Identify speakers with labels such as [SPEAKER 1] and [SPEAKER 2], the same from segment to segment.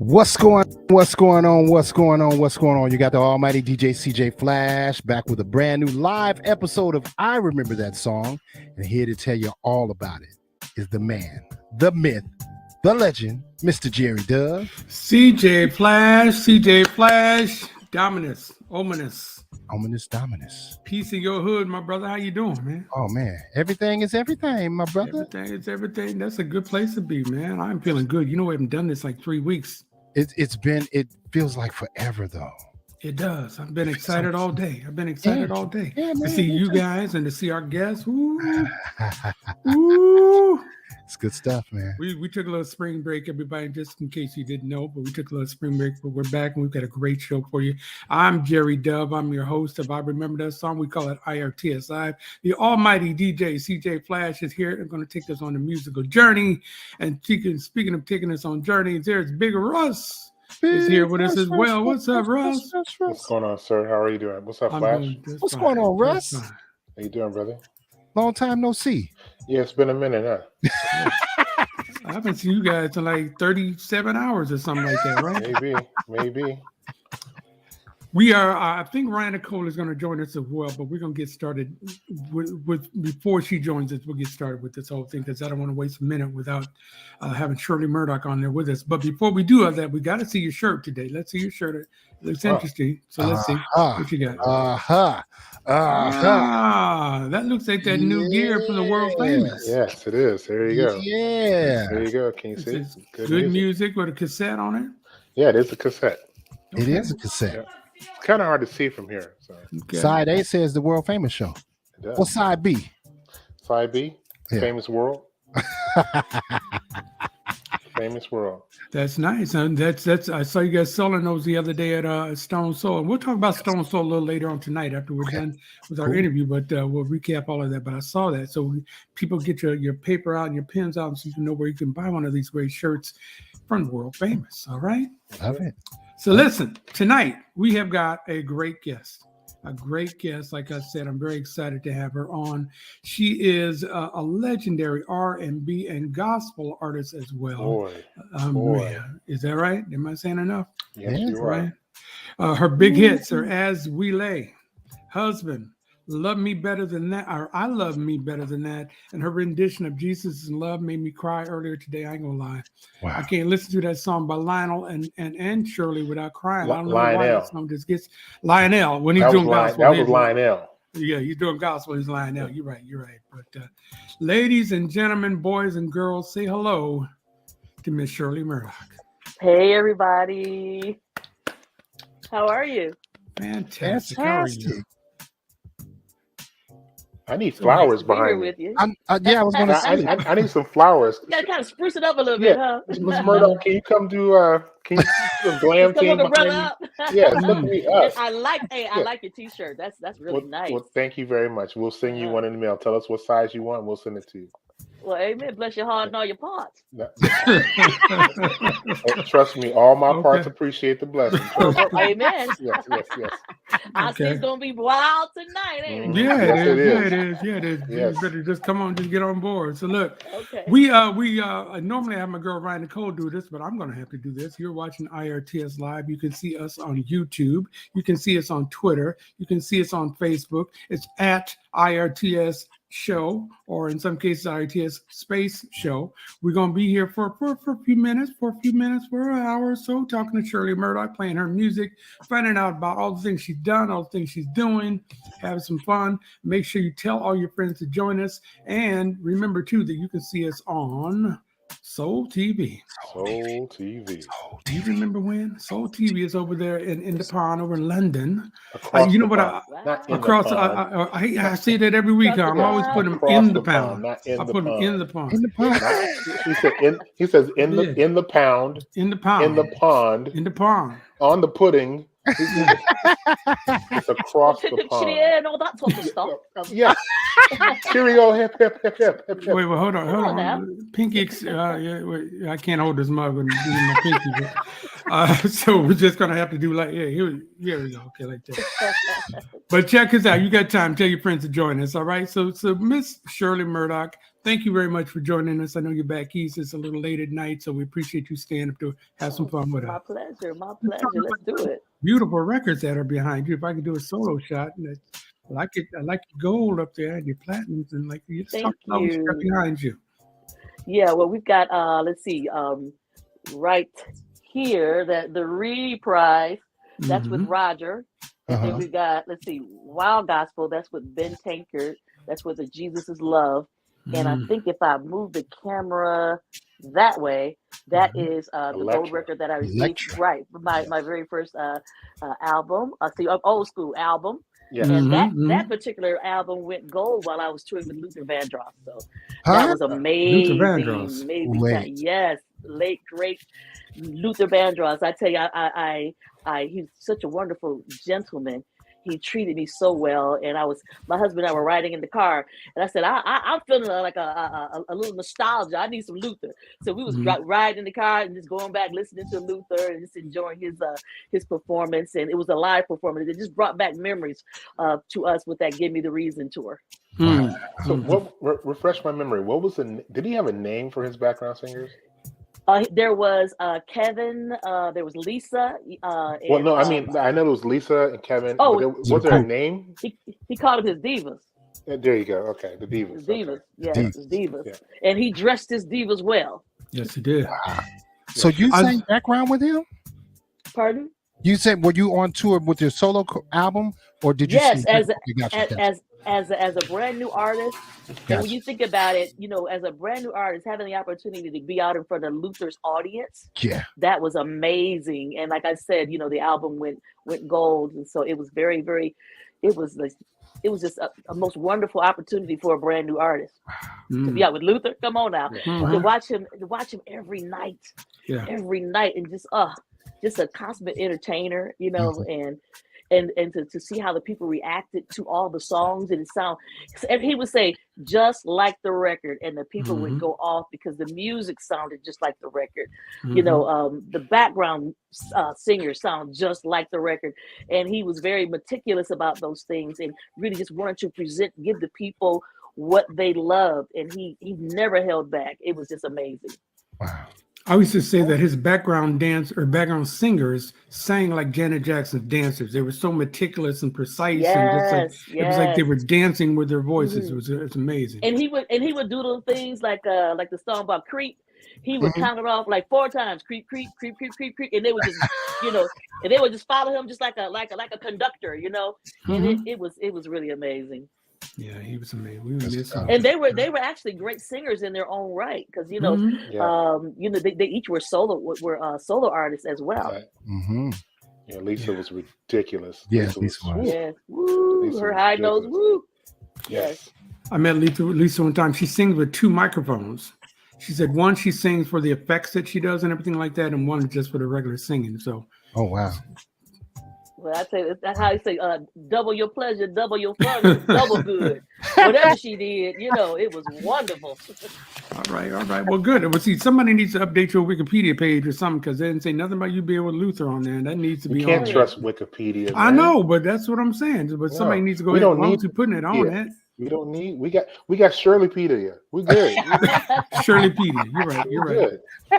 [SPEAKER 1] What's going on? What's going on? You got the almighty DJ CJ Flash back with a brand new live episode of I Remember That Song. And here to tell you all about it is the man, the myth, the legend, Mr. Jerry Dove.
[SPEAKER 2] CJ Flash, Dominus,
[SPEAKER 1] Dominus.
[SPEAKER 2] Peace in your hood, my brother. How you doing, man?
[SPEAKER 1] Oh, man. Everything is everything, my brother.
[SPEAKER 2] Everything is everything. That's a good place to be, man. I'm feeling good. You know, we haven't done this like 3 weeks.
[SPEAKER 1] It feels like forever, though.
[SPEAKER 2] It does. I've been excited all day.
[SPEAKER 1] Yeah,
[SPEAKER 2] to see you guys and to see our guests. Ooh. Ooh.
[SPEAKER 1] It's good stuff, man.
[SPEAKER 2] We took a little spring break, everybody, just in case you didn't know, but we took a little spring break, but we're back and we've got a great show for you. I'm Jerry Dove. I'm your host of I Remember That Song. We call it IRTS Live. The almighty DJ CJ Flash is here and going to take us on a musical journey. And speaking of taking us on journeys, there's Big Russ is here with us as well. What's up, Russ?
[SPEAKER 3] What's going on, sir? How are you doing? What's up, Flash?
[SPEAKER 1] What's going on, Russ?
[SPEAKER 3] How you doing, brother?
[SPEAKER 1] Long time no see.
[SPEAKER 3] Yeah, it's been a minute, huh?
[SPEAKER 2] I haven't seen you guys in like 37 hours or something like that, right?
[SPEAKER 3] Maybe.
[SPEAKER 2] We are, I think Ryan Nicole is going to join us as well, but we're going to get started with before she joins us, we'll get started with this whole thing because I don't want to waste a minute without having Shirley Murdock on there with us. But before we do all that, we got to see your shirt today. Let's see your shirt. It looks interesting. So let's see what you got. That looks like that new gear from the world famous.
[SPEAKER 3] Yes, it is. There you go.
[SPEAKER 1] Yeah.
[SPEAKER 3] There you go. Can you see?
[SPEAKER 2] Good music with a cassette on it.
[SPEAKER 3] Yeah, it is a cassette.
[SPEAKER 1] Okay. It is a cassette.
[SPEAKER 3] Yeah. It's kind of hard to see from here. So.
[SPEAKER 1] Okay. Side A says the world famous show. What's side B?
[SPEAKER 3] Side B, Famous World. Famous World.
[SPEAKER 2] That's nice. And that's I saw you guys selling those the other day at Stone Soul. And we'll talk about Stone Soul a little later on tonight after we're done with our interview, but we'll recap all of that. But I saw that. So people get your paper out and your pens out so you can know where you can buy one of these great shirts from the world famous. All right.
[SPEAKER 1] Love it.
[SPEAKER 2] So listen, tonight we have got a great guest. Like I said, I'm very excited to have her on. She is a legendary R&B and gospel artist as well. Boy. Is that right? Am I saying enough?
[SPEAKER 3] Yes, you're right.
[SPEAKER 2] Her big hits are As We Lay, Husband, Love Me Better Than That, or I Love Me Better Than That, and her rendition of Jesus in Love made me cry earlier today. I ain't gonna lie. Wow. I can't listen to that song by Lionel and Shirley without crying. I don't know why that song just gets Lionel when he's doing gospel.
[SPEAKER 3] That was Lionel.
[SPEAKER 2] Yeah, he's doing gospel. He's Lionel. You're right. But ladies and gentlemen, boys and girls, say hello to Miss Shirley Murdock.
[SPEAKER 4] Hey, everybody. How are you?
[SPEAKER 2] Fantastic. How are you?
[SPEAKER 3] I need flowers behind
[SPEAKER 4] with you.
[SPEAKER 1] I was going to say.
[SPEAKER 3] I need some flowers.
[SPEAKER 4] You got to kind of spruce it up a little bit, huh?
[SPEAKER 3] Ms. Murdock, can you come do can you do a glam team behind me? Yeah, look me up.
[SPEAKER 4] I like your t-shirt. That's really nice.
[SPEAKER 3] Well, thank you very much. We'll send you one in the mail. Tell us what size you want, and we'll send it to you.
[SPEAKER 4] Well, amen. Bless your heart and all your parts.
[SPEAKER 3] Trust me, all my parts appreciate the blessing.
[SPEAKER 4] Amen.
[SPEAKER 3] Yes.
[SPEAKER 4] I see it's gonna be wild tonight, ain't it?
[SPEAKER 2] Yeah, it is. Yes. You better just come on, just get on board. So look, we normally have my girl Ryan Nicole do this, but I'm gonna have to do this. You're watching IRTS Live. You can see us on YouTube. You can see us on Twitter. You can see us on Facebook. It's at IRTS Show, or in some cases IRTS Space Show. We're going to be here for a few minutes, for an hour or so, talking to Shirley Murdock, playing her music, finding out about all the things she's done, all the things she's doing, having some fun. Make sure you tell all your friends to join us, and remember too that you can see us on Soul TV. Do you remember when? Soul TV is over there in the pond over in London. You know what? I say that every week. I'm always putting them in the pound. I put them in the pond.
[SPEAKER 3] In the pond. He says in the pound.
[SPEAKER 2] In the pond.
[SPEAKER 3] In the pond.
[SPEAKER 2] In the pond.
[SPEAKER 3] On the pudding. It's across the pond.
[SPEAKER 4] And all that sort of stuff.
[SPEAKER 3] Yeah. Cheerio, hip.
[SPEAKER 2] Wait, hold on. Pinky, I can't hold this mug and do my pinky. So we're just gonna have to do like, here we go. Okay, like that. But check us out. You got time. Tell your friends to join us. All right. So Miss Shirley Murdock, thank you very much for joining us. I know you're back east. It's a little late at night, so we appreciate you staying up to have some fun with us.
[SPEAKER 4] My pleasure. My pleasure. Let's do it.
[SPEAKER 2] Beautiful records that are behind you. If I could do a solo shot, I like it. I like your gold up there and your platinums, and like you just talk about what's behind you.
[SPEAKER 4] Yeah, well, we've got let's see, right here that the reprise. That's with Roger. And then we got, let's see, Wild Gospel. That's with Ben Tankard. That's with the Jesus is Love. And I think if I move the camera that way, that is the gold record that I received. Right, my very first album. Old school album. Yeah. And that particular album went gold while I was touring with Luther Vandross. So that was amazing. Luther Vandross. Amazing. Yes, late great Luther Vandross. I tell you, he's such a wonderful gentleman. He treated me so well, and my husband and I were riding in the car, and I said, I'm feeling like a little nostalgia. I need some Luther. So we was riding in the car and just going back, listening to Luther and just enjoying his performance. And it was a live performance. It just brought back memories to us with that Give Me the Reason tour.
[SPEAKER 3] So refresh my memory. What was did he have a name for his background singers?
[SPEAKER 4] There was Kevin, there was Lisa.
[SPEAKER 3] I mean, I know it was Lisa and Kevin. Was there a name?
[SPEAKER 4] He called them his divas.
[SPEAKER 3] There you go. Okay, the divas.
[SPEAKER 4] The divas, his divas. Yeah. And he dressed his divas well.
[SPEAKER 2] Yes, he did.
[SPEAKER 1] Wow. So you sang background with him?
[SPEAKER 4] Pardon?
[SPEAKER 1] You said, were you on tour with your solo album, or did you?
[SPEAKER 4] Yes, as a brand new artist. And when you think about it, as a brand new artist, having the opportunity to be out in front of Luther's audience, that was amazing. And like I said, the album went gold, and so it was very, very. It was just a most wonderful opportunity for a brand new artist to be out with Luther. Come on now, to watch him every night, and just a consummate entertainer, and to see how the people reacted to all the songs and and he would say just like the record, and the people would go off because the music sounded just like the record. The background singers sound just like the record, and he was very meticulous about those things and really just wanted to give the people what they loved, and he never held back. It was just amazing.
[SPEAKER 2] Wow. I used to say that his background singers sang like Janet Jackson's dancers. They were so meticulous and precise, and just it was like they were dancing with their voices. It's amazing.
[SPEAKER 4] And he would do little things like the song about creep. He would count it off like 4 times, creep, creep, creep, creep, creep, creep, and they would just, and they would just follow him just like a conductor, and it was really amazing.
[SPEAKER 2] Yeah, he was amazing.
[SPEAKER 4] And they were actually great singers in their own right, because they each were solo artists as well.
[SPEAKER 3] Right. Yeah, Lisa was ridiculous.
[SPEAKER 1] Yeah, Lisa was.
[SPEAKER 4] Yeah, woo, her high notes, woo.
[SPEAKER 3] Yes.
[SPEAKER 2] I met Lisa one time. She sings with 2 microphones. She said one she sings for the effects that she does and everything like that, and one just for the regular singing. So.
[SPEAKER 1] Oh wow.
[SPEAKER 4] Well, I say that's how you say, double your pleasure, double your fun, double good. Whatever she did, it was wonderful.
[SPEAKER 2] All right. Well, good. Well, see, somebody needs to update your Wikipedia page or something, because they didn't say nothing about you being with Luther on there, and that needs to be on.
[SPEAKER 3] You can't trust Wikipedia.
[SPEAKER 2] I know, but that's what I'm saying. But somebody needs to go ahead and putting it on that.
[SPEAKER 3] We don't need. We got Shirleypedia. We're good.
[SPEAKER 2] Shirleypedia.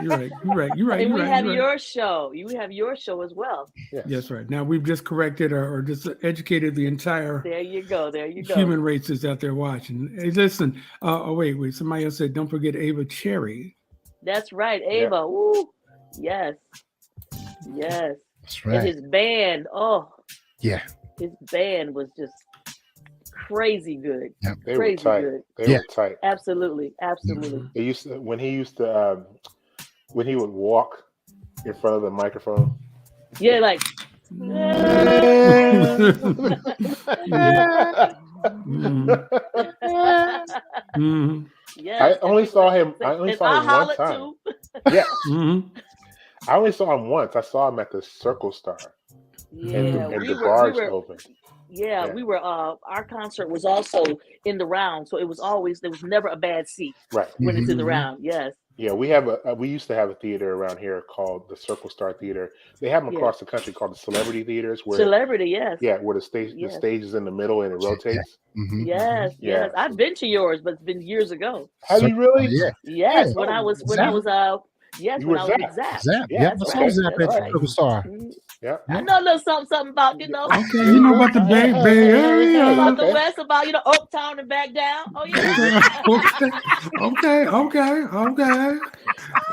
[SPEAKER 2] You're right.
[SPEAKER 4] And we have your show. You have your show as well.
[SPEAKER 2] Yes, right. Now we've just corrected or just educated the entire.
[SPEAKER 4] There you go.
[SPEAKER 2] Human races out there watching. Hey, listen. Wait. Somebody else said, don't forget Ava Cherry.
[SPEAKER 4] That's right, Ava. Yeah. Woo. Yes.
[SPEAKER 1] That's right.
[SPEAKER 4] And his band. Oh.
[SPEAKER 1] Yeah.
[SPEAKER 4] His band was just crazy good.
[SPEAKER 1] Yep.
[SPEAKER 3] They were tight.
[SPEAKER 4] Good.
[SPEAKER 3] They were tight.
[SPEAKER 4] Absolutely.
[SPEAKER 3] When he would walk in front of the microphone.
[SPEAKER 4] Yeah, like.
[SPEAKER 3] Yes. I only saw him one time. Yeah. I only saw him once. I saw him at the Circle Star.
[SPEAKER 4] Yeah,
[SPEAKER 3] and the bars open.
[SPEAKER 4] Yeah, we were. Our concert was also in the round, so there was never a bad seat.
[SPEAKER 3] Right.
[SPEAKER 4] When it's in the round. Yes.
[SPEAKER 3] Yeah, we used to have a theater around here called the Circle Star Theater. They have them across the country called the Celebrity Theaters.
[SPEAKER 4] Celebrity, yes.
[SPEAKER 3] Yeah, where the stage is in the middle and it rotates.
[SPEAKER 1] Mm-hmm.
[SPEAKER 4] Yes. I've been to yours, but it's been years ago.
[SPEAKER 3] Have you really?
[SPEAKER 1] Yeah.
[SPEAKER 4] Yes, when I was with Zap.
[SPEAKER 1] Zap. Yeah, that's right. Zap at Circle Star.
[SPEAKER 3] Yeah.
[SPEAKER 4] I know a little something about,
[SPEAKER 2] Okay, you know about the Bay Area.
[SPEAKER 4] About the West, about, Uptown and back down. Oh, yeah.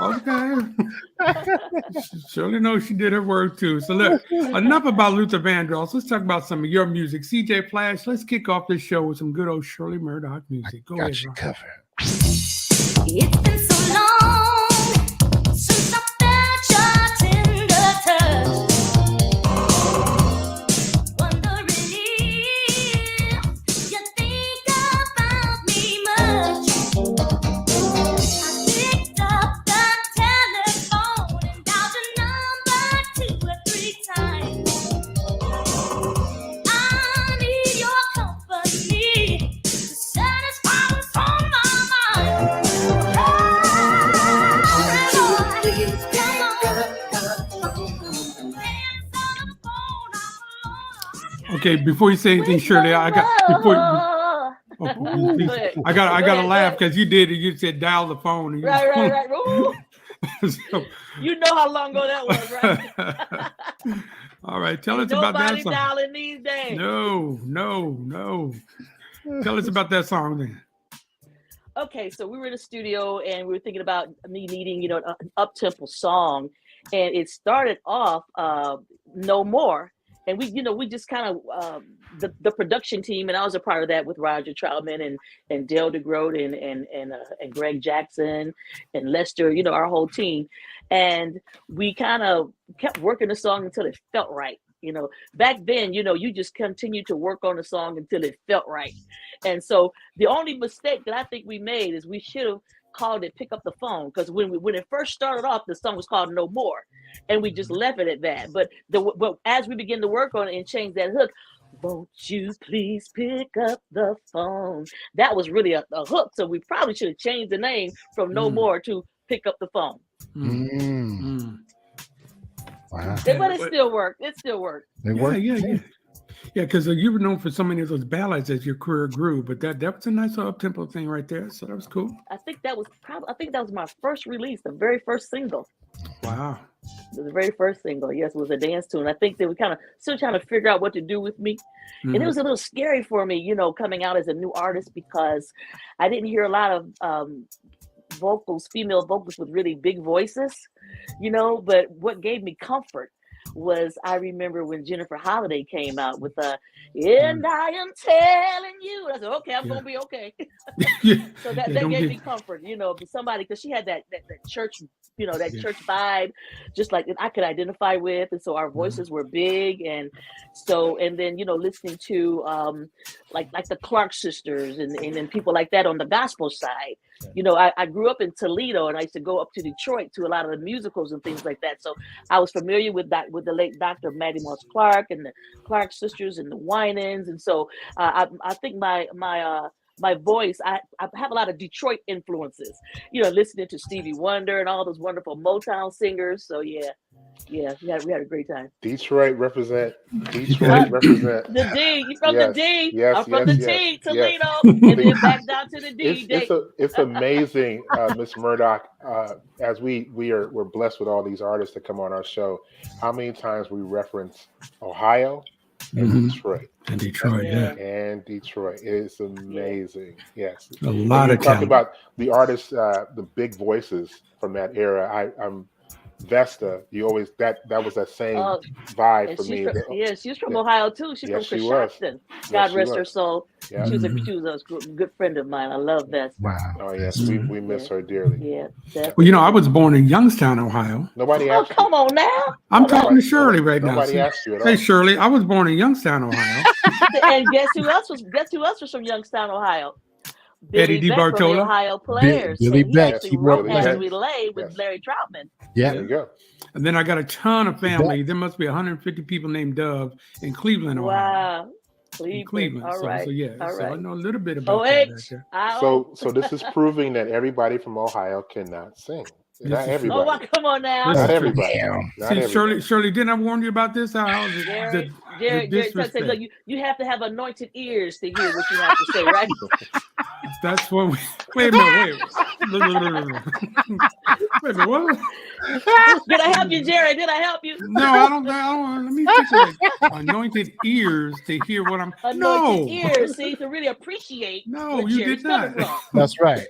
[SPEAKER 2] Okay. Shirley knows she did her work too. So look, enough about Luther Vandross. Let's talk about some of your music. CJ Flash, let's kick off this show with some good old Shirley Murdock music. Go ahead, Ron.
[SPEAKER 1] Covered.
[SPEAKER 5] It's been so long since I felt your tender touch. Wondering if you think about me much. I picked up the telephone and dialed your number 2 or 3 times. I need your company to satisfy what's on my mind.
[SPEAKER 2] Okay, before you say anything, Shirley, I got to laugh because you did it. You said dial the phone.
[SPEAKER 4] Right.
[SPEAKER 2] So,
[SPEAKER 4] you know how long ago that was, right?
[SPEAKER 2] All right, tell us about that song.
[SPEAKER 4] Nobody dialing these days.
[SPEAKER 2] No. Tell us about that song then.
[SPEAKER 4] Okay, so we were in the studio and we were thinking about me needing, an up-tempo song, and it started off No More. And we just kind of the production team, and I was a part of that with Roger Troutman and Dale DeGroat and Greg Jackson and Lester, our whole team, and we kind of kept working the song until it felt right. Back then, you just continued to work on the song until it felt right. And so the only mistake that I think we made is we should have called it Pick Up the Phone, because when it first started off, the song was called No More, and we just left it at that. But as we began to work on it and change that hook, won't you please pick up the phone? That was really a hook, so we probably should have changed the name from No More to Pick Up the Phone. Wow. But it still worked. It still worked.
[SPEAKER 2] Yeah, because you were known for so many of those ballads as your career grew, but that was a nice up-tempo thing right there, so that was cool.
[SPEAKER 4] I think that was my first release, the very first single.
[SPEAKER 2] Wow.
[SPEAKER 4] The very first single, yes, was a dance tune. I think they were kind of still trying to figure out what to do with me. And it was a little scary for me, coming out as a new artist, because I didn't hear a lot of female vocals with really big voices, but what gave me comfort was, I remember when Jennifer Holliday came out with and I am telling you, I said, okay, I'm gonna be okay. So that gave me comfort, somebody, because she had that church, that church vibe, just like I could identify with, and so our voices were big, and then listening to like the Clark sisters and people like that on the gospel side. I grew up in Toledo, and I used to go up to Detroit to a lot of the musicals and things like that. So I was familiar with the late Dr. Maddie Moss Clark and the Clark sisters and the Winans. And so I think my voice, I have a lot of Detroit influences, listening to Stevie Wonder and all those wonderful Motown singers. So yeah, we had a great time.
[SPEAKER 3] Detroit represent. The
[SPEAKER 4] D. You from the D?
[SPEAKER 3] Yes,
[SPEAKER 4] I'm from the T, Toledo, and then back down to the D.
[SPEAKER 3] It's amazing, Miss Murdock. As we're blessed with all these artists that come on our show. How many times we reference Ohio and Detroit?
[SPEAKER 2] And Detroit,
[SPEAKER 3] and Detroit. It's amazing. Yes,
[SPEAKER 2] a lot of
[SPEAKER 3] talk about the artists, the big voices from that era. I'm Vesta, you always that was that same vibe for me.
[SPEAKER 4] She's from Ohio too. She's from Coshocton. God rest her soul. Yeah. She was a good friend of mine. I love Vesta.
[SPEAKER 1] Wow.
[SPEAKER 3] Oh yes, we miss her dearly.
[SPEAKER 4] Yeah.
[SPEAKER 2] Definitely. Well, I was born in Youngstown, Ohio.
[SPEAKER 3] Nobody asked you.
[SPEAKER 4] Come on now.
[SPEAKER 2] I'm talking to Shirley right now.
[SPEAKER 3] Nobody asked you at all.
[SPEAKER 2] Hey Shirley, I was born in Youngstown, Ohio.
[SPEAKER 4] And guess who else was from Youngstown, Ohio?
[SPEAKER 2] Eddie DiBartolo,
[SPEAKER 4] Ohio Players.
[SPEAKER 1] Billy Beck.
[SPEAKER 4] He wrote As We Lay with Larry Troutman.
[SPEAKER 1] Yeah.
[SPEAKER 3] There you go.
[SPEAKER 2] And then I got a ton of family. There must be 150 people named Dove in Cleveland, Ohio.
[SPEAKER 4] Wow.
[SPEAKER 2] Cleveland.
[SPEAKER 4] All right.
[SPEAKER 2] So yeah,
[SPEAKER 4] All
[SPEAKER 2] so
[SPEAKER 4] right.
[SPEAKER 2] I know a little bit about
[SPEAKER 4] OH.
[SPEAKER 2] that back there.
[SPEAKER 3] So this is proving that everybody from Ohio cannot sing.
[SPEAKER 2] This
[SPEAKER 3] Not
[SPEAKER 2] is true.
[SPEAKER 3] everybody.
[SPEAKER 4] Oh, well, come on now.
[SPEAKER 2] This
[SPEAKER 3] Not
[SPEAKER 2] is true.
[SPEAKER 3] everybody.
[SPEAKER 1] Damn.
[SPEAKER 3] Not
[SPEAKER 2] See,
[SPEAKER 3] everybody.
[SPEAKER 2] Shirley, didn't I warn you about this? How the
[SPEAKER 4] Jared,
[SPEAKER 2] disrespect.
[SPEAKER 4] say, look, you have to have anointed ears to hear what you have to say, right?
[SPEAKER 2] That's what we. Wait a minute. Wait a minute. What?
[SPEAKER 4] Did I help you, Jared? Did I help you?
[SPEAKER 2] No, I don't. Let me fix it. Anointed ears to hear what I'm.
[SPEAKER 4] Anointed ears, see, to really appreciate.
[SPEAKER 2] No,
[SPEAKER 4] what
[SPEAKER 2] you
[SPEAKER 4] Jared's
[SPEAKER 2] did not.
[SPEAKER 4] coming from.
[SPEAKER 1] That's right.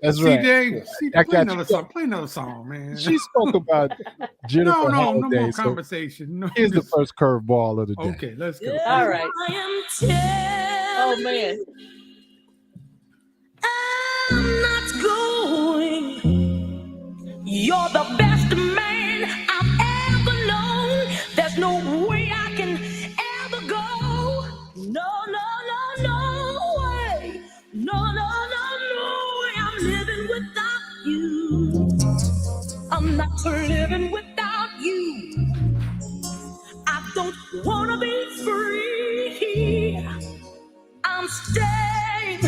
[SPEAKER 1] That's right.
[SPEAKER 2] CJ,
[SPEAKER 1] I
[SPEAKER 2] play
[SPEAKER 1] got
[SPEAKER 2] another
[SPEAKER 1] you.
[SPEAKER 2] song. Play another song, man.
[SPEAKER 1] She spoke about Jennifer
[SPEAKER 2] No more
[SPEAKER 1] Holiday. So
[SPEAKER 2] conversation. No,
[SPEAKER 1] here's the first curveball of the day.
[SPEAKER 2] Okay, let's go.
[SPEAKER 4] All right.
[SPEAKER 5] I am telling
[SPEAKER 4] Oh man.
[SPEAKER 5] I'm not going. You're the best man I've ever known. There's no way I can ever go. No way. No way. I'm living without you. I'm not living without you. I don't wanna be free. I'm staying,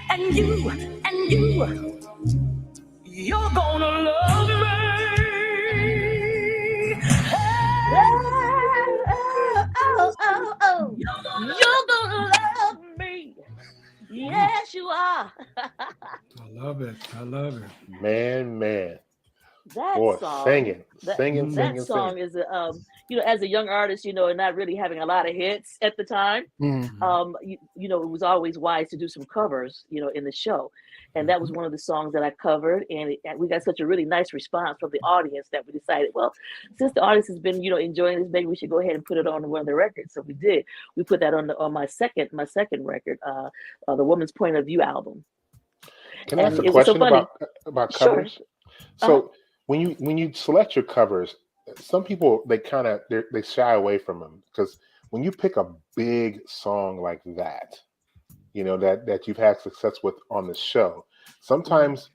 [SPEAKER 5] and you're gonna love me.
[SPEAKER 4] Oh. You're gonna love me. Yes, you are.
[SPEAKER 2] I love it.
[SPEAKER 3] Man.
[SPEAKER 4] That
[SPEAKER 3] Boy,
[SPEAKER 4] song,
[SPEAKER 3] singing.
[SPEAKER 4] That song is as a young artist, and not really having a lot of hits at the time.
[SPEAKER 1] Mhm.
[SPEAKER 4] It was always wise to do some covers, in the show, and that was one of the songs that I covered, and we got such a really nice response from the audience that we decided, well, since the audience has been, enjoying this, maybe we should go ahead and put it on one of the records. So we did. We put that on my second record, the Woman's Point of View album.
[SPEAKER 3] Can I ask a
[SPEAKER 4] it was so
[SPEAKER 3] question
[SPEAKER 4] funny.
[SPEAKER 3] about
[SPEAKER 4] Sure.
[SPEAKER 3] covers? So when you select your covers, some people they shy away from them because when you pick a big song like that, that you've had success with on the show, sometimes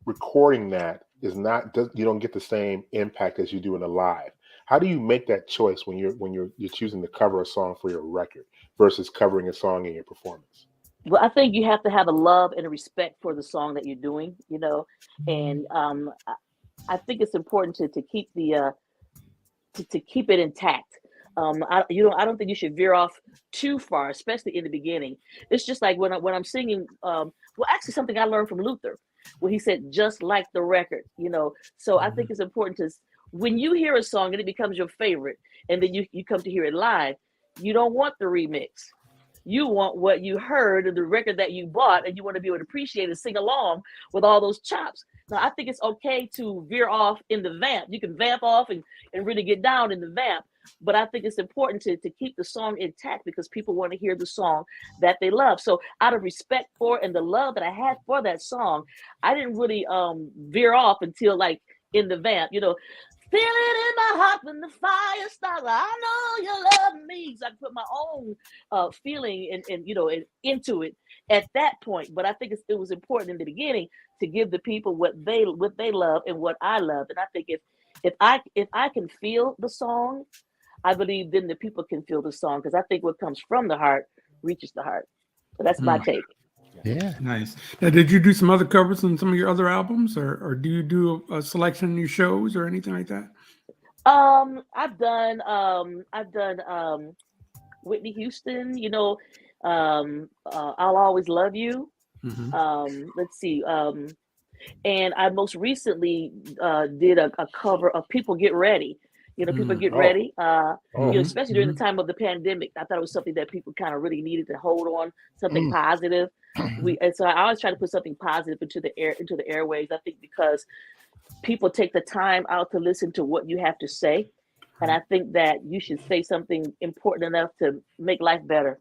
[SPEAKER 3] recording that you don't get the same impact as you do in a live. How do you make that choice when you're choosing to cover a song for your record versus covering a song in your performance?
[SPEAKER 4] Well, I think you have to have a love and a respect for the song that you're doing, and I think it's important to keep to keep it intact. I don't think you should veer off too far, especially in the beginning. It's just like when I'm singing. Actually, something I learned from Luther, when he said, "Just like the record," So I think it's important to, when you hear a song and it becomes your favorite, and then you come to hear it live, you don't want the remix. You want what you heard in the record that you bought, and you want to be able to appreciate and sing along with all those chops. Now, I think it's okay to veer off in the vamp. You can vamp off and really get down in the vamp, but I think it's important to keep the song intact because people want to hear the song that they love. So out of respect for and the love that I had for that song, I didn't really veer off until like in the vamp, feel it in my heart when the fire starts. I know you love me. So I put my own feeling and into it at that point. But I think it was important in the beginning to give the people what they love and what I love. And I think if I can feel the song, I believe then the people can feel the song, because I think what comes from the heart reaches the heart. So that's my take.
[SPEAKER 1] Yeah.
[SPEAKER 2] Nice. Now, did you do some other covers on some of your other albums, or do you do a selection in your shows or anything like that?
[SPEAKER 4] I've done Whitney Houston, I'll Always Love You.
[SPEAKER 2] Mm-hmm.
[SPEAKER 4] Let's see. And I most recently did a cover of People Get Ready. People get ready, especially during the time of the pandemic. I thought it was something that people kind of really needed to hold on, something positive. And so I always try to put something positive into the airwaves. I think because people take the time out to listen to what you have to say. And I think that you should say something important enough to make life better.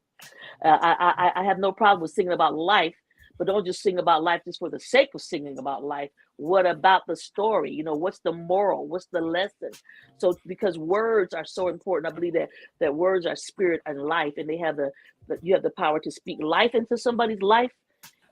[SPEAKER 4] I have no problem with singing about life, but don't just sing about life just for the sake of singing about life. What about the story? What's the moral? What's the lesson? So because words are so important, I believe that words are spirit and life, and you have the power to speak life into somebody's life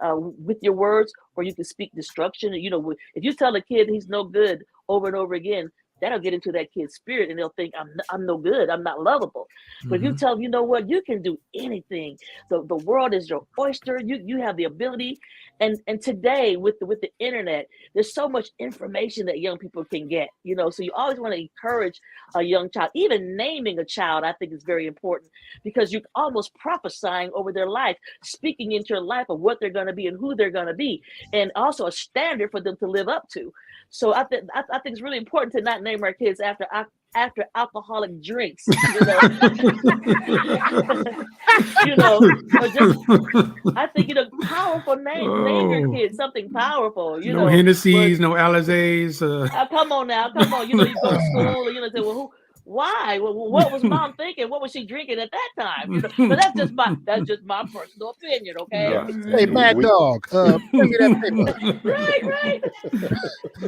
[SPEAKER 4] with your words, or you can speak destruction. If you tell a kid he's no good over and over again, that'll get into that kid's spirit, and they'll think I'm no good, I'm not lovable. But if you tell them, you know what, you can do anything. The world is your oyster. You have the ability. And today with the internet, there's so much information that young people can get, you know. So you always want to encourage a young child. Even naming a child, I think, is very important, because you're almost prophesying over their life, speaking into their life of what they're going to be and who they're going to be, and also a standard for them to live up to. So I think it's really important to not name our kids after alcoholic drinks, you know. You know, or just, I think, you know, powerful name. Name your kids something powerful, you know.
[SPEAKER 2] No Hennessy's, no Alizés.
[SPEAKER 4] Come on now, come on. You know, you go to school and, you know, say, well, why? Well, what was mom thinking? What was she drinking at that time? You know, but that's just my personal opinion, okay?
[SPEAKER 3] Yeah.
[SPEAKER 1] Hey, Mad Dog, bring me that paper.
[SPEAKER 4] Right.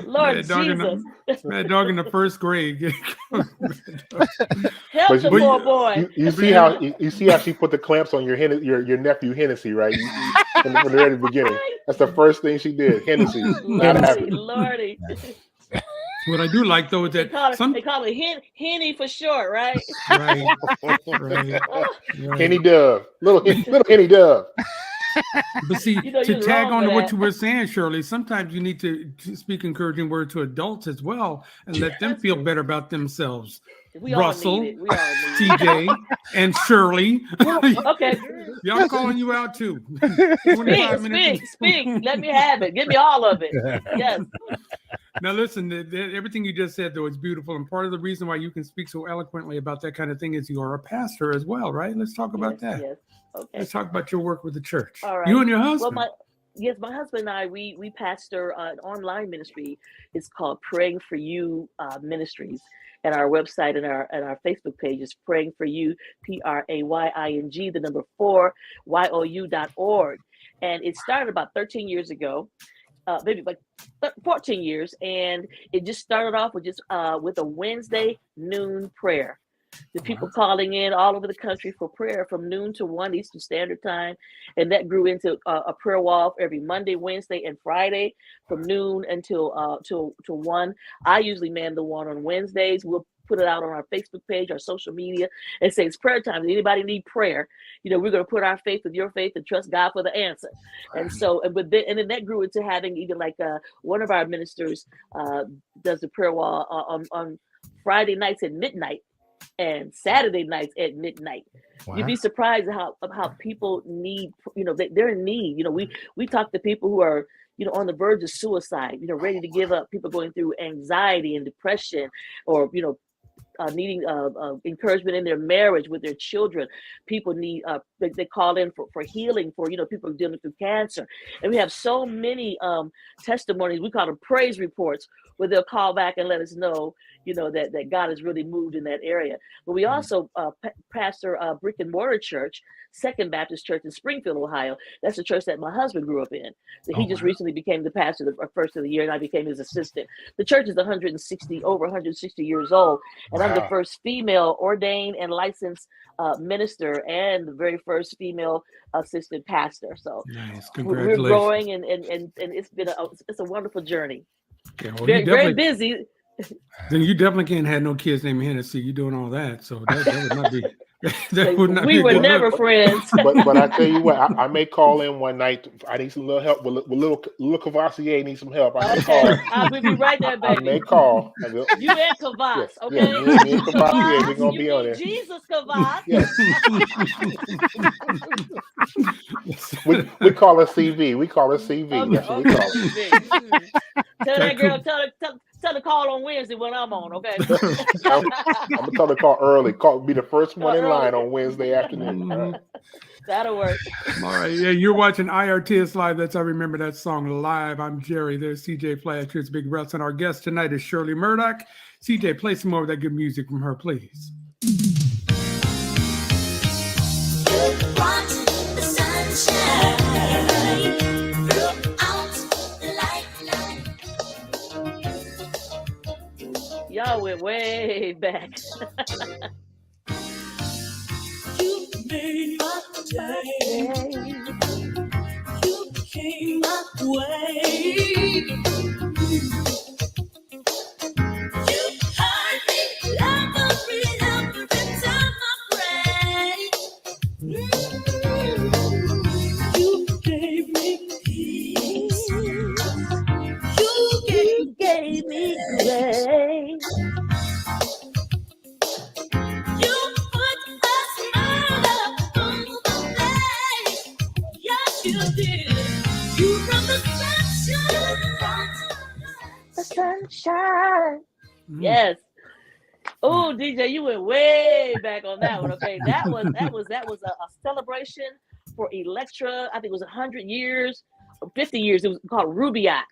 [SPEAKER 4] Lord Jesus.
[SPEAKER 2] Mad Dog in the first grade.
[SPEAKER 4] Help the poor boy.
[SPEAKER 3] You see how she put the clamps on your nephew Hennessy, right? From the very beginning. That's the first thing she did. Hennessy.
[SPEAKER 4] Lordy.
[SPEAKER 2] What I do like, though, is that
[SPEAKER 4] they call it Henny for short, right?
[SPEAKER 2] Right.
[SPEAKER 3] Henny Dove, little Henny Dove.
[SPEAKER 2] But see,
[SPEAKER 4] You know,
[SPEAKER 2] to
[SPEAKER 4] you're
[SPEAKER 2] tag
[SPEAKER 4] wrong
[SPEAKER 2] on to
[SPEAKER 4] for
[SPEAKER 2] what
[SPEAKER 4] that.
[SPEAKER 2] you were saying, Shirley, sometimes you need to speak encouraging word to adults as well, and let them feel better about themselves.
[SPEAKER 4] We all
[SPEAKER 2] Russell,
[SPEAKER 4] need it. We all need it.
[SPEAKER 2] TJ, and Shirley.
[SPEAKER 4] Okay.
[SPEAKER 2] Y'all calling you out too. 25 minutes.
[SPEAKER 4] Speak. Let me have it. Give me all of it. Yes.
[SPEAKER 2] Now, listen, everything you just said, though, is beautiful. And part of the reason why you can speak so eloquently about that kind of thing is you are a pastor as well, right? Let's talk about that.
[SPEAKER 4] Yes. Okay.
[SPEAKER 2] Let's talk about your work with the church.
[SPEAKER 4] All right.
[SPEAKER 2] You and your husband.
[SPEAKER 4] Well, my husband and I, we pastor an online ministry. It's called Praying for You Ministries. And our website and our Facebook page is Praying for You, PRAYING, the number 4, YOU.org. And it started about 13 years ago. Maybe like 14 years, and it just started off with with a Wednesday noon prayer. The people calling in all over the country for prayer from noon to 1 Eastern Standard Time, and that grew into a prayer wall every Monday, Wednesday, and Friday from noon until to 1. I usually man the one on Wednesdays. We'll put it out on our Facebook page, our social media, and say it's prayer time. Does anybody need prayer? You know, we're going to put our faith with your faith and trust God for the answer. And so, and then that grew into having even like one of our ministers does the prayer wall on Friday nights at midnight and Saturday nights at midnight. Wow. You'd be surprised how people need, you know, they're in need. You know, we talk to people who are, you know, on the verge of suicide, you know, ready to give up, people going through anxiety and depression, or, you know, needing encouragement in their marriage with their children. People need they call in for healing for, you know, people dealing through cancer. And we have so many testimonies, we call them praise reports, where they'll call back and let us know, you know, that God has really moved in that area. But we also pastor a brick and mortar church, Second Baptist Church in Springfield, Ohio. That's the church that my husband grew up in. So he just recently became the pastor the first of the year, and I became his assistant. The church is over 160 years old, and I'm the first female ordained and licensed minister, and the very first female assistant pastor. So
[SPEAKER 2] nice.
[SPEAKER 4] We're growing, and it's been a wonderful journey.
[SPEAKER 2] Yeah, well,
[SPEAKER 4] very busy.
[SPEAKER 2] Then you definitely can't have no kids named Hennessy. You doing all that, so that would not be. That would not
[SPEAKER 4] we
[SPEAKER 2] be
[SPEAKER 4] were never friends.
[SPEAKER 3] But I tell you what, I may call in one night. I need some little help with little Cavassier needs some help. I may call.
[SPEAKER 4] I will be right there, baby.
[SPEAKER 3] I may call.
[SPEAKER 4] You and Kavass, okay?
[SPEAKER 3] Yeah, me and Cavassier, we're gonna be on there.
[SPEAKER 4] Jesus, Kavass.
[SPEAKER 3] Yes. we call it CV. We call it CV.
[SPEAKER 4] Okay,
[SPEAKER 3] That's what we call it.
[SPEAKER 4] Tell that girl. Tell her call on Wednesday when I'm on. Okay.
[SPEAKER 3] I'm gonna tell her to call early. Be the first one in line on Wednesday afternoon.
[SPEAKER 4] That'll work.
[SPEAKER 2] All right. Yeah, you're watching IRTS Live. That's I Remember That Song Live. I'm Jerry. There's CJ Flash. Here's Big Russ. And our guest tonight is Shirley Murdock. CJ, play some more of that good music from her, please.
[SPEAKER 5] Want the sunshine throughout the lifeline.
[SPEAKER 4] Y'all went way back.
[SPEAKER 5] You made my day. You came my way. You had you did. You brought the sunshine.
[SPEAKER 4] The sunshine. Yes. Oh, DJ, you went way back on that one. Okay, that was a celebration for Electra. I think it was 100 years, 50 years. It was called Rubaiyat.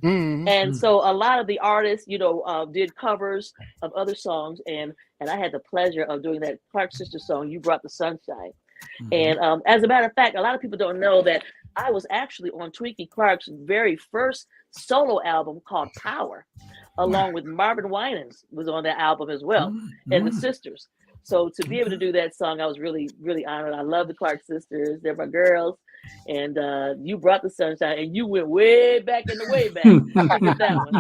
[SPEAKER 4] And so a lot of the artists, did covers of other songs, and I had the pleasure of doing that Clark Sister song, "You Brought the Sunshine." And as a matter of fact, a lot of people don't know that I was actually on Twinkie Clark's very first solo album called Power, along with Marvin Winans was on that album as well, and the sisters. So to be able to do that song, I was really, really honored. I love the Clark sisters. They're my girls. And You Brought the Sunshine, and you went way back in the way back to get that one.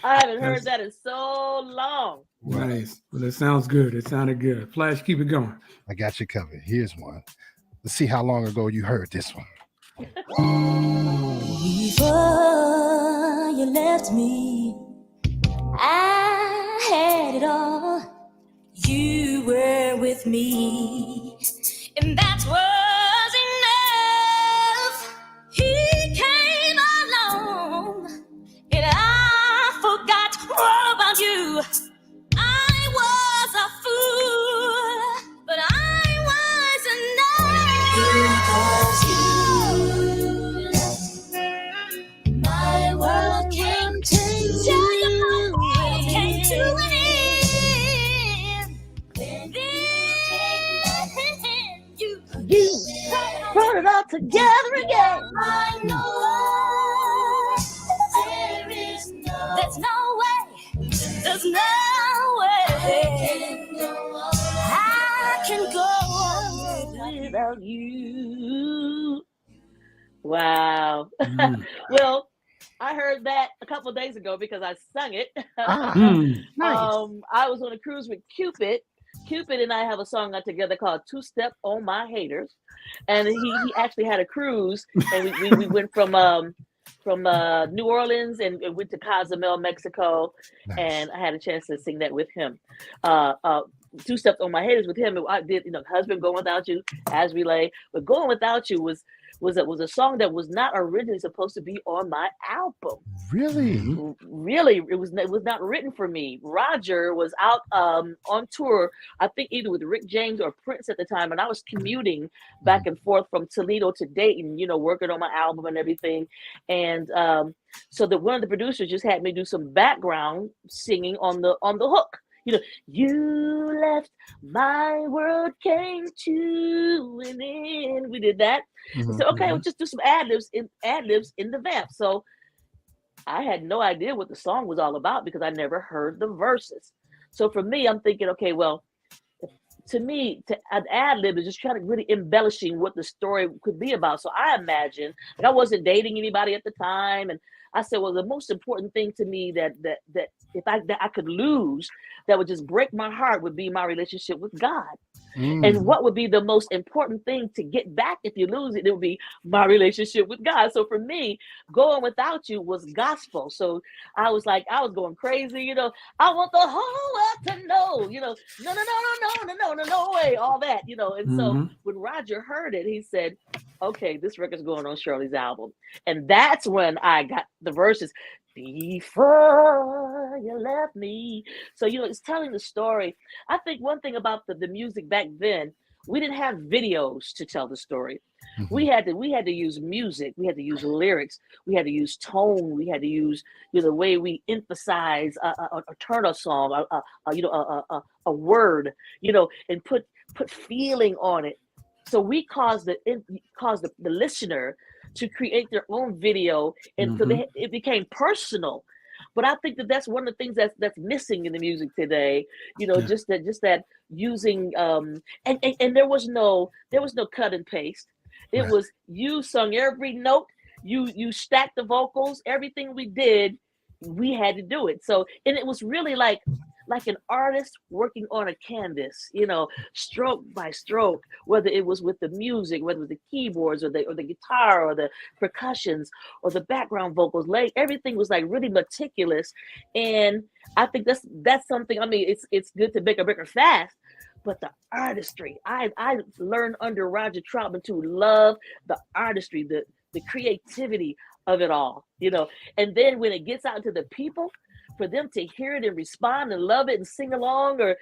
[SPEAKER 4] I haven't heard that in so long.
[SPEAKER 2] Nice. Well, it sounds good. It sounded good. Flash, keep it going.
[SPEAKER 1] I got you covered. Here's one. Let's see how long ago you heard this one.
[SPEAKER 5] Before you left me, I had it all. You were with me, and that was enough. He came along, and I forgot all about you. I was a fool, but I was enough. Because you, my world came to an end.
[SPEAKER 4] You brought it all together again.
[SPEAKER 5] I know there's no way I can go on
[SPEAKER 4] without you. Wow. Well, I heard that a couple of days ago because I sung it.
[SPEAKER 1] Nice.
[SPEAKER 4] I was on a cruise with Cupid. Cupid and I have a song out together called "Two Step on My Haters," and he actually had a cruise, and we went from New Orleans and went to Cozumel, Mexico, and I had a chance to sing that with him. Two Steps on My Haters with him. I did, Husband, Going Without You, As We Lay, but Going Without You was a song that was not originally supposed to be on my album.
[SPEAKER 1] Really?
[SPEAKER 4] It was not written for me. Roger was out on tour, I think either with Rick James or Prince at the time, and I was commuting back and forth from Toledo to Dayton, working on my album and everything. And so that one of the producers just had me do some background singing on the hook. You left, my world came to an end. We did that. So okay, we'll just do some ad-libs in the vamp. So I had no idea what the song was all about because I never heard the verses. So for me, I'm thinking, okay, well, to me, an ad-lib is just trying to really embellishing what the story could be about. So I imagine, I wasn't dating anybody at the time, and I said, well, the most important thing to me that if I could lose, that would just break my heart, would be my relationship with God. And what would be the most important thing to get back if you lose it? It would be my relationship with God. So for me, Going Without You was gospel. So I was going crazy, I want the whole world to know, no way, all that, And so when Roger heard it, he said, okay, this record's going on Shirley's album. And that's when I got the verses. Before you left me. So, it's telling the story. I think one thing about the music back then, we didn't have videos to tell the story. We had to use music. We had to use lyrics. We had to use tone. We had to use the way we emphasize a turn a song, a word, and put feeling on it. So we caused the listener to create their own video, and so it became personal. But I think that's one of the things that's missing in the music today. Just that using and there was no cut and paste. It was you sung every note, you stacked the vocals, everything we did, we had to do it. So, and it was really like an artist working on a canvas, stroke by stroke, whether it was with the music, whether it was the keyboards or the guitar or the percussions or the background vocals, everything was like really meticulous. And I think that's something, it's good to make a record fast, but the artistry. I learned under Roger Troutman to love the artistry, the creativity of it all, and then when it gets out to the people, for them to hear it and respond and love it and sing along, or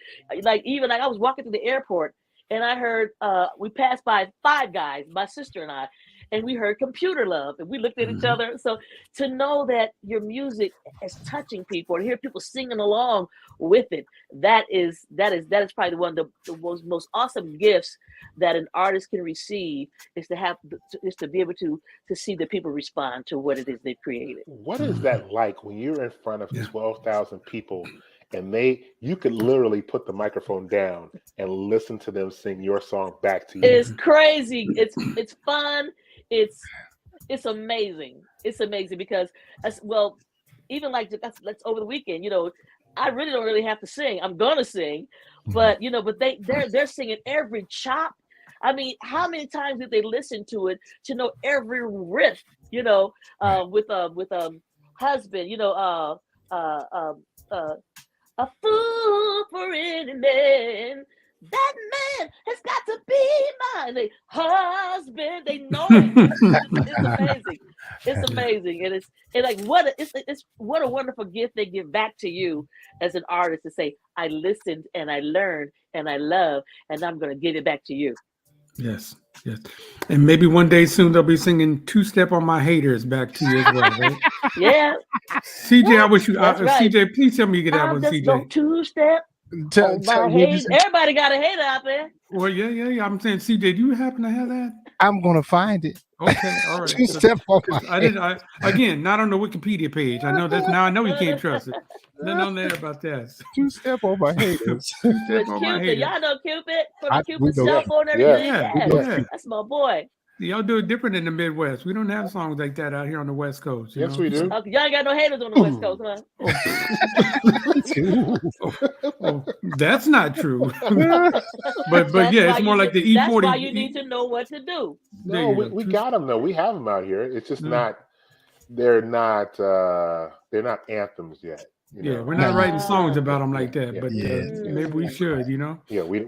[SPEAKER 4] even I was walking through the airport and I heard we passed by Five Guys, my sister and I, and we heard Computer Love, and we looked at each other. So to know that your music is touching people and hear people singing along with it, that is probably one of the most awesome gifts that an artist can receive, is to be able to see the people respond to what it is they've created.
[SPEAKER 3] What is that like when you're in front of 12,000 people and you could literally put the microphone down and listen to them sing your song back to you?
[SPEAKER 4] It's crazy. It's fun. It's amazing. It's amazing because even let's over the weekend, I really don't really have to sing. I'm gonna sing, but they're singing every chop. I mean, how many times did they listen to it to know every riff? With husband, a fool for any man. That man has got to be mine. Husband, they know it. It's amazing. It's amazing, and it's what a wonderful gift they give back to you as an artist, to say, I listened and I learned and I love, and I'm going to give it back to you.
[SPEAKER 2] Yes. And maybe one day soon they'll be singing Two Step on My Haters back to you as well, right?
[SPEAKER 4] Yeah.
[SPEAKER 2] CJ, I wish you,
[SPEAKER 4] right.
[SPEAKER 2] CJ, please tell me you get that one, CJ.
[SPEAKER 4] Go two-step. Everybody got a hater out there.
[SPEAKER 2] Well, yeah. I'm saying, CJ, do you happen to have that?
[SPEAKER 1] I'm going to find it.
[SPEAKER 2] Okay, all right.
[SPEAKER 1] Two step on my
[SPEAKER 2] Again, not on the Wikipedia page. I know that's now. I know you can't trust it. Nothing on there about that.
[SPEAKER 1] Two step on my haters.
[SPEAKER 4] Cupid, y'all know Cupid from the Cupid cell phone and everything.
[SPEAKER 2] Yeah.
[SPEAKER 4] That's my boy.
[SPEAKER 2] Y'all do it different in the Midwest. We don't have songs like that out here on the West Coast.
[SPEAKER 3] Yes, we do.
[SPEAKER 4] Y'all ain't got no haters on the West Coast, huh?
[SPEAKER 2] Oh, that's not true. but yeah, it's more like the E40.
[SPEAKER 4] That's why you need to know what to do.
[SPEAKER 3] No, we got them though. We have them out here. It's just not. They're not anthems yet.
[SPEAKER 2] Yeah, we're not writing songs about them like that, but maybe we should.
[SPEAKER 3] Yeah, we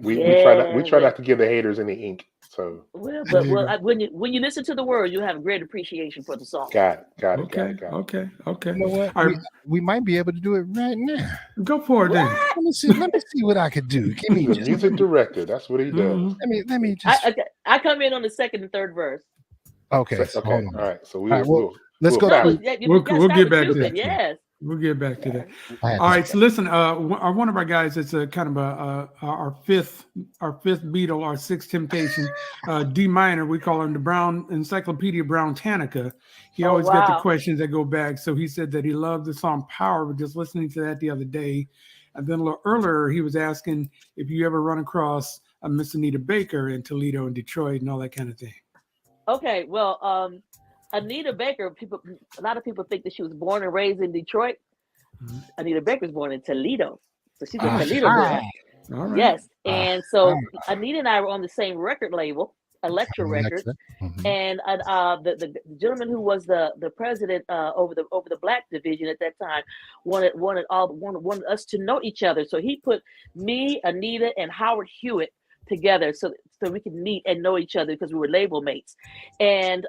[SPEAKER 3] try not to give the haters any ink. So
[SPEAKER 4] when you listen to the words, you'll have a great appreciation for the song.
[SPEAKER 3] Got it.
[SPEAKER 2] Okay.
[SPEAKER 1] You know what? We might be able to do it right now.
[SPEAKER 2] Go for it then.
[SPEAKER 1] Let me see what I could do. Give me
[SPEAKER 3] the music director. That's what he does.
[SPEAKER 1] Let me just.
[SPEAKER 4] I come in on the second and third verse.
[SPEAKER 1] Okay.
[SPEAKER 3] All right. So
[SPEAKER 1] let's go.
[SPEAKER 2] We'll get back to that.
[SPEAKER 4] Yes.
[SPEAKER 2] We'll get back to that. All right. So listen, one of our guys, it's a kind of our fifth Beatle, our sixth Temptation, D minor. We call him the Brown Encyclopedia Brown Tanica. He always got the questions that go back. So he said that he loved the song Power. We're just listening to that the other day. And then a little earlier, he was asking if you ever run across Miss Anita Baker in Toledo and Detroit and all that kind of thing.
[SPEAKER 4] Okay. Well, Anita Baker, a lot of people think that she was born and raised in Detroit. Mm-hmm. Anita Baker was born in Toledo. So she's a Toledo girl.
[SPEAKER 2] All right.
[SPEAKER 4] Yes. And so Anita and I were on the same record label, Electra Records. Mm-hmm. And the gentleman who was the president over the Black division at that time wanted us to know each other. So he put me, Anita, and Howard Hewitt together so we could meet and know each other because we were label mates. And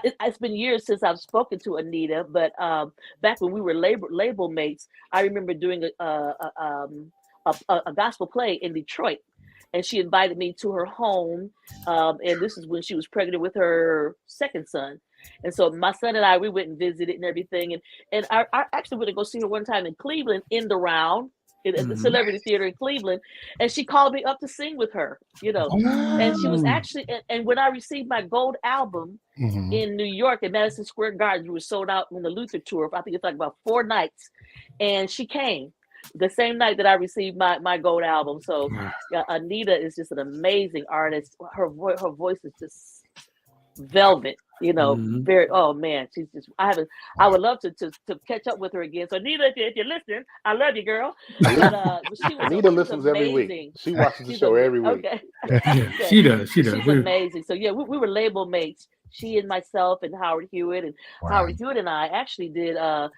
[SPEAKER 4] it's been years since I've spoken to Anita, but back when we were label mates, I remember doing a gospel play in Detroit, and she invited me to her home. And this is when she was pregnant with her second son. And so my son and I, we went and visited and everything. And I actually went to go see her one time in Cleveland in the round. At the Celebrity Theater in Cleveland, and she called me up to sing with her, and she was actually, and when I received my gold album in New York at Madison Square Garden, we were sold out on the Luther tour. I think it's like about 4 nights, and she came the same night that I received my gold album. So Anita is just an amazing artist. Her voice is just velvet. Very. Oh man, she's just. I would love to catch up with her again. So Anita, if you're listening, I love you, girl. But,
[SPEAKER 3] Anita listens every week. She watches the show every week.
[SPEAKER 2] Okay. She does. She's
[SPEAKER 4] amazing. So yeah, we were label mates. She and myself and Howard Hewitt, and Howard Hewitt and I actually did. Well,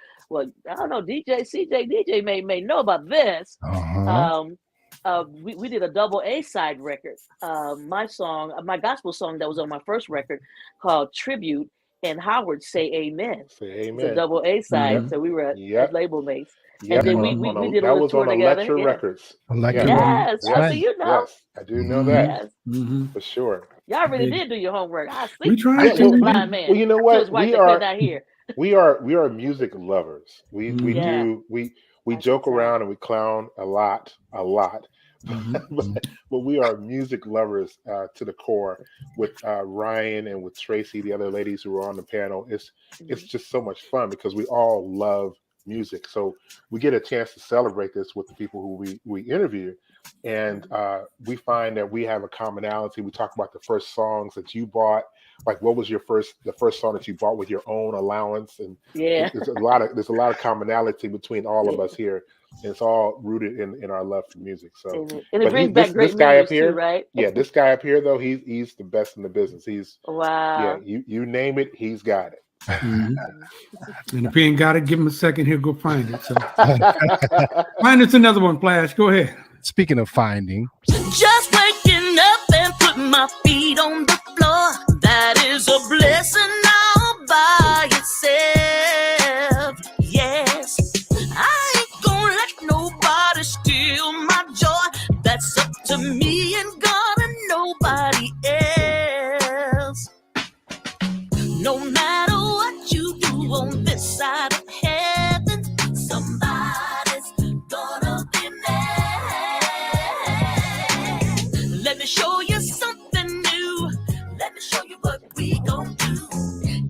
[SPEAKER 4] I don't know. DJ may know about this. we did a double A side record. My gospel song that was on my first record called Tribute, and Howard Say Amen.
[SPEAKER 3] Say
[SPEAKER 4] It's a
[SPEAKER 3] amen.
[SPEAKER 4] double A side.
[SPEAKER 2] Mhm.
[SPEAKER 4] So we were
[SPEAKER 3] Yep.
[SPEAKER 4] at label mates.
[SPEAKER 3] Yep.
[SPEAKER 4] And then
[SPEAKER 3] On
[SPEAKER 4] we
[SPEAKER 3] a-
[SPEAKER 4] did a
[SPEAKER 3] that
[SPEAKER 4] little
[SPEAKER 3] was
[SPEAKER 4] tour
[SPEAKER 3] on
[SPEAKER 4] together.
[SPEAKER 3] Electra
[SPEAKER 4] Yeah.
[SPEAKER 3] Records.
[SPEAKER 1] Electra
[SPEAKER 3] Yeah.
[SPEAKER 1] Records.
[SPEAKER 4] Yes.
[SPEAKER 1] Right.
[SPEAKER 4] So you know.
[SPEAKER 3] Yes, I do know that
[SPEAKER 4] Yes.
[SPEAKER 2] Mhm.
[SPEAKER 3] for sure.
[SPEAKER 4] Y'all really
[SPEAKER 2] Yeah.
[SPEAKER 4] did do your homework. I
[SPEAKER 2] We
[SPEAKER 4] see.
[SPEAKER 2] tried
[SPEAKER 3] Yeah,
[SPEAKER 2] to.
[SPEAKER 4] Just a
[SPEAKER 2] We
[SPEAKER 4] blind
[SPEAKER 2] did.
[SPEAKER 4] man.
[SPEAKER 3] well, you know
[SPEAKER 4] To
[SPEAKER 3] what?
[SPEAKER 4] his wife
[SPEAKER 3] We
[SPEAKER 4] that could
[SPEAKER 3] are
[SPEAKER 4] not hear.
[SPEAKER 3] we are music lovers. We
[SPEAKER 4] Yeah.
[SPEAKER 3] do we
[SPEAKER 4] That's
[SPEAKER 3] joke
[SPEAKER 4] what's up.
[SPEAKER 3] around and we clown a lot,
[SPEAKER 2] Mhm.
[SPEAKER 3] but we are music lovers to the core. With Ryan and with Tracy, the other ladies who were on the panel, it's
[SPEAKER 4] Mhm.
[SPEAKER 3] just so much fun because we all love music. So we get a chance to celebrate this with the people who we interview, and we find that we have a commonality. We talk about the first songs that you bought. Like, what was the first song that you bought with your own allowance? And
[SPEAKER 4] Yeah.
[SPEAKER 3] there's a lot of commonality between all of us here, and it's all rooted in our love for music. So,
[SPEAKER 4] And it
[SPEAKER 3] but
[SPEAKER 4] brings back great
[SPEAKER 3] this guy up
[SPEAKER 4] memories too,
[SPEAKER 3] here,
[SPEAKER 4] right?
[SPEAKER 3] yeah, this guy up here though, he's the best in the business. He's
[SPEAKER 4] Wow.
[SPEAKER 3] you name it, he's got it.
[SPEAKER 2] Mhm. And if he ain't got it, give him a second. He'll go find it. So find us another one, Flash. Go ahead.
[SPEAKER 1] Speaking of finding,
[SPEAKER 5] Just waking up and putting my feet on the floor. That is a blessing all by itself. Yes, I ain't gonna let nobody steal my joy. That's up to me and God and nobody else. No matter what you do on this side of heaven, somebody's gonna be mad. Let me show you something new. Let me show you what we gon' do.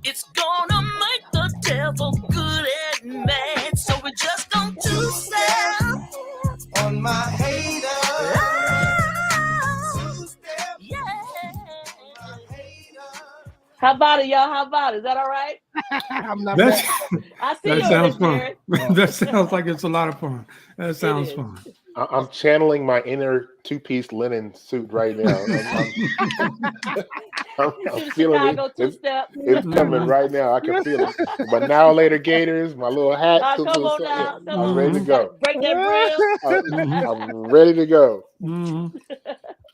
[SPEAKER 5] It's gonna make the devil good and mad. So we're just gonna do step
[SPEAKER 6] on my haters.
[SPEAKER 5] yeah.
[SPEAKER 4] How about it, y'all? How about it? Is that all right?
[SPEAKER 1] I'm not
[SPEAKER 2] That's,
[SPEAKER 4] I see
[SPEAKER 2] that
[SPEAKER 4] you
[SPEAKER 2] sounds
[SPEAKER 4] over there,
[SPEAKER 2] fun.
[SPEAKER 4] Jared.
[SPEAKER 2] That sounds like it's a lot of fun. That sounds
[SPEAKER 4] is.
[SPEAKER 2] fun.
[SPEAKER 3] I'm channeling my inner two-piece linen suit right now. I'm
[SPEAKER 4] The
[SPEAKER 3] feeling
[SPEAKER 4] Chicago
[SPEAKER 3] it.
[SPEAKER 4] two-step.
[SPEAKER 3] It's coming right now. I can feel it. But now later gators, my little hat.
[SPEAKER 4] Come on now. Come
[SPEAKER 3] I'm
[SPEAKER 4] on.
[SPEAKER 3] ready to go.
[SPEAKER 4] Break that braille.
[SPEAKER 3] I'm ready to go.
[SPEAKER 2] Mhm.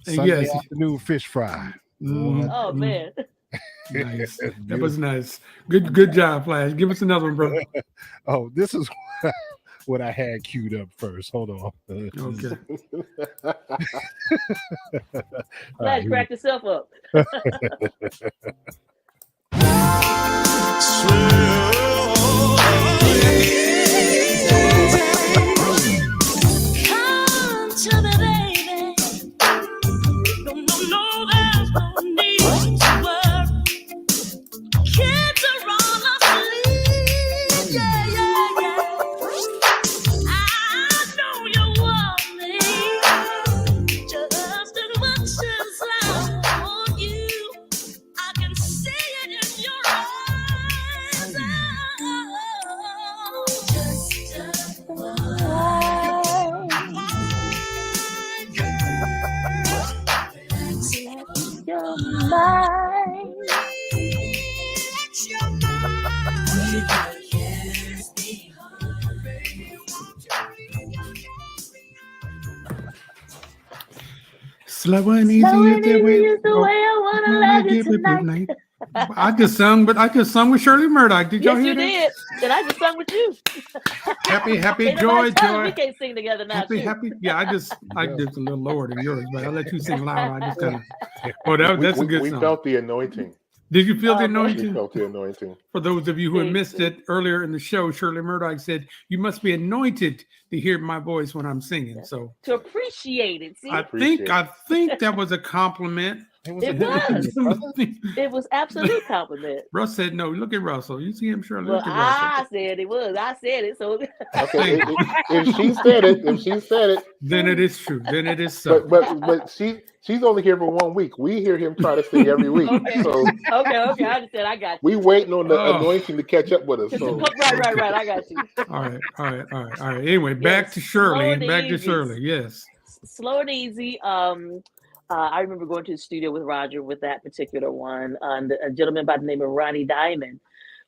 [SPEAKER 1] Sunday
[SPEAKER 2] Yes.
[SPEAKER 1] afternoon fish fry.
[SPEAKER 2] Mhm.
[SPEAKER 4] Oh man.
[SPEAKER 2] Nice. That was nice. Good job, Flash. Give us another one, bro.
[SPEAKER 1] Oh, this is what I had queued up first. Hold on.
[SPEAKER 2] Okay.
[SPEAKER 4] Flash, crack yourself up.
[SPEAKER 5] Come to me, baby. No, there's no need to worry. Kids are all asleep. Yeah. I know you want me just as much as I want you. I can see it in your eyes. Oh, just
[SPEAKER 4] Your mind.
[SPEAKER 2] Slow and easy
[SPEAKER 4] Slow
[SPEAKER 2] is
[SPEAKER 4] and
[SPEAKER 2] the
[SPEAKER 4] easy
[SPEAKER 2] way.
[SPEAKER 4] is the way I wanna love you tonight.
[SPEAKER 2] I just sung with Shirley Murdock. Did y'all
[SPEAKER 4] Yes,
[SPEAKER 2] hear
[SPEAKER 4] you
[SPEAKER 2] that?
[SPEAKER 4] did. And I just sung with you.
[SPEAKER 2] Happy,
[SPEAKER 4] Ain't
[SPEAKER 2] joy,
[SPEAKER 4] nobody telling we
[SPEAKER 2] joy.
[SPEAKER 4] can't sing together now.
[SPEAKER 2] Happy,
[SPEAKER 4] too.
[SPEAKER 2] happy. Yeah, I just a little lower than yours, but I'll let you sing loud. I just kind of. Oh, that's a good
[SPEAKER 3] We
[SPEAKER 2] song.
[SPEAKER 3] felt the anointing.
[SPEAKER 2] Did you feel the
[SPEAKER 4] Oh, man.
[SPEAKER 3] We
[SPEAKER 2] anointing?
[SPEAKER 3] felt the anointing.
[SPEAKER 2] For those of you who had
[SPEAKER 4] Big,
[SPEAKER 2] missed it earlier in the show, Shirley Murdock said, "You must be anointed to hear my voice when I'm singing." So
[SPEAKER 4] To appreciate it. See,
[SPEAKER 2] I
[SPEAKER 3] Appreciate
[SPEAKER 2] think that was a compliment.
[SPEAKER 1] It was
[SPEAKER 4] It was. It was absolute compliment.
[SPEAKER 2] Russ said, "No, look at Russell. You see him, Shirley.
[SPEAKER 4] Well,
[SPEAKER 2] Look at Russell."
[SPEAKER 4] I said it was. I said it. So
[SPEAKER 3] Okay, if she said it,
[SPEAKER 2] Then it is true. Then it is so.
[SPEAKER 3] but she's only here for 1 week. We hear him try to sing every week.
[SPEAKER 4] Okay.
[SPEAKER 3] So
[SPEAKER 4] okay. I understand. I got you.
[SPEAKER 3] we waiting on the
[SPEAKER 2] Oh.
[SPEAKER 3] anointing to catch up with us. So
[SPEAKER 4] Right. I got you.
[SPEAKER 2] All right. Anyway, back
[SPEAKER 4] Yes,
[SPEAKER 2] to Shirley.
[SPEAKER 4] slow
[SPEAKER 2] And
[SPEAKER 4] and
[SPEAKER 2] back to
[SPEAKER 4] easy.
[SPEAKER 2] Shirley. Yes.
[SPEAKER 4] Slow and easy. I remember going to the studio with Roger with that particular one. And a gentleman by the name of Ronnie Diamond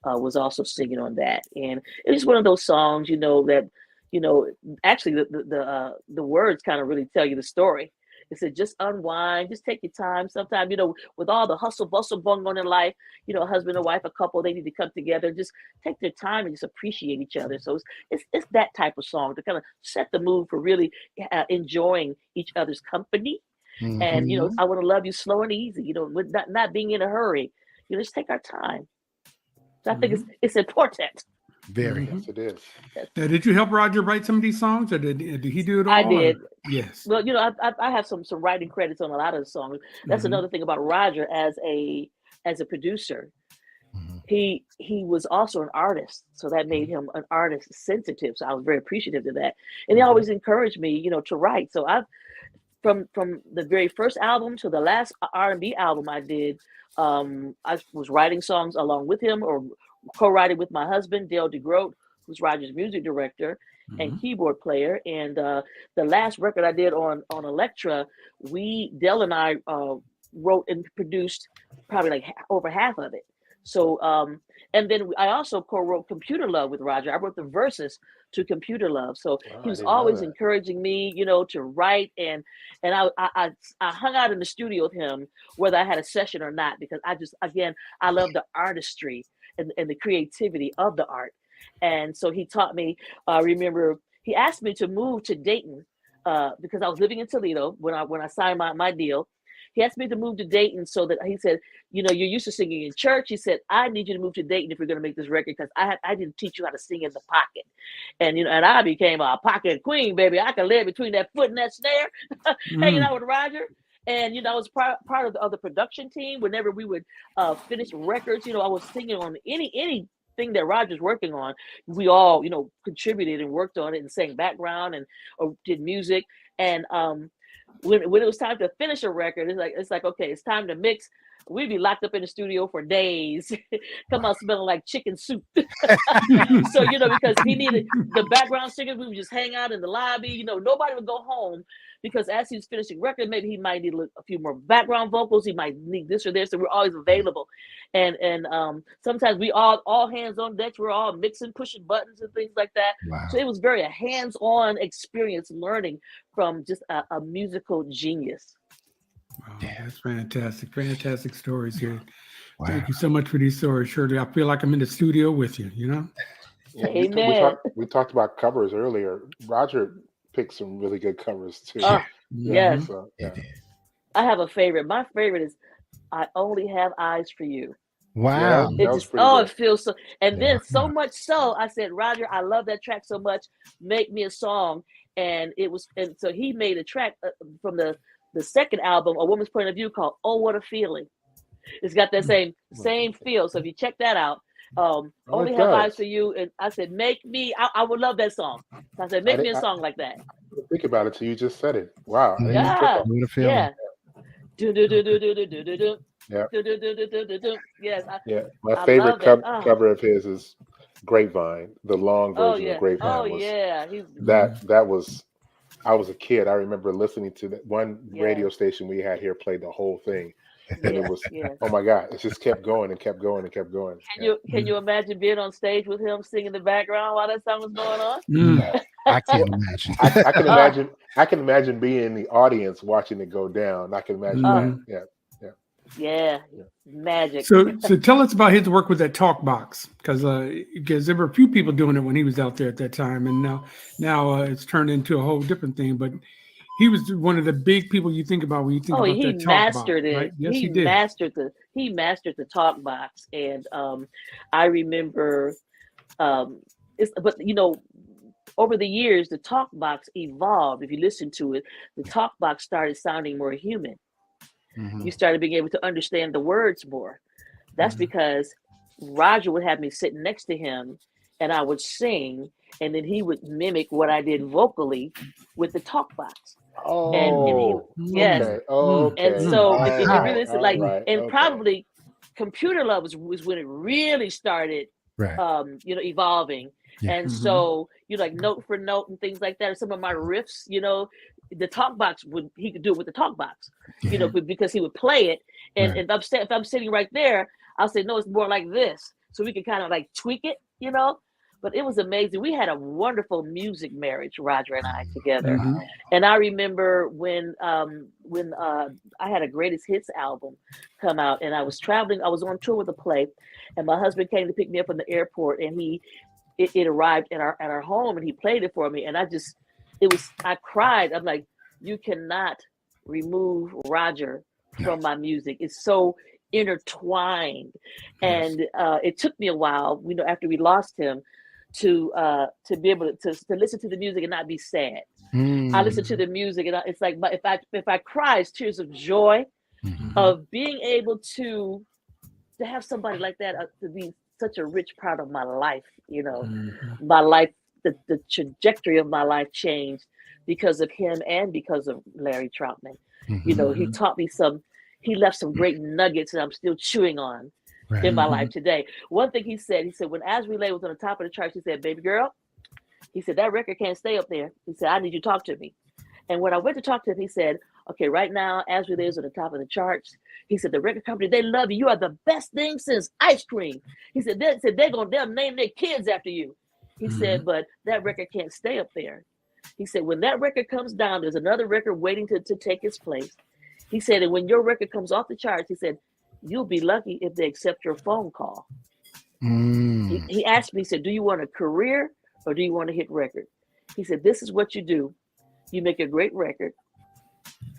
[SPEAKER 4] was also singing on that. And it was one of those songs, that actually the words kind of really tell you the story. It said, just unwind, just take your time. Sometimes, with all the hustle bustle going on in life, a husband and wife, a couple, they need to come together, just take their time and just appreciate each other. So it's that type of song to kind of set the mood for really enjoying each other's company.
[SPEAKER 1] Mm-hmm.
[SPEAKER 4] And, I want to love you slow and easy, with not being in a hurry. Just take our time. So I think it's important.
[SPEAKER 1] Very.
[SPEAKER 3] Yes, it is.
[SPEAKER 2] Did you help Roger write some of these songs, or did he do it all?
[SPEAKER 4] I did.
[SPEAKER 2] Yes.
[SPEAKER 4] Well, I have some writing credits on a lot of the songs. That's another thing about Roger as a producer. He was also an artist, so that made him an artist sensitive. So I was very appreciative of that, and he always encouraged me, to write. So I've from the very first album to the last R&B album I did, I was writing songs along with him or co-writing with my husband, Dale DeGroat, who's Roger's music director and keyboard player. And the last record I did on Elektra, Dale and I wrote and produced probably like over half of it. So, and then I also co-wrote Computer Love with Roger. I wrote the verses to Computer Love. So he was always encouraging me, to write. And I hung out in the studio with him, whether I had a session or not, because I love the artistry and the creativity of the art. And so he taught me, remember, he asked me to move to Dayton because I was living in Toledo when I signed my deal. He asked me to move to Dayton so that he said, you're used to singing in church. He said, I need you to move to Dayton if you're going to make this record, because I didn't teach you how to sing in the pocket. And, and I became a pocket queen, baby. I could live between that foot and that snare, hanging out with Roger. And, I was part of the production team. Whenever we would finish records, I was singing on anything that Roger's working on. We all, contributed and worked on it and sang background or did music. And when it was time to finish a record, it's like, okay, it's time to mix. We'd be locked up in the studio for days, come out smelling like chicken soup. So, because he needed the background singers, we would just hang out in the lobby. Nobody would go home, because as he was finishing record, maybe he might need a few more background vocals. He might need this or this. So we're always available. And sometimes we all hands on deck. We're all mixing, pushing buttons and things like that.
[SPEAKER 1] Wow.
[SPEAKER 4] So it was very a hands-on experience learning from just a musical genius.
[SPEAKER 2] Wow, that's fantastic. Fantastic stories here.
[SPEAKER 1] Wow.
[SPEAKER 2] Thank you so much for these stories, Shirley. I feel like I'm in the studio with you,
[SPEAKER 3] Yeah,
[SPEAKER 4] Amen.
[SPEAKER 3] we talked about covers earlier. Roger picked some really good covers too.
[SPEAKER 4] Yes.
[SPEAKER 3] So, yeah.
[SPEAKER 4] I have a favorite. My favorite is I Only Have Eyes for You.
[SPEAKER 1] Wow.
[SPEAKER 3] Yeah,
[SPEAKER 4] It just it feels so. And then so much so, I said, Roger, I love that track so much. Make me a song. And so he made a track from the second album, A Woman's Point of View, called "Oh What a Feeling." It's got that same feel. So if you check that out, Only Have Eyes for You. And I said, make me. I would love that song. So I said, make me a song like that.
[SPEAKER 3] Think about it till you just said it. Wow.
[SPEAKER 4] Yeah.
[SPEAKER 1] Yeah.
[SPEAKER 4] Do do do do do do do do do.
[SPEAKER 3] Yeah.
[SPEAKER 4] Yes.
[SPEAKER 3] My favorite cover of his is Grapevine, the long version of Grapevine. That was. I was a kid. I remember listening to that one radio station we had here played the whole thing, and it was oh my God! It just kept going and kept going and kept going.
[SPEAKER 4] Can you imagine being on stage with him singing in the background while that song was going on?
[SPEAKER 1] I can't imagine.
[SPEAKER 3] I can imagine being in the audience watching it go down. I can imagine that.
[SPEAKER 4] Yeah, magic.
[SPEAKER 2] So tell us about his work with that talk box, because there were a few people doing it when he was out there at that time, and now it's turned into a whole different thing. But he was one of the big people you think about when you think about that talk box.
[SPEAKER 4] He mastered it.
[SPEAKER 2] Right? Yes, he
[SPEAKER 4] did. He mastered the talk box, and I remember, but over the years the talk box evolved. If you listen to it, the talk box started sounding more human. You started being able to understand the words more. That's because Roger would have me sitting next to him and I would sing, and then he would mimic what I did vocally with the talk box. And so if you really listen, probably Computer Love was when it really started evolving. And so like note for note and things like that, and some of my riffs, the talk box he could do it with the talk box, because he would play it, and if I'm sitting right there, I'll say, no, it's more like this, so we can kind of like tweak it, But it was amazing. We had a wonderful music marriage, Roger and I together.
[SPEAKER 2] Mhm.
[SPEAKER 4] And I remember when I had a greatest hits album come out, and I was traveling. I was on tour with a play, and my husband came to pick me up from the airport, and it arrived at our home, and he played it for me, and I cried. I'm like, you cannot remove Roger from my music. It's so intertwined.
[SPEAKER 2] Yes.
[SPEAKER 4] And it took me a while, after we lost him, to be able to listen to the music and not be sad. I listen to the music, and it's like, if I cry, it's tears of joy of being able to have somebody like that to be such a rich part of my life. My life, the trajectory of my life changed because of him and because of Larry Troutman. He taught me he left some great nuggets that I'm still chewing on in my life today. One thing he said, when As We Lay was on the top of the charts, he said, baby girl, he said, that record can't stay up there. He said, I need you to talk to me. And when I went to talk to him, he said, okay, right now, As We Lay is on the top of the charts. He said, the record company, they love you. You are the best thing since ice cream. He said, they'll name their kids after you. He said, but that record can't stay up there. He said, when that record comes down, there's another record waiting to take its place. He said, and when your record comes off the charts, he said, you'll be lucky if they accept your phone call. He asked me, he said, do you want a career or do you want a hit record? He said, this is what you do. You make a great record.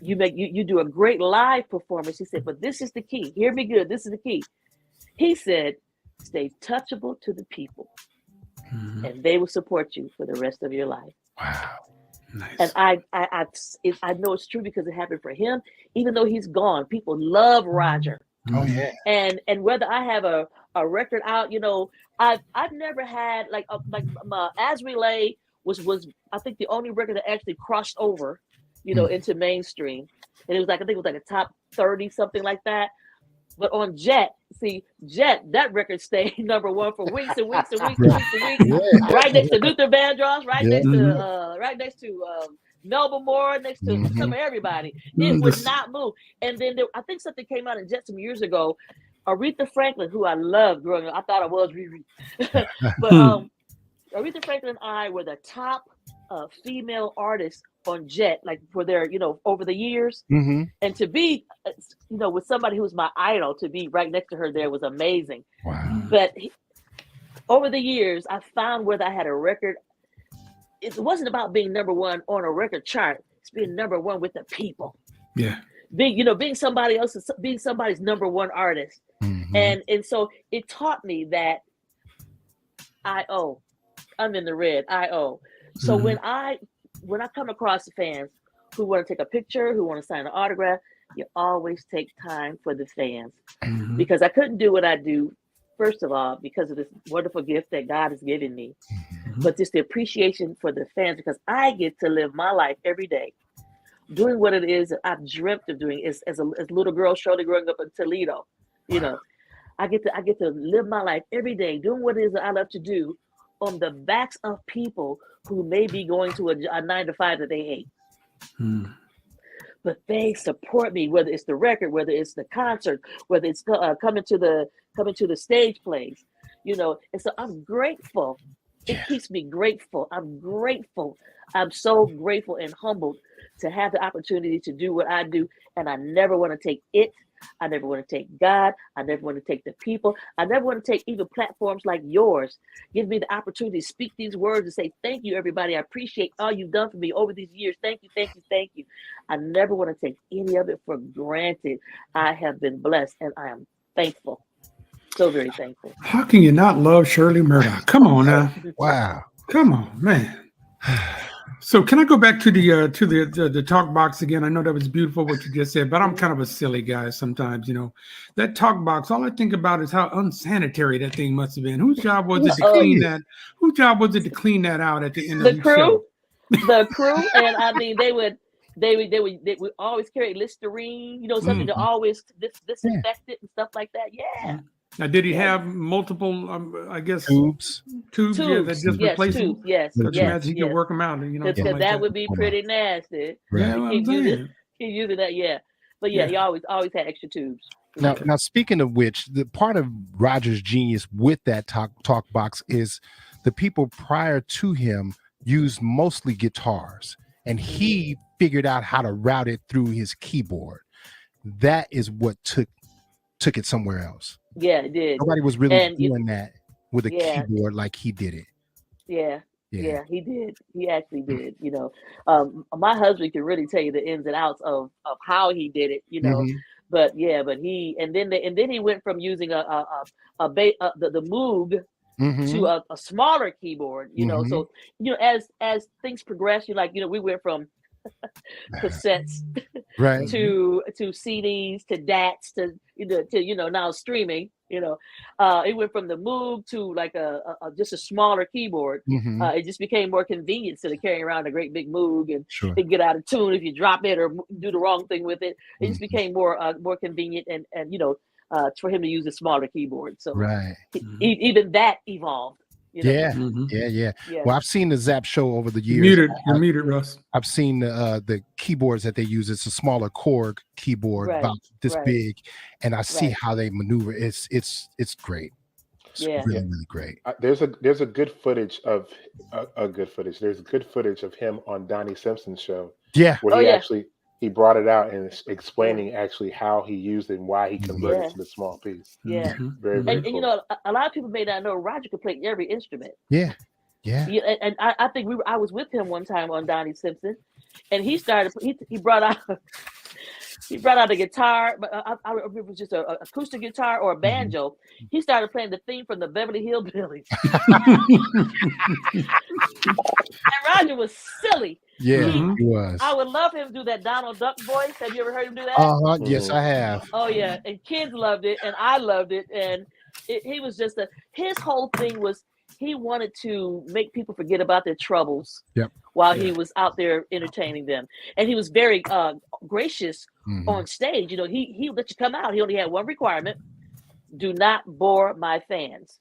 [SPEAKER 4] You do a great live performance. He said, but this is the key. Hear me good. This is the key. He said, stay touchable to the people, and they will support you for the rest of your life.
[SPEAKER 1] Wow.
[SPEAKER 4] Nice. And I know it's true because it happened for him. Even though he's gone, people love Roger.
[SPEAKER 1] Oh yeah.
[SPEAKER 4] And whether I have a record out, I've never had like my As We Lay was I think the only record that actually crossed over, into mainstream. And it was like, I think it was like a top 30, something like that. But on Jet, that record stayed number one for weeks and weeks and weeks and weeks and weeks.
[SPEAKER 1] Yeah.
[SPEAKER 4] Right next to Luther Vandross, right next to Melba Moore, next to some of everybody. It would not move. And then I think something came out in Jet some years ago. Aretha Franklin, who I loved growing up, I thought I was Riri. But Aretha Franklin and I were the top female artists on Jet, like for their, over the years. And to be, with somebody who was my idol, to be right next to her there was amazing.
[SPEAKER 1] Wow.
[SPEAKER 4] But over the years, I found whether I had a record, it wasn't about being number one on a record chart. It's being number one with the people.
[SPEAKER 2] Yeah.
[SPEAKER 4] Being somebody's number one artist. And so it taught me that I'm in the red. So when I come across the fans who want to take a picture, who want to sign an autograph, you always take time for the fans. Because I couldn't do what I do, first of all, because of this wonderful gift that God has given me, but just the appreciation for the fans, because I get to live my life every day doing what it is that I've dreamt of doing as a little girl, Shirley, growing up in Toledo. I get to live my life every day doing what it is that I love to do on the backs of people who may be going to a 9-to-5 that they hate. But they support me, whether it's the record, whether it's the concert, whether it's coming to the stage plays, And so I'm grateful. It keeps me grateful. I'm grateful. I'm so grateful and humbled to have the opportunity to do what I do. And I never want to take it. I never want to take God. I never want to take the people. I never want to take even platforms like yours. Give me the opportunity to speak these words and say, thank you, everybody. I appreciate all you've done for me over these years. Thank you, thank you, thank you. I never want to take any of it for granted. I have been blessed and I am thankful. So very thankful.
[SPEAKER 2] How can you not love Shirley Murdock? Come on now.
[SPEAKER 1] Wow.
[SPEAKER 2] Come on, man. So can I go back to the talk box again? I know that was beautiful what you just said, but I'm kind of a silly guy sometimes, That talk box, all I think about is how unsanitary that thing must have been. Whose job was it to clean that? Whose job was it to clean that out at the end of the show?
[SPEAKER 4] The crew, and I mean they would always carry Listerine, something to always disinfect it and stuff like that. Yeah.
[SPEAKER 2] Now, did he have multiple, I guess, tubes? Yeah, that just replace them?
[SPEAKER 4] Yes.
[SPEAKER 2] He could work them out.
[SPEAKER 4] Because that would be pretty nasty.
[SPEAKER 2] Yeah,
[SPEAKER 4] keep using that. Yeah. But he always had extra tubes.
[SPEAKER 1] Now, speaking of which, the part of Roger's genius with that talk box is the people prior to him used mostly guitars, and he figured out how to route it through his keyboard. That is what took it somewhere else.
[SPEAKER 4] Yeah, it did.
[SPEAKER 1] Nobody was really doing that with a keyboard like he did it.
[SPEAKER 4] Yeah, he did. He actually did. My husband can really tell you the ins and outs of how he did it. But he and then he went from using the Moog to a smaller keyboard. So as things progress, we went from cassettes
[SPEAKER 1] right
[SPEAKER 4] to CDs to DATs to now streaming. It went from the Moog to like a just a smaller keyboard. It just became more convenient instead of carrying around a great big Moog and it get out of tune if you drop it or do the wrong thing with it. It just became more convenient and for him to use a smaller keyboard. So even that evolved.
[SPEAKER 1] Yeah. Well, I've seen the Zap show over the years.
[SPEAKER 2] You're muted, Russ.
[SPEAKER 1] I've seen the keyboards that they use. It's a smaller Korg keyboard, about this big, and I see how they maneuver. It's great. It's really great.
[SPEAKER 3] There's a good footage of There's good footage of him on Donnie Simpson's show.
[SPEAKER 1] Yeah,
[SPEAKER 3] where he brought it out and explaining actually how he used it and why he converted to the small piece.
[SPEAKER 4] Yeah,
[SPEAKER 3] very cool.
[SPEAKER 4] A lot of people may not know Roger could play every instrument.
[SPEAKER 1] Yeah.
[SPEAKER 4] And I think I was with him one time on Donnie Simpson, and he brought out a guitar, but I don't know if it was just an acoustic guitar or a banjo. He started playing the theme from the Beverly Hillbillies. And Roger was silly.
[SPEAKER 1] Yeah, he was.
[SPEAKER 4] I would love him to do that Donald Duck voice. Have you ever heard him do that?
[SPEAKER 1] Yes, I have.
[SPEAKER 4] Oh yeah, and kids loved it, and I loved it, and he was just his whole thing was he wanted to make people forget about their troubles while he was out there entertaining them, and he was very gracious on stage. He let you come out. He only had one requirement: do not bore my fans.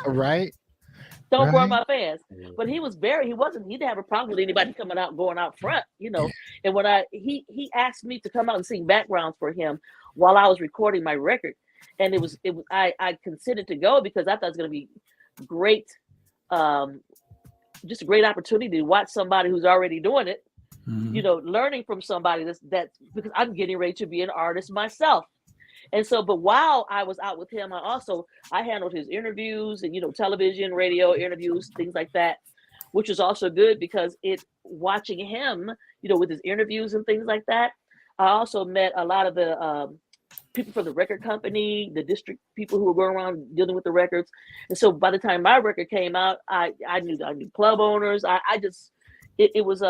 [SPEAKER 1] Right.
[SPEAKER 4] Don't bore my fans. But he didn't have a problem with anybody coming out, going out front, And when he asked me to come out and sing backgrounds for him while I was recording my record. And I considered to go because I thought it was going to be great, just a great opportunity to watch somebody who's already doing it, learning from somebody that's because I'm getting ready to be an artist myself. And so, but while I was out with him, I handled his interviews and, television, radio interviews, things like that, which was also good because watching him, with his interviews and things like that, I also met a lot of the people from the record company, the district people who were going around dealing with the records. And so by the time my record came out, I knew club owners. I was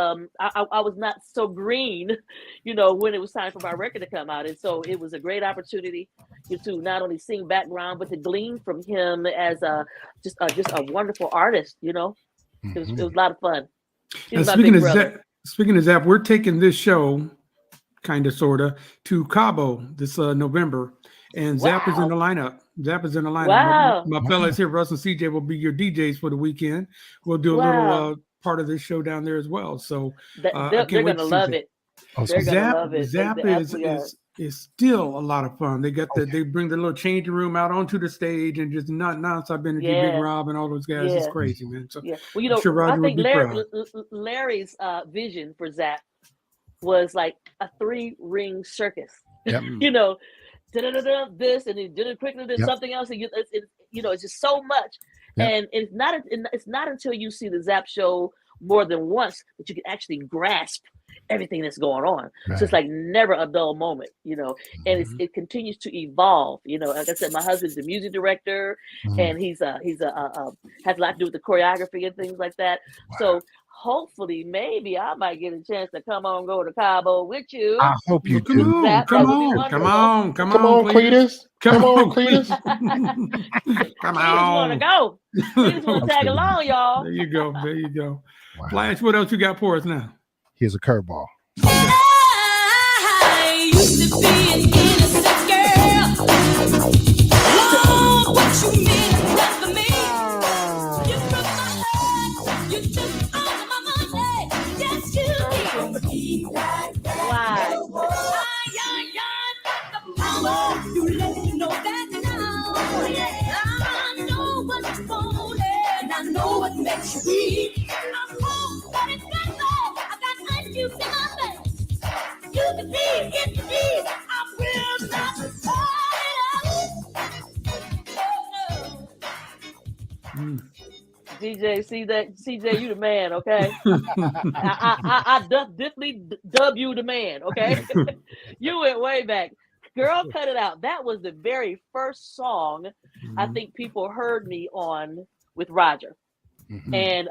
[SPEAKER 4] not so green, when it was time for my record to come out. And so it was a great opportunity to not only sing background, but to glean from him as just a wonderful artist, It was a lot of fun.
[SPEAKER 2] Speaking of Zap, we're taking this show kind of, sort of, to Cabo this November. And Zap is in the lineup.
[SPEAKER 4] Wow.
[SPEAKER 2] My fellas here, Russ and CJ, will be your DJs for the weekend. We'll do a little part of this show down there as well. So
[SPEAKER 4] they're going to love it. They're going to love it.
[SPEAKER 2] Zap is still a lot of fun. They bring the little changing room out onto the stage and just nonstop energy. Big Rob and all those guys. It's crazy, man. So
[SPEAKER 4] well,
[SPEAKER 2] I'm sure Roger
[SPEAKER 4] I think
[SPEAKER 2] would be proud.
[SPEAKER 4] Larry's vision for Zap was like a 3-ring circus.
[SPEAKER 1] Yep.
[SPEAKER 4] This and he did it quickly, then something else. And it's just so much. Yep. And it's not until you see the Zap show more than once that you can actually grasp everything that's going on. Right. So it's like never a dull moment, and it continues to evolve. Like I said, my husband's the music director, and he's has a lot to do with the choreography and things like that. Wow. So hopefully, maybe I might get a chance to go to Cabo with you.
[SPEAKER 1] I hope you do.
[SPEAKER 2] Come on,
[SPEAKER 3] Cletus. Come on, Cletus.
[SPEAKER 2] Come
[SPEAKER 4] on. Just want to go. Just want to tag along, y'all.
[SPEAKER 2] There you go. Wow. Flash, what else you got for us now?
[SPEAKER 1] Here's a curveball.
[SPEAKER 5] I used to be an innocent girl. Oh, what you mean that for me? You broke my heart. You took all my money. Yes, you did.
[SPEAKER 4] Wow.
[SPEAKER 5] You let me know that now. I know what you wanted, and I know let you be. I'm home, but it's good though. I got unused in my face. You can please, if you please, I will not
[SPEAKER 4] DJ, see that? CJ, you the man, okay? I definitely dub you the man, okay? You went way back. Girl, cut it out. That was the very first song I think people heard me on with Roger. And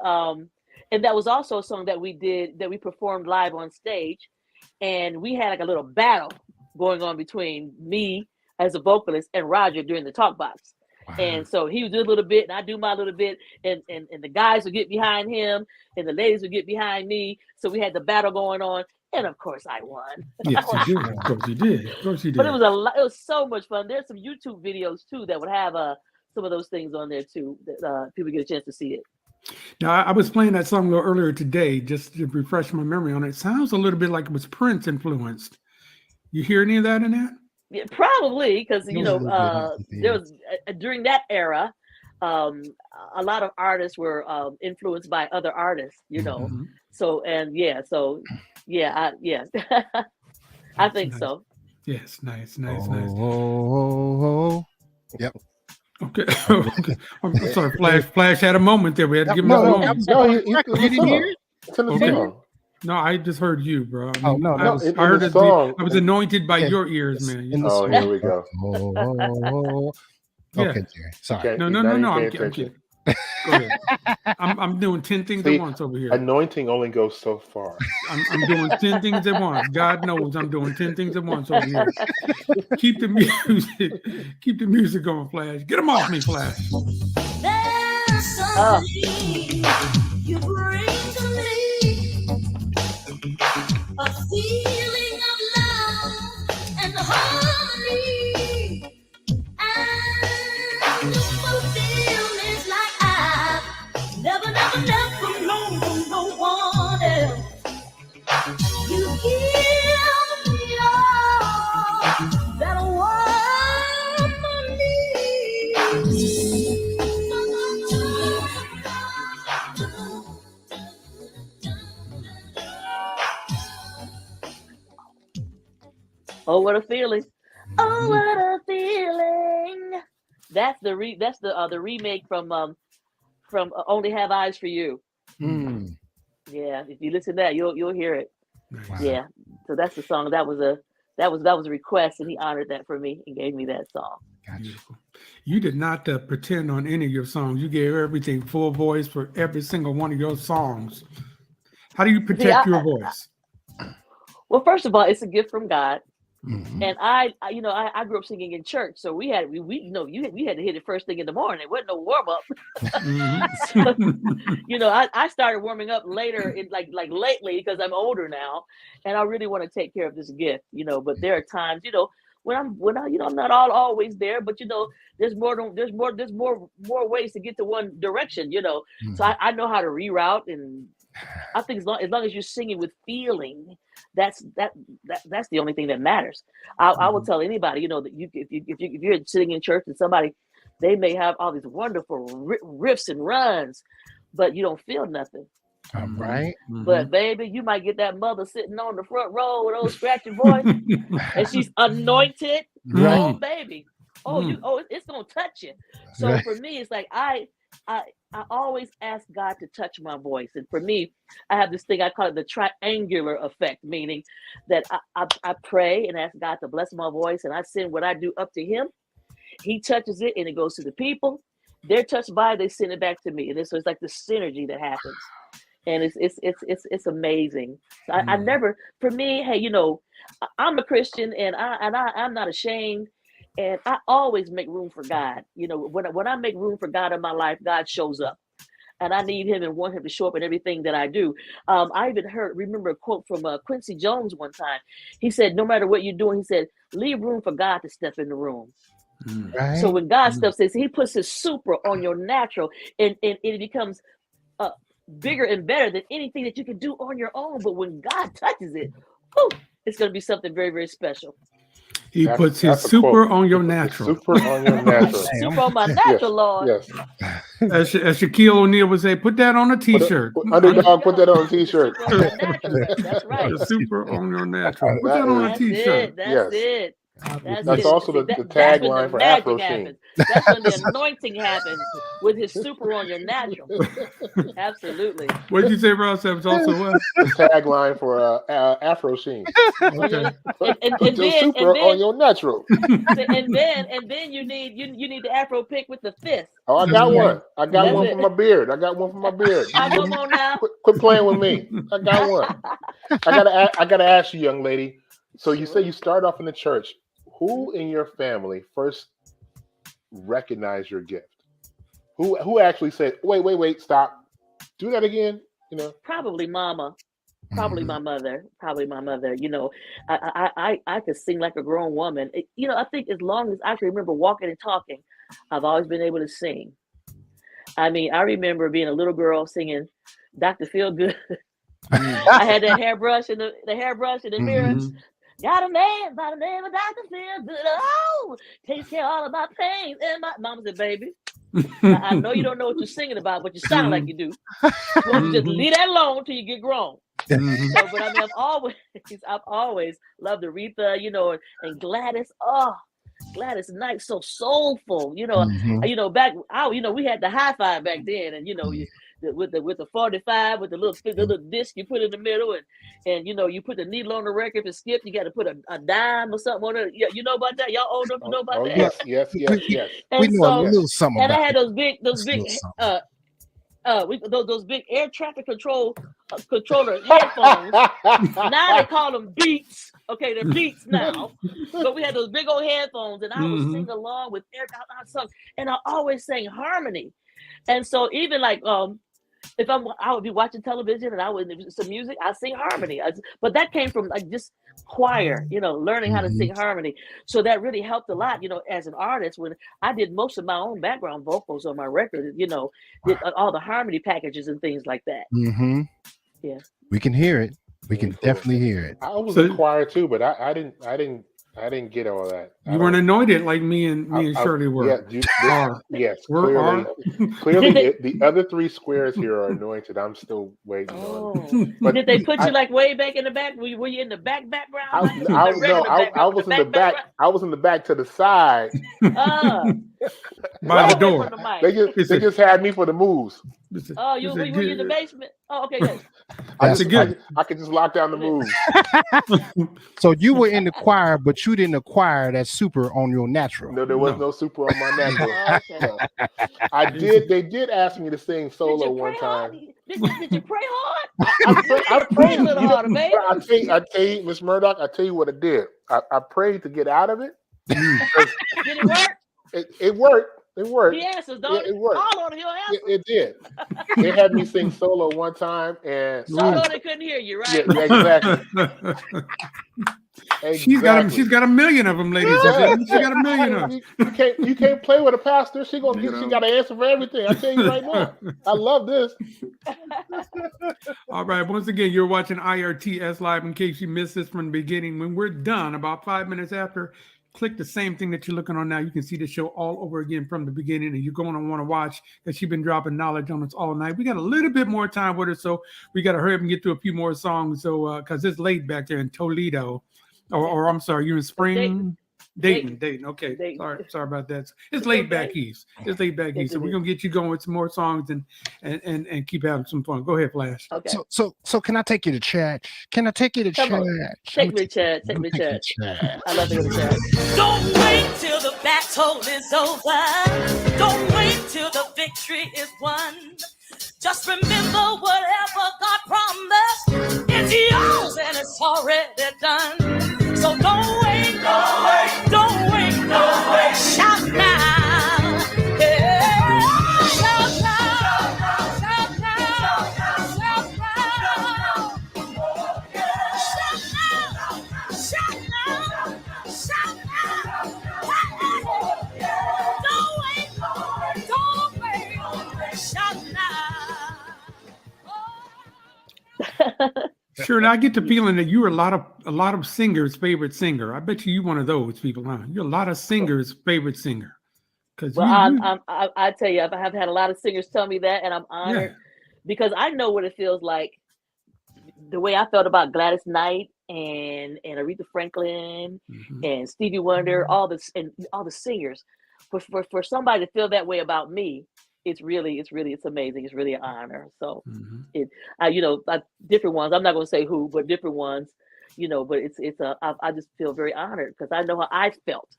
[SPEAKER 4] that was also a song that we performed live on stage. And we had like a little battle going on between me as a vocalist and Roger during the talk box. And so he would do a little bit and I do my little bit and the guys would get behind him and the ladies would get behind me. So we had the battle going on. And of course I won.
[SPEAKER 2] Yes, you did. Of course you did. Of course you did.
[SPEAKER 4] But it was so much fun. There's some YouTube videos too that would have some of those things on there too that people get a chance to see it.
[SPEAKER 2] Now I was playing that song a little earlier today just to refresh my memory on it. It sounds a little bit like it was Prince influenced. You hear any of that in that?
[SPEAKER 4] Yeah, probably because there was during that era, a lot of artists were influenced by other artists, So I think
[SPEAKER 2] nice.
[SPEAKER 4] So.
[SPEAKER 2] Yes, nice.
[SPEAKER 1] Oh. Yep.
[SPEAKER 2] Okay. I'm sorry. Flash had a moment there. We had to give him a moment.
[SPEAKER 1] You didn't hear it?
[SPEAKER 3] It's in the
[SPEAKER 2] Okay.
[SPEAKER 3] song.
[SPEAKER 2] No, I just heard you, bro.
[SPEAKER 1] Oh, no,
[SPEAKER 2] I
[SPEAKER 3] in
[SPEAKER 2] heard
[SPEAKER 3] the
[SPEAKER 2] it.
[SPEAKER 3] song.
[SPEAKER 2] I was anointed by
[SPEAKER 1] Yeah.
[SPEAKER 2] your ears, man.
[SPEAKER 1] In the
[SPEAKER 3] Oh,
[SPEAKER 1] song.
[SPEAKER 3] here we go.
[SPEAKER 1] Oh.
[SPEAKER 2] Yeah.
[SPEAKER 1] Okay, Jerry. Sorry.
[SPEAKER 2] No. I'm kidding. Go ahead. I'm doing 10 things
[SPEAKER 3] See,
[SPEAKER 2] at once over here.
[SPEAKER 3] Anointing only goes so far.
[SPEAKER 2] I'm doing 10 things at once. God knows I'm doing 10 things at once over here. Keep the music going, Flash. Get them off me, Flash.
[SPEAKER 5] There's something you bring to me, a feeling of love and harmony, and the fulfillment like I've never from no one else. You give me all that a woman needs.
[SPEAKER 4] Oh, what a feeling! Oh, what a feeling! That's the remake from Only Have Eyes for You.
[SPEAKER 1] Mm.
[SPEAKER 4] Yeah, if you listen to that, you'll hear it.
[SPEAKER 1] Wow.
[SPEAKER 4] Yeah, so that's the song. That was a request, and he honored that for me and gave me that song.
[SPEAKER 1] Gotcha.
[SPEAKER 2] Beautiful. You did not pretend on any of your songs. You gave everything full voice for every single one of your songs. How do you protect your voice?
[SPEAKER 4] Well, first of all, it's a gift from God.
[SPEAKER 1] Mhm.
[SPEAKER 4] And I grew up singing in church, so we had to hit it first thing in the morning. It wasn't no warm up. I started warming up later, like lately, because I'm older now, and I really want to take care of this gift. But there are times, when I'm not always there, but there's more ways to get to one direction. So I know how to reroute, and I think as long as you're singing with feeling, that's the only thing that matters. I will tell anybody, that if you're sitting in church and somebody, they may have all these wonderful riffs and runs, but you don't feel nothing.
[SPEAKER 1] All right.
[SPEAKER 4] But baby, you might get that mother sitting on the front row with old scratchy voice, and she's anointed.
[SPEAKER 1] Right.
[SPEAKER 4] Oh baby, it's gonna touch you. So
[SPEAKER 1] Right.
[SPEAKER 4] for me, it's like I always ask God to touch my voice, and for me, I have this thing I call it the triangular effect, meaning that I pray and ask God to bless my voice, and I send what I do up to Him. He touches it, and it goes to the people. They're touched by it, they send it back to me, and so it's like the synergy that happens, and it's amazing. So I never, for me, hey, I'm a Christian, and I'm not ashamed. And I always make room for God. When I make room for God in my life, God shows up. And I need Him and want Him to show up in everything that I do. I even remember a quote from Quincy Jones one time. He said, no matter what you're doing, he said, leave room for God to step in the room.
[SPEAKER 1] Right.
[SPEAKER 4] So when God steps in, He puts His super on your natural, and it becomes bigger and better than anything that you can do on your own. But when God touches it, it's going to be something very, very special.
[SPEAKER 2] He puts his super on your natural.
[SPEAKER 3] Super on your natural.
[SPEAKER 4] Super on my natural, Lord.
[SPEAKER 3] Yes.
[SPEAKER 4] Yes.
[SPEAKER 2] As Shaquille O'Neal would say, put that on a t-shirt.
[SPEAKER 3] Underdog, put that on a t-shirt.
[SPEAKER 4] That's right.
[SPEAKER 2] The super on your natural. Put that on a t-shirt.
[SPEAKER 4] That's it.
[SPEAKER 3] That's also the tagline for Afro Sheen.
[SPEAKER 4] That's when the anointing happens with his super on your natural. Absolutely.
[SPEAKER 2] What did you say, Ross? That was also what?
[SPEAKER 3] The tagline for Afro Sheen.
[SPEAKER 2] Okay.
[SPEAKER 4] And
[SPEAKER 3] Put your super on your natural.
[SPEAKER 4] And then you need the Afro pick with the fist.
[SPEAKER 3] Oh, I got one. I got one for my beard.
[SPEAKER 4] Come on now.
[SPEAKER 3] Quit playing with me. I got one. I gotta ask you, young lady. So you say you start off in the church. Who in your family first recognized your gift? Who actually said, wait, stop, do that again? You know,
[SPEAKER 4] probably Mama, probably my mother, You know, I could sing like a grown woman. You know, I think as long as I can remember walking and talking, I've always been able to sing. I mean, I remember being a little girl singing Dr. Feelgood. I had that hairbrush in the mirror. Got a man by the name of Dr. Feelgood. Oh, takes care of all of my pain. And my mama said, baby, I know you don't know what you're singing about, but you sound like you do. So just leave that alone till you get grown. So, but I mean, I've always loved Aretha, you know, and Gladys. Oh, Gladys Knight, so soulful. You know, we had the hi-fi back then, and you know, with the 45 with the little disc you put in the middle, and you know, you put the needle on the record to skip. You got to put a dime or something on it. Yeah, you know about that? Y'all old enough to know about that?
[SPEAKER 3] Yes.
[SPEAKER 1] We know a little something.
[SPEAKER 4] And
[SPEAKER 1] about
[SPEAKER 4] I had those big air traffic controller headphones. Now they call them Beats. Okay, they're Beats now. But we had those big old headphones, and I would sing along with every song, and I always sang harmony. And so even like if I would be watching television and I would some music, I sing harmony. But that came from like just choir, you know, learning how to sing harmony. So that really helped a lot, you know, as an artist. When I did most of my own background vocals on my record, you know, did all the harmony packages and things like that. Yeah,
[SPEAKER 1] we can hear it. We can definitely hear it.
[SPEAKER 3] I was in choir too, but I didn't get all that.
[SPEAKER 2] You weren't anointed like me and Shirley were.
[SPEAKER 3] Yes, clearly the other three squares here are anointed. I'm still waiting on.
[SPEAKER 4] But did they put you like way back in the back? Were you in the background?
[SPEAKER 3] I was in the back. I was in the back to the side.
[SPEAKER 2] By the door.
[SPEAKER 3] They just had me for the moves.
[SPEAKER 4] Oh, you were in the basement? Oh, okay, yes.
[SPEAKER 3] I could just lock down the moves.
[SPEAKER 1] So you were in the choir, but you didn't acquire that super on your natural.
[SPEAKER 3] No, there was no super on my natural. Okay. They did ask me to sing solo one time.
[SPEAKER 4] Did you pray hard?
[SPEAKER 3] I prayed
[SPEAKER 4] a little harder, baby.
[SPEAKER 3] I tell you, Miss Murdock, I tell you what I did. I prayed to get out of it.
[SPEAKER 4] Did it work?
[SPEAKER 3] It worked. It worked.
[SPEAKER 4] He answers, don't
[SPEAKER 3] it worked.
[SPEAKER 4] All on he'll answer.
[SPEAKER 3] It did. They had me sing solo one time, and
[SPEAKER 4] solo they couldn't hear you, right?
[SPEAKER 3] Yeah, exactly.
[SPEAKER 2] She's got a million of them, ladies.
[SPEAKER 3] Yeah.
[SPEAKER 2] She got a million of them.
[SPEAKER 3] You can't play with a pastor. She got an answer for everything. I tell you right now. I love this.
[SPEAKER 2] All right. Once again, you're watching IRTS Live. In case you missed this from the beginning, when we're done, about 5 minutes after, click the same thing that you're looking on now. You can see the show all over again from the beginning, and you're going to want to watch because she's been dropping knowledge on us all night. We got a little bit more time with her, so we got to hurry up and get to a few more songs. So because it's late back there in Toledo, or I'm sorry, you're in Spring. Dayton. Okay. Dayton. Sorry about that. It's late back east. So we're gonna get you going with some more songs and keep having some fun. Go ahead, Flash.
[SPEAKER 4] Okay.
[SPEAKER 1] So can I take you to church? Can I take you to church?
[SPEAKER 4] Take me to church. I love to go to church.
[SPEAKER 5] Don't wait till the battle is over. Don't wait till the victory is won. Just remember whatever God promised, it's yours and it's already done. So don't wait. Shout now. Yeah. Shout now. Shout now. Shout now. Shout now. Shout now. Don't wait. Shout now.
[SPEAKER 2] Sure, I get the feeling that you're a lot of singers' favorite singer. I bet you're one of those people, huh? You're a lot of singers' favorite singer.
[SPEAKER 4] Well, I tell you, I have had a lot of singers tell me that, and I'm honored because I know what it feels like. The way I felt about Gladys Knight and Aretha Franklin and Stevie Wonder, all the singers, for somebody to feel that way about me, it's amazing. It's really an honor. So different ones. I'm not going to say who, but different ones. But I just feel very honored because I know how I felt.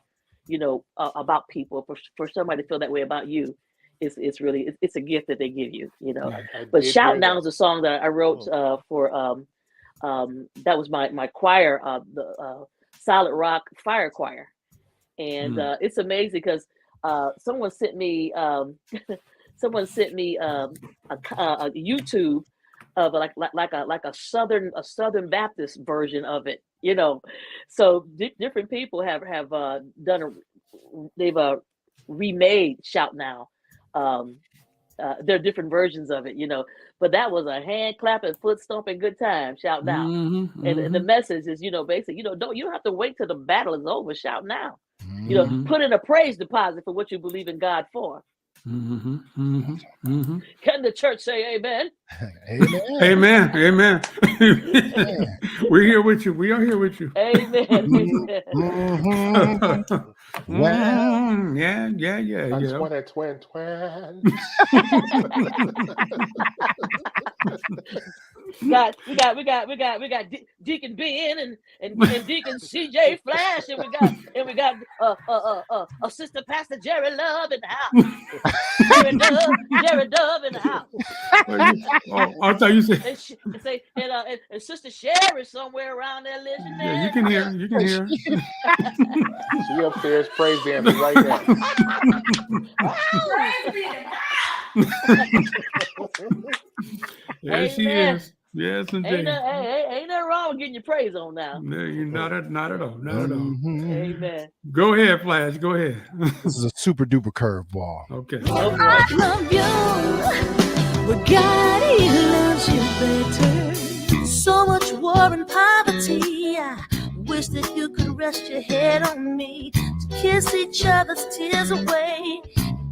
[SPEAKER 4] About people. For somebody to feel that way about you, it's really a gift that they give you. But Shout Now is a song that I wrote for that was my choir, the Solid Rock Fire Choir, and it's amazing because someone sent me a YouTube of like a Southern Baptist version of it, So different people have they've remade Shout Now. There are different versions of it, but that was a hand clapping, foot stomping, good time. Shout Now, and the message is, basically, you don't have to wait till the battle is over. Shout now, put in a praise deposit for what you believe in God for. Can the church say amen?
[SPEAKER 2] Amen. Amen. We're here with you. We are here with you.
[SPEAKER 4] Amen.
[SPEAKER 2] Well, yeah.
[SPEAKER 4] We got Deacon Ben and Deacon CJ Flash, and we got Sister Pastor Jerry Love in the house. Jerry Dove in the house.
[SPEAKER 2] I thought you said
[SPEAKER 4] and Sister Sherry somewhere around there listening.
[SPEAKER 2] Yeah, you can hear.
[SPEAKER 3] She upstairs praise dancing right now.
[SPEAKER 2] There she is. Yes, indeed.
[SPEAKER 4] Ain't nothing wrong with getting your praise on now.
[SPEAKER 2] No, you're not at all.
[SPEAKER 4] Amen.
[SPEAKER 2] Go ahead, Flash. Go ahead.
[SPEAKER 1] This is a super duper curveball.
[SPEAKER 2] Okay.
[SPEAKER 5] I love you, but God, He loves you better. So much war and poverty. I wish that you could rest your head on me, to kiss each other's tears away,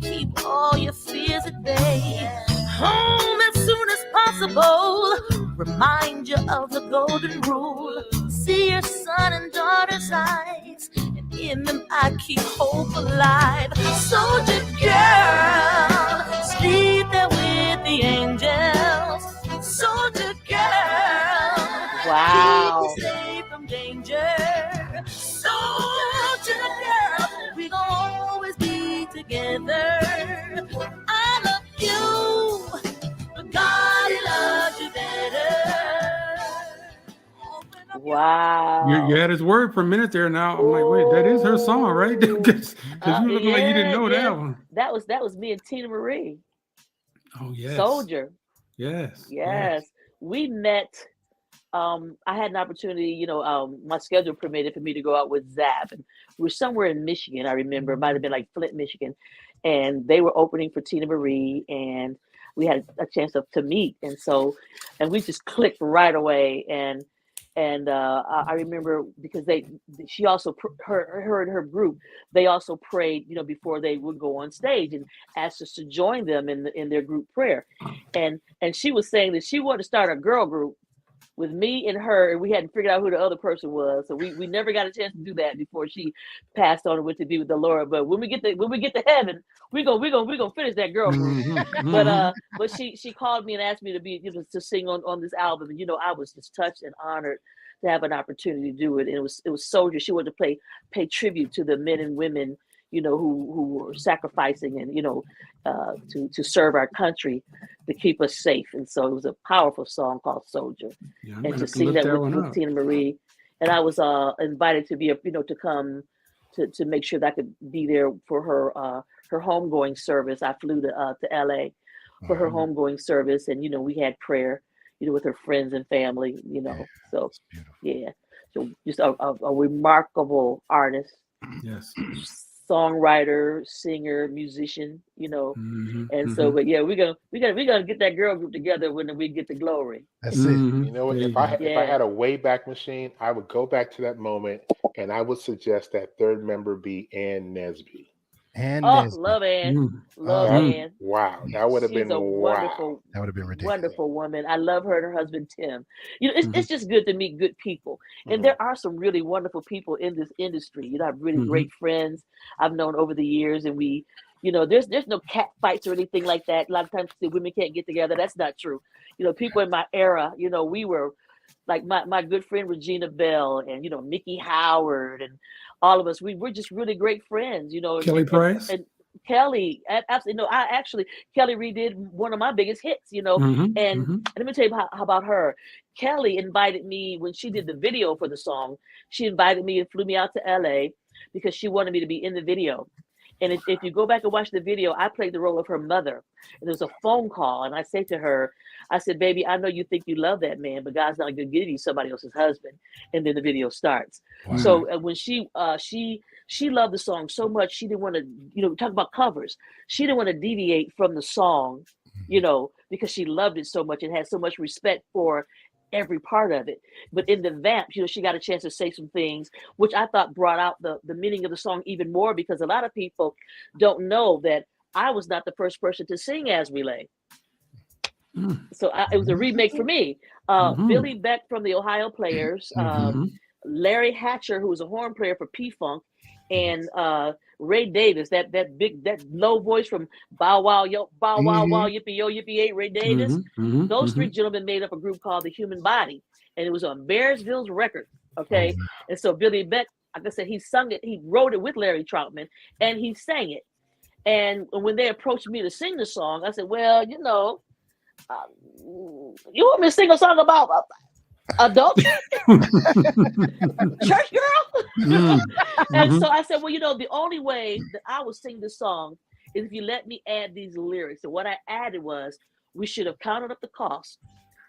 [SPEAKER 5] keep all your fears at bay. Home as soon as possible. Remind you of the golden rule. See your son and daughter's eyes, and in them I keep hope alive. Soldier girl, sleep there with the angels. Soldier girl,
[SPEAKER 4] wow.
[SPEAKER 5] keep you safe from danger. Soldier girl, we gon' always be together. I love you, but God, He loves you better.
[SPEAKER 4] Wow.
[SPEAKER 2] You had his word for a minute there. Now I'm like, wait, that is her song, right? Because you look like you didn't know that one.
[SPEAKER 4] That was me and Tina Marie.
[SPEAKER 2] Oh yes.
[SPEAKER 4] Soldier.
[SPEAKER 2] Yes.
[SPEAKER 4] We met. I had an opportunity, my schedule permitted for me to go out with Zap, and we were somewhere in Michigan. I remember it might have been like Flint, Michigan, and they were opening for Tina Marie, and we had a chance to meet, and we just clicked right away. And I remember because she also her and her group, they also prayed, before they would go on stage, and asked us to join them in their group prayer, and she was saying that she wanted to start a girl group with me and her, and we hadn't figured out who the other person was, so we never got a chance to do that before she passed on and went to be with the Lord. But when we get to heaven, we gonna finish that girl group. But she called me and asked me to be to sing on this album, and I was just touched and honored to have an opportunity to do it. And it was Soldier. She wanted to pay tribute to the men and women who were sacrificing and to serve our country, to keep us safe. And so it was a powerful song called Soldier, and to sing that with Tina Marie. And I was invited to be to come to make sure that I could be there for her homegoing service. I flew to LA for her homegoing service, and we had prayer with her friends and family. So yeah, so just a remarkable artist.
[SPEAKER 2] Yes.
[SPEAKER 4] songwriter, singer, musician, and so, but yeah, we're gonna get that girl group together when we get the glory.
[SPEAKER 1] That's it.
[SPEAKER 3] You know what? If I had a way back machine, I would go back to that moment, and I would suggest that third member be Ann Nesby.
[SPEAKER 1] And
[SPEAKER 4] love Ann, Ann.
[SPEAKER 3] Wow, that would have been
[SPEAKER 4] wonderful.
[SPEAKER 1] That would have been ridiculous.
[SPEAKER 4] Wonderful woman. I love her and her husband Tim. It's just good to meet good people, and there are some really wonderful people in this industry. I have really great friends I've known over the years, and we, there's no cat fights or anything like that. A lot of times the women can't get together. That's not true. People in my era, we were like my good friend Regina Bell and Mickey Howard and all of us. We were just really great friends.
[SPEAKER 2] Kelly Price.
[SPEAKER 4] And Kelly, absolutely. Kelly redid one of my biggest hits, and let me tell you how about her. Kelly invited me when she did the video for the song. She invited me and flew me out to LA because she wanted me to be in the video. And if you go back and watch the video, I played the role of her mother. And there was a phone call, and I said to her, I said, baby, I know you think you love that man, but God's not going to give you somebody else's husband. And then the video starts. Wow. So when she loved the song so much, she didn't want to, talk about covers. She didn't want to deviate from the song, because she loved it so much and had so much respect for every part of it. But in the vamp, she got a chance to say some things, which I thought brought out the meaning of the song even more, because a lot of people don't know that I was not the first person to sing As We Lay. So it was a remake for me. Billy Beck from the Ohio Players, Larry Hatcher, who was a horn player for P-Funk, and Ray Davis, that low voice from Bow Wow Wow Yippee Yo Yippee Yay, Ray Davis. Those three gentlemen made up a group called The Human Body, and it was on Bearsville's record. Okay, and so Billy Beck, like I said, he sung it, he wrote it with Larry Troutman, and he sang it. And when they approached me to sing the song, I said, well, you want me to sing a song about adultery? Church girl? And so I said, well, the only way that I would sing this song is if you let me add these lyrics. And what I added was, we should have counted up the cost,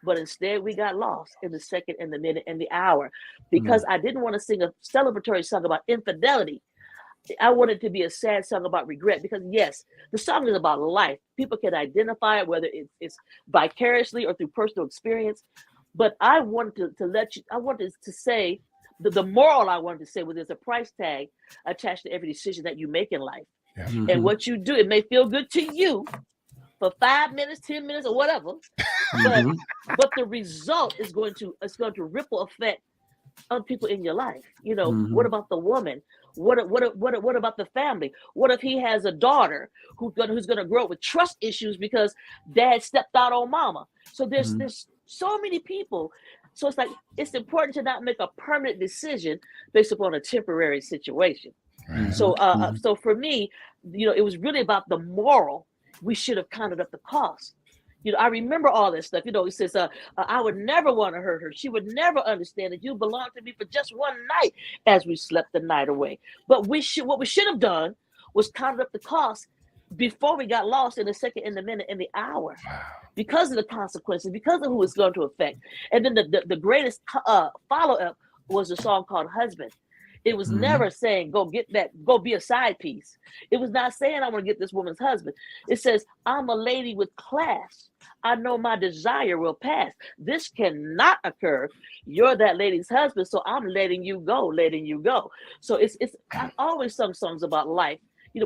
[SPEAKER 4] but instead we got lost in the second and the minute and the hour, because I didn't want to sing a celebratory song about infidelity. I wanted it to be a sad song about regret, because yes, the song is about life. People can identify it, whether it's vicariously or through personal experience. But I wanted to say the moral I wanted to say was, there's a price tag attached to every decision that you make in life. Yeah. And what you do, it may feel good to you for 5 minutes, 10 minutes, or whatever, but the result is going to ripple affect other people in your life. What about the woman? What about the family? What if he has a daughter who's gonna grow up with trust issues because dad stepped out on mama? So there's so many people. So it's like, it's important to not make a permanent decision based upon a temporary situation. Right. So so for me, it was really about the moral. We should have counted up the cost. I remember all this stuff. He says, I would never want to hurt her. She would never understand that you belong to me for just one night as we slept the night away. But what we should have done was counted up the cost before we got lost in the second, in the minute, and the hour, because of the consequences, because of who it's going to affect. And then the greatest follow-up was a song called Husband. It was never saying, go be a side piece. It was not saying, I want to get this woman's husband. It says, I'm a lady with class. I know my desire will pass. This cannot occur. You're that lady's husband, so I'm letting you go. So I've always sung songs about life,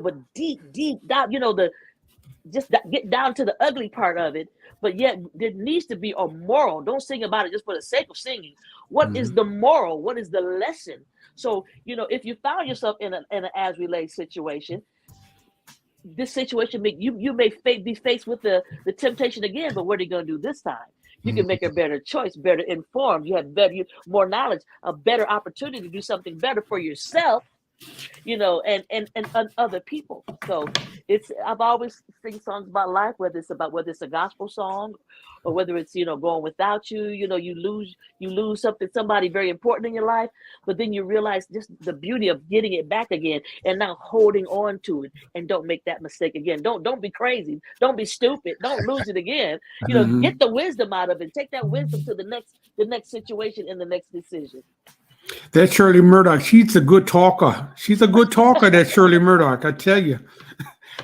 [SPEAKER 4] but deep down, get down to the ugly part of it. But yet there needs to be a moral. Don't sing about it just for the sake of singing. What is the moral? What is the lesson? So, if you found yourself in an As We Lay situation, this situation, you may be faced with the temptation again, but what are you going to do this time? You can make a better choice, better informed. You have more knowledge, a better opportunity to do something better for yourself, and other people. So I've always sing songs about life, whether it's a gospel song or whether it's, going without you, you lose somebody very important in your life, but then you realize just the beauty of getting it back again and now holding on to it, and don't make that mistake again. Don't be crazy. Don't be stupid. Don't lose it again. Get the wisdom out of it. Take that wisdom to the next situation and the next decision.
[SPEAKER 2] That Shirley Murdock, she's a good talker. She's a good talker, that Shirley Murdock, I tell you.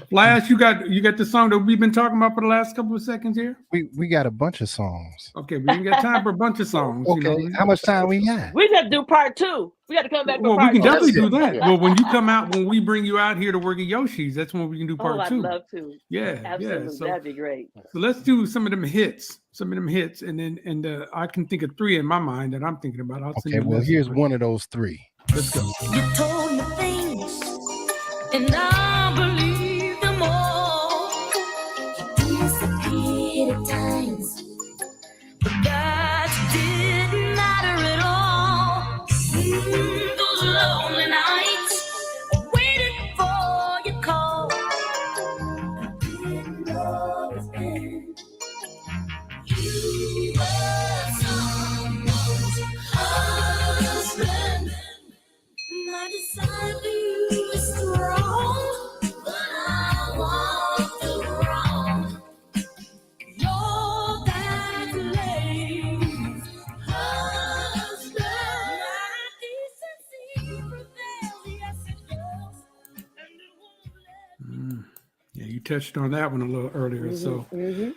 [SPEAKER 2] Flash, you got the song that we've been talking about for the last couple of seconds here?
[SPEAKER 1] We got a bunch of songs.
[SPEAKER 2] Okay, we ain't got time for a bunch of songs.
[SPEAKER 1] Okay,
[SPEAKER 2] You know?
[SPEAKER 1] how much time we got?
[SPEAKER 4] We got to do part 2. We got to come back for
[SPEAKER 2] Well, we
[SPEAKER 4] part
[SPEAKER 2] can
[SPEAKER 4] 2.
[SPEAKER 2] definitely do that.
[SPEAKER 3] Yeah.
[SPEAKER 2] Well, when you come out, when we bring you out here to work at Yoshi's, that's when we can do part
[SPEAKER 4] I'd
[SPEAKER 2] 2.
[SPEAKER 4] love to.
[SPEAKER 2] Yeah,
[SPEAKER 4] Absolutely.
[SPEAKER 2] yeah. So
[SPEAKER 4] That'd be great.
[SPEAKER 2] let's do some of them hits, and then I can think of 3 in my mind that I'm thinking about. I'll send
[SPEAKER 1] Okay,
[SPEAKER 2] you
[SPEAKER 1] well,
[SPEAKER 2] this.
[SPEAKER 1] here's one of those 3.
[SPEAKER 2] Let's go.
[SPEAKER 5] You told me things, and I believe them all. You disappeared at times, but that didn't matter at all. Those lonely nights, waiting for your call. I didn't know it's been. You were someone's husband. My desire for you is strong, but I walked around. You're that lady's husband. My decency prevails, yes it does, and it won't let.
[SPEAKER 2] Yeah, you touched on that one a little earlier. So
[SPEAKER 4] Mhm.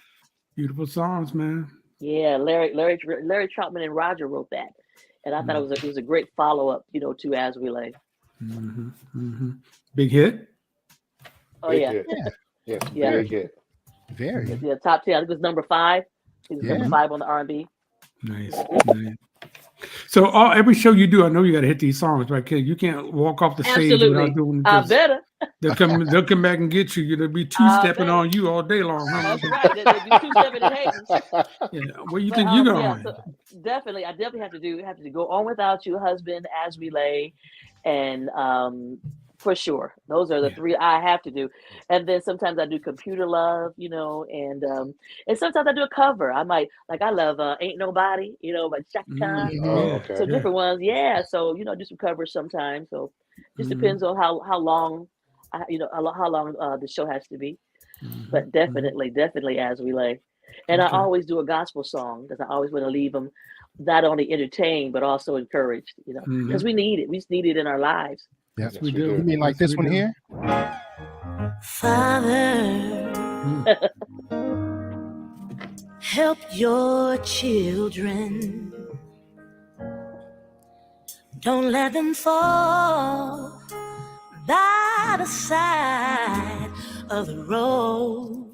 [SPEAKER 2] beautiful songs, man.
[SPEAKER 4] Yeah, Larry Troutman and Roger wrote that, and I thought it was a great follow up, to As We Lay.
[SPEAKER 2] Big hit.
[SPEAKER 4] Oh
[SPEAKER 3] Big
[SPEAKER 4] yeah,
[SPEAKER 3] hit. Yes,
[SPEAKER 4] Yeah.
[SPEAKER 3] big hit.
[SPEAKER 1] Very.
[SPEAKER 4] yeah, top 10. I think it was number 5. It was number
[SPEAKER 1] Yeah.
[SPEAKER 4] 5 on the R&B.
[SPEAKER 2] Nice. So every show you do, I know you got to hit these songs, right? You can't walk off the stage
[SPEAKER 4] Absolutely,
[SPEAKER 2] without doing
[SPEAKER 4] I
[SPEAKER 2] this.
[SPEAKER 4] better.
[SPEAKER 2] They'll come back and get you. They'll be two-stepping on you all day long. Huh?
[SPEAKER 4] That's right. They do 2-7 and hating.
[SPEAKER 2] Yeah. Where you think you going?
[SPEAKER 4] Yeah, so definitely, I definitely have to go on without you, husband, As We Lay, and for sure, those are the 3 I have to do. And then sometimes I do Computer Love, and sometimes I do a cover. I love Ain't Nobody, by Chaka Khan.
[SPEAKER 3] Oh, okay.
[SPEAKER 4] So different ones, yeah. So do some covers sometimes. So just depends on how long, how long the show has to be. But definitely As We Lay. And I always do a gospel song because I always want to leave them not only entertained but also encouraged, because we need it. We just need it in our lives.
[SPEAKER 1] Yes,
[SPEAKER 2] we do.
[SPEAKER 1] You mean like this one here?
[SPEAKER 5] Father, help your children. Don't let them fall by the side of the road.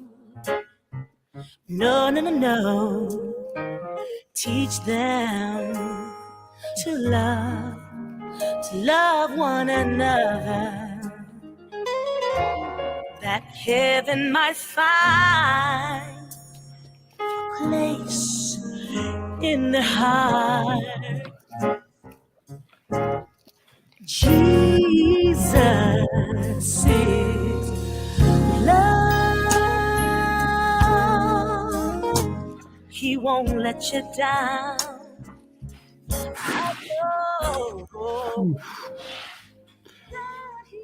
[SPEAKER 5] No. Teach them to love one another. That heaven might find a place in the heart. Jesus is love. He won't let you down.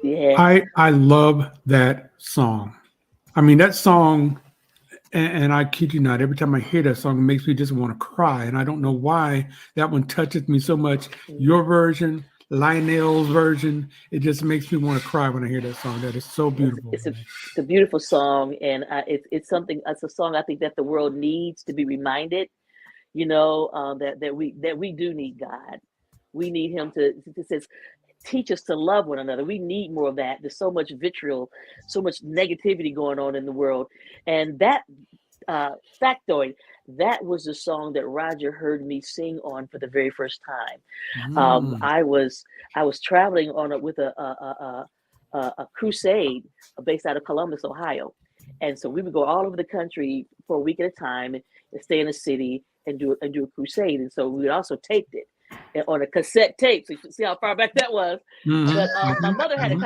[SPEAKER 4] Yeah.
[SPEAKER 2] I love that song. I mean, that song, and I kid you not, every time I hear that song, it makes me just want to cry. And I don't know why that one touches me so much. Your version, Lionel's version, it just makes me want to cry when I hear that song. That is so beautiful.
[SPEAKER 4] It's a beautiful song, and it's a song I think that the world needs to be reminded. That we do need God. We need Him to teach us to love one another. We need more of that. There's so much vitriol, so much negativity going on in the world. And that factoid, that was the song that Roger heard me sing on for the very first time. I was traveling with a crusade based out of Columbus, Ohio. And so we would go all over the country for a week at a time and stay in a city and do a crusade. And so we also taped it on a cassette tape. So you can see how far back that was. But my mother had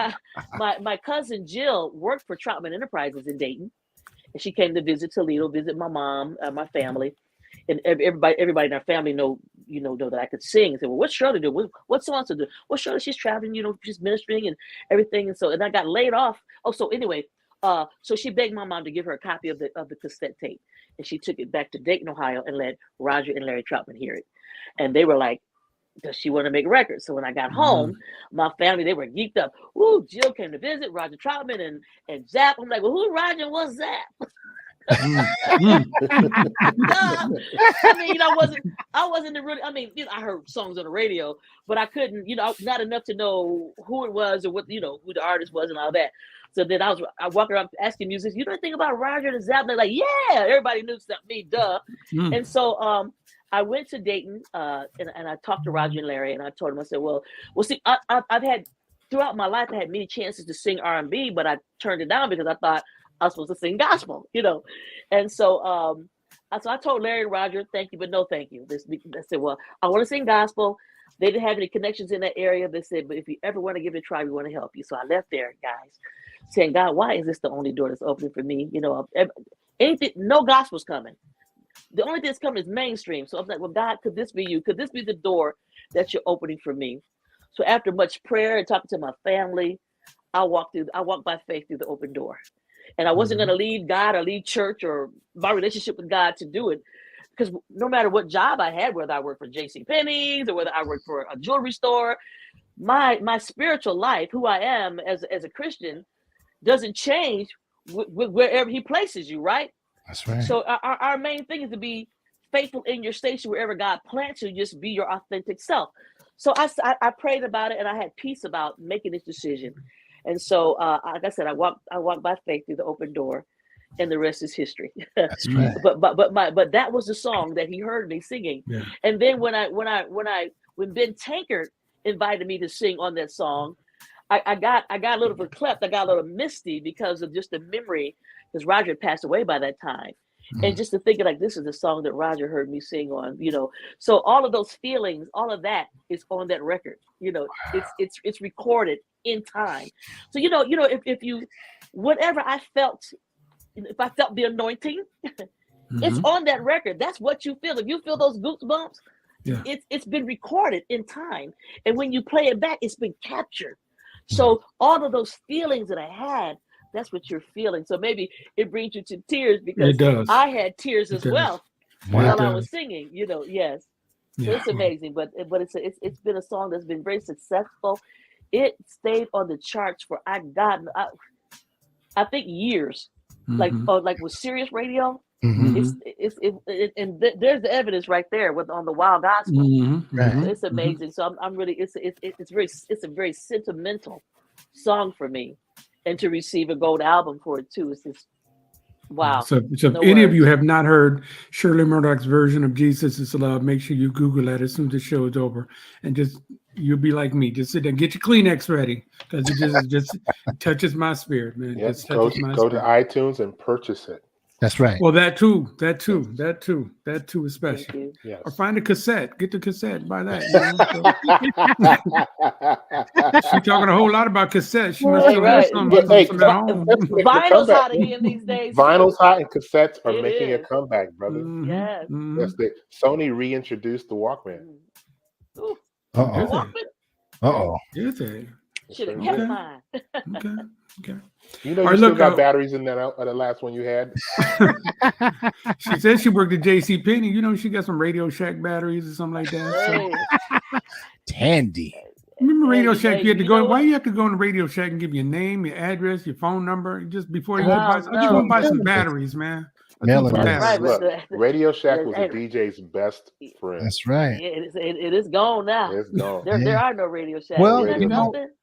[SPEAKER 4] my cousin Jill worked for Troutman Enterprises in Dayton. And she came to visit Toledo, visit my mom, my family. And everybody in our family know that I could sing. And said, well, what's Shirley do? What's so do? Well, Shirley, she's traveling, she's ministering and everything. And I got laid off. Oh, so anyway, so she begged my mom to give her a copy of the cassette tape. And she took it back to Dayton, Ohio, and let Roger and Larry Troutman hear it. And they were like, because she wanted to make records. So when I got home, my family, they were geeked up. Ooh, Jill came to visit, Roger Troutman and Zapp. I'm like, well, who's Roger and what's Zapp? I mean, I wasn't really, I mean, I heard songs on the radio, but I couldn't, not enough to know who it was or what, who the artist was and all that. So then I walk around asking musicians, you know anything about Roger and Zapp? They're like, yeah, everybody knew except me, duh. And so I went to Dayton and I talked to Roger and Larry, and I told them, I said, well, see, I've had, throughout my life, I had many chances to sing R&B, but I turned it down because I thought I was supposed to sing gospel, And so I told Larry and Roger, thank you, but no thank you. They said, well, I want to sing gospel. They didn't have any connections in that area. They said, but if you ever want to give it a try, we want to help you. So I left there, guys, saying, God, why is this the only door that's opening for me? Anything, no gospel's coming. The only thing that's coming is mainstream. So I'm like, well, God, could this be you? Could this be the door that you're opening for me? So after much prayer and talking to my family, I walked by faith through the open door. And I wasn't going to leave God or leave church or my relationship with God to do it. Because no matter what job I had, whether I worked for JCPenney's or whether I worked for a jewelry store, my spiritual life, who I am as a Christian, doesn't change with wherever he places you, right?
[SPEAKER 1] That's right.
[SPEAKER 4] So our main thing is to be faithful in your station wherever God plants you, just be your authentic self. So I prayed about it, and I had peace about making this decision. And so, like I said, I walked by faith through the open door, and the rest is history.
[SPEAKER 1] That's right.
[SPEAKER 4] But that was the song that he heard me singing. Yeah. And then when Ben Tankard invited me to sing on that song, I got a little verklempt. I got a little misty because of just the memory, because Roger had passed away by that time. And just to think of, like, this is the song that Roger heard me sing on, So all of those feelings, all of that is on that record. Wow. It's recorded in time. So if you whatever I felt, if I felt the anointing, it's on that record. That's what you feel. If you feel those goosebumps, it's been recorded in time. And when you play it back, it's been captured. So all of those feelings that I had, that's what you're feeling. So maybe it brings you to tears because I had tears as well while I was singing. Yes. So it's amazing, but it's been a song that's been very successful. It stayed on the charts for I think years, like with Sirius Radio. There's the evidence right there on the Wild Gospel. So it's amazing. So I'm really it's a very sentimental song for me, and to receive a gold album for it too is just wow.
[SPEAKER 2] So if any of you have not heard Shirley Murdock's version of Jesus is Love, make sure you Google that as soon as the show is over, and you'll be like me. Just sit there and get your Kleenex ready, because it just touches my spirit, man.
[SPEAKER 3] Yes, go to iTunes and purchase it.
[SPEAKER 1] That's right.
[SPEAKER 2] Well, that too, especially.
[SPEAKER 3] Yes.
[SPEAKER 2] Or find a cassette. Get the cassette. Buy that. She's talking a whole lot about cassettes. She must have some at home.
[SPEAKER 4] Vinyl's hot again these days.
[SPEAKER 3] Vinyl's hot, and cassettes are making a comeback, brother.
[SPEAKER 4] Yes.
[SPEAKER 3] Yes, Sony reintroduced the Walkman.
[SPEAKER 1] Uh-oh.
[SPEAKER 4] Should have kept mine.
[SPEAKER 2] Okay.
[SPEAKER 3] You still got batteries in that last one you had.
[SPEAKER 2] She said she worked at JCPenney. She got some Radio Shack batteries or something like that. So.
[SPEAKER 1] Tandy.
[SPEAKER 2] Remember Radio Shack? You had to go. Why you have to go in the Radio Shack and give your name, your address, your phone number just before you buy? I just want to buy some batteries, man.
[SPEAKER 3] Right. Look, Radio Shack was a DJ's best friend.
[SPEAKER 1] That's right.
[SPEAKER 4] It is gone now.
[SPEAKER 3] It's gone.
[SPEAKER 4] There are no Radio Shacks.
[SPEAKER 1] Well,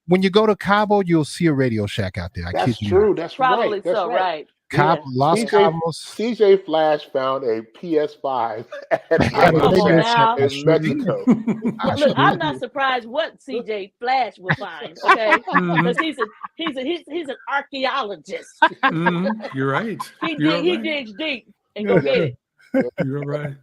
[SPEAKER 1] when you go to Cabo, you'll see a Radio Shack out there.
[SPEAKER 3] That's true. That's
[SPEAKER 4] probably
[SPEAKER 3] right. That's
[SPEAKER 4] right.
[SPEAKER 1] Cabo, Los Cabos.
[SPEAKER 3] CJ Flash found a PS5 at in Mexico.
[SPEAKER 4] Look, I'm not surprised what CJ Flash will find. Okay, because he's an archaeologist.
[SPEAKER 2] You're right.
[SPEAKER 4] He digs deep and go get it.
[SPEAKER 2] You're right.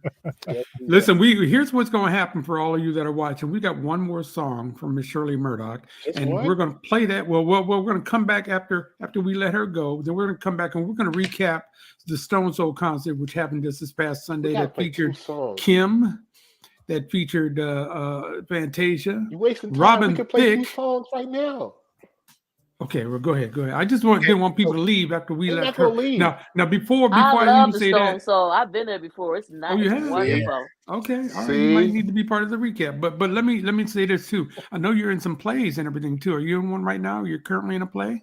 [SPEAKER 2] Listen, here's what's going to happen for all of you that are watching. We got one more song from Miss Shirley Murdock, and we're going to play that. Well, we're going to come back after we let her go. Then we're going to come back and we're going to recap the Stone Soul concert, which happened just this past Sunday, that featured Kim, that featured Fantasia.
[SPEAKER 3] You wasting time.
[SPEAKER 2] Robin
[SPEAKER 3] we can play
[SPEAKER 2] Thicke.
[SPEAKER 3] 2 songs right now.
[SPEAKER 2] Okay, well, go ahead. I just didn't want people to leave after we
[SPEAKER 3] They're
[SPEAKER 2] left
[SPEAKER 3] not
[SPEAKER 2] her.
[SPEAKER 3] gonna leave.
[SPEAKER 2] Now, before
[SPEAKER 4] I
[SPEAKER 2] I
[SPEAKER 4] love
[SPEAKER 2] even
[SPEAKER 4] the
[SPEAKER 2] say
[SPEAKER 4] Stone
[SPEAKER 2] that.
[SPEAKER 4] Soul. I've been there before. It's nice.
[SPEAKER 2] Oh, you
[SPEAKER 4] It's
[SPEAKER 2] have?
[SPEAKER 4] wonderful.
[SPEAKER 2] Okay, all right. You might
[SPEAKER 3] See?
[SPEAKER 2] need to be part of the recap. But let me say this too. I know you're in some plays and everything too. Are you in one right now? You're currently in a play?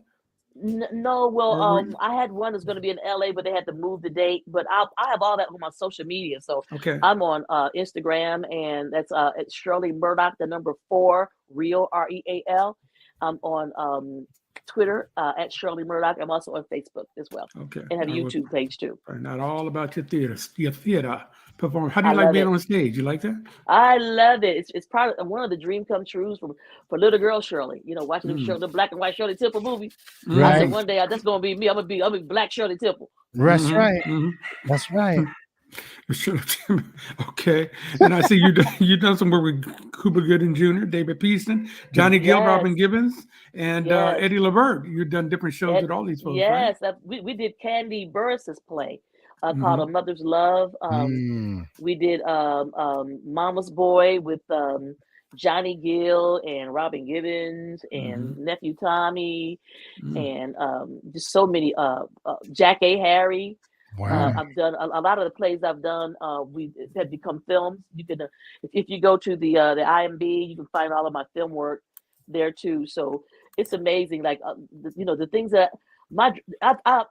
[SPEAKER 4] No, well,
[SPEAKER 2] Or were you-
[SPEAKER 4] I had one that's going to be in LA, but they had to move the date. But I have all that on my social media. So
[SPEAKER 2] Okay.
[SPEAKER 4] I'm on Instagram, and that's it's Shirley Murdock, the number 4, real REAL. I'm on Twitter at Shirley Murdock. I'm also on Facebook as well,
[SPEAKER 2] Okay.
[SPEAKER 4] and have a
[SPEAKER 2] I was-
[SPEAKER 4] YouTube page too.
[SPEAKER 2] Find out all about your theater performance. How do you
[SPEAKER 4] I
[SPEAKER 2] like
[SPEAKER 4] love
[SPEAKER 2] being
[SPEAKER 4] it.
[SPEAKER 2] on stage? You like that?
[SPEAKER 4] I love it. It's probably one of the dream come trues for little girl Shirley. You know, watching the black and white Shirley Temple movie. I
[SPEAKER 1] Right.
[SPEAKER 4] said one day that's gonna be me. I'm gonna be Black Shirley Temple.
[SPEAKER 1] That's
[SPEAKER 2] Mhm,
[SPEAKER 1] right.
[SPEAKER 2] mhm.
[SPEAKER 1] That's right.
[SPEAKER 2] Okay, and I see you done some work with Cuba Gooding Jr., David Peaston, Johnny Gill,
[SPEAKER 4] Yes.
[SPEAKER 2] Robin Gibbons, and
[SPEAKER 4] Yes.
[SPEAKER 2] Eddie LeVert. You've done different shows with all these folks, right?
[SPEAKER 4] Yes, we did Candy Burris's play called
[SPEAKER 2] Mhm.
[SPEAKER 4] A Mother's Love. We did Mama's Boy with Johnny Gill and Robin Gibbons and nephew Tommy and just so many Jack A. Harry.
[SPEAKER 1] Wow.
[SPEAKER 4] I've done a lot of the plays I've done. We have become films. You can if you go to the IMB, you can find all of my film work there too. So it's amazing. Like the things that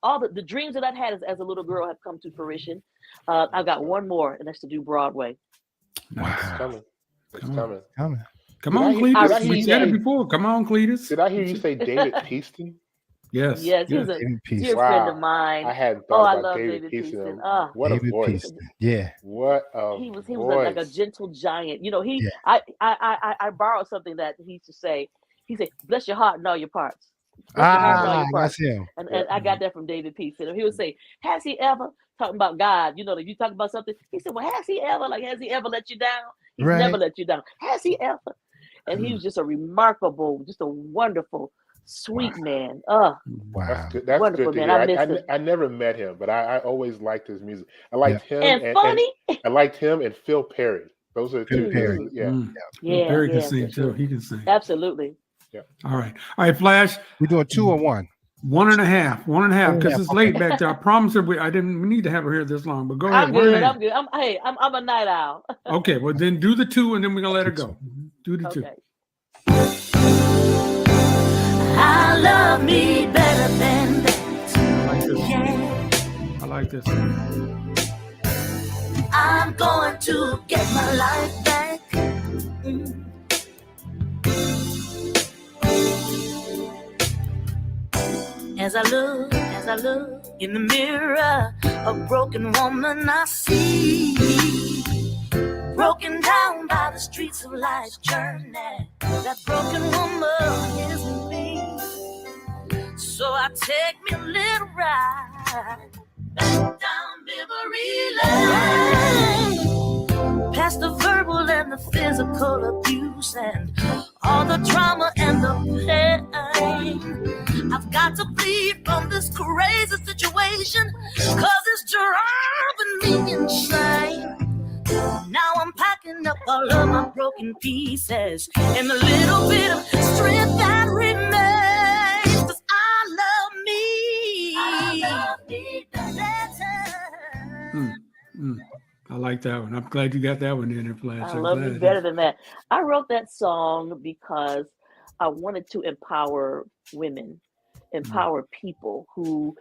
[SPEAKER 4] all the dreams that I've had as a little girl have come to fruition. I've got one more, and that's to do Broadway.
[SPEAKER 2] Nice.
[SPEAKER 3] It's coming. It's
[SPEAKER 2] Come on.
[SPEAKER 3] coming.
[SPEAKER 1] Coming.
[SPEAKER 2] Come
[SPEAKER 3] Did I
[SPEAKER 2] on,
[SPEAKER 3] hear- did I
[SPEAKER 2] Cletus.
[SPEAKER 3] hear
[SPEAKER 2] We
[SPEAKER 3] you
[SPEAKER 2] said it
[SPEAKER 3] say-
[SPEAKER 2] before. Come on, Cletus.
[SPEAKER 3] Did I hear you say David Peaston?
[SPEAKER 2] Yes.
[SPEAKER 4] Yes, he's a
[SPEAKER 1] David Peaston.
[SPEAKER 4] dear friend of mine.
[SPEAKER 3] I hadn't
[SPEAKER 4] Oh,
[SPEAKER 3] thought
[SPEAKER 4] I
[SPEAKER 3] about
[SPEAKER 4] love
[SPEAKER 3] David
[SPEAKER 4] David
[SPEAKER 3] Peaston.
[SPEAKER 4] Peaston.
[SPEAKER 3] What a
[SPEAKER 1] David
[SPEAKER 3] voice.
[SPEAKER 1] Peaston. Yeah.
[SPEAKER 3] What a
[SPEAKER 4] He was
[SPEAKER 3] voice.
[SPEAKER 4] like a gentle giant. You know,
[SPEAKER 1] Yeah.
[SPEAKER 4] I borrowed something that he used to say. He said, "Bless your heart and all your parts." Bless your heart and all your
[SPEAKER 1] That's
[SPEAKER 4] parts.
[SPEAKER 1] him.
[SPEAKER 4] And I got that from David Peaston. And he would say, "Has he ever talking about God? You know, if you talk about something, he said, well, has he ever let you down? He's
[SPEAKER 1] Right.
[SPEAKER 4] never let you down. Has he ever?" And he was just a remarkable, just a wonderful, sweet man.
[SPEAKER 1] Wow.
[SPEAKER 3] That's good. That's
[SPEAKER 4] Wonderful,
[SPEAKER 3] good to
[SPEAKER 4] man.
[SPEAKER 3] hear.
[SPEAKER 4] I miss him.
[SPEAKER 3] I never met him, but I always liked his music. I liked him
[SPEAKER 4] And funny.
[SPEAKER 3] I liked him and Phil Perry. Those are the
[SPEAKER 1] Phil
[SPEAKER 3] two.
[SPEAKER 1] Perry.
[SPEAKER 3] Yeah.
[SPEAKER 4] Yeah,
[SPEAKER 2] Perry can
[SPEAKER 4] yeah,
[SPEAKER 2] sing
[SPEAKER 4] for sure.
[SPEAKER 2] too. He can sing.
[SPEAKER 4] Absolutely.
[SPEAKER 2] All right, Flash.
[SPEAKER 1] We're doing 2 or 1.
[SPEAKER 2] 1.5, because it's
[SPEAKER 1] Okay.
[SPEAKER 2] late back there. I promised her we need to have her here this long, but go ahead.
[SPEAKER 4] I'm good.
[SPEAKER 2] 1.5.
[SPEAKER 4] I'm good. I'm a night owl.
[SPEAKER 2] Okay, well then do the 2 and then we're gonna let her go. Do the 2.
[SPEAKER 4] Okay.
[SPEAKER 5] I love me better than that.
[SPEAKER 2] I like this.
[SPEAKER 5] Yeah,
[SPEAKER 2] I like this.
[SPEAKER 5] I'm going to get my life back. Mm. As I look in the mirror, a broken woman I see, broken down by the streets of life's journey. That broken woman isn't me. So I take me a little ride back down memory lane, past the verbal and the physical abuse and all the trauma and the pain. I've got to flee from this crazy situation, 'cause it's driving me insane. Now I'm packing up all of my broken pieces and the little bit of strength that remains, 'cause I love me better.
[SPEAKER 2] I like that one. I'm glad you got that one in there, Flash.
[SPEAKER 4] I love you better than that. I wrote that song because I wanted to empower women, empower people who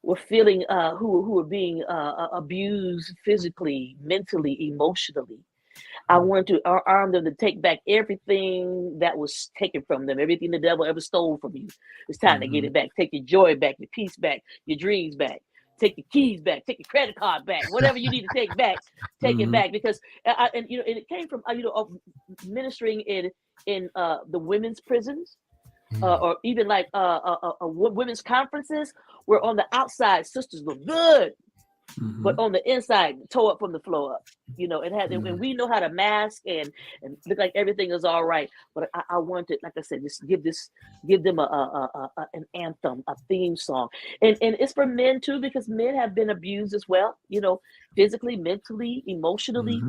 [SPEAKER 4] were feeling, who were being abused physically, mentally, emotionally. I wanted to arm them to take back everything that was taken from them, everything the devil ever stole from you. It's time to get it back. Take your joy back, your peace back, your dreams back. Take your keys back, take your credit card back, whatever you need to take back, take it back. Because and it came from ministering in the women's prisons, or even like women's conferences, where on the outside sisters look good, but on the inside tore up from the floor up. And we know how to mask and look like everything is all right. But I wanted, like I said, just give them an anthem, a theme song, and it's for men too, because men have been abused as well. Physically, mentally, emotionally.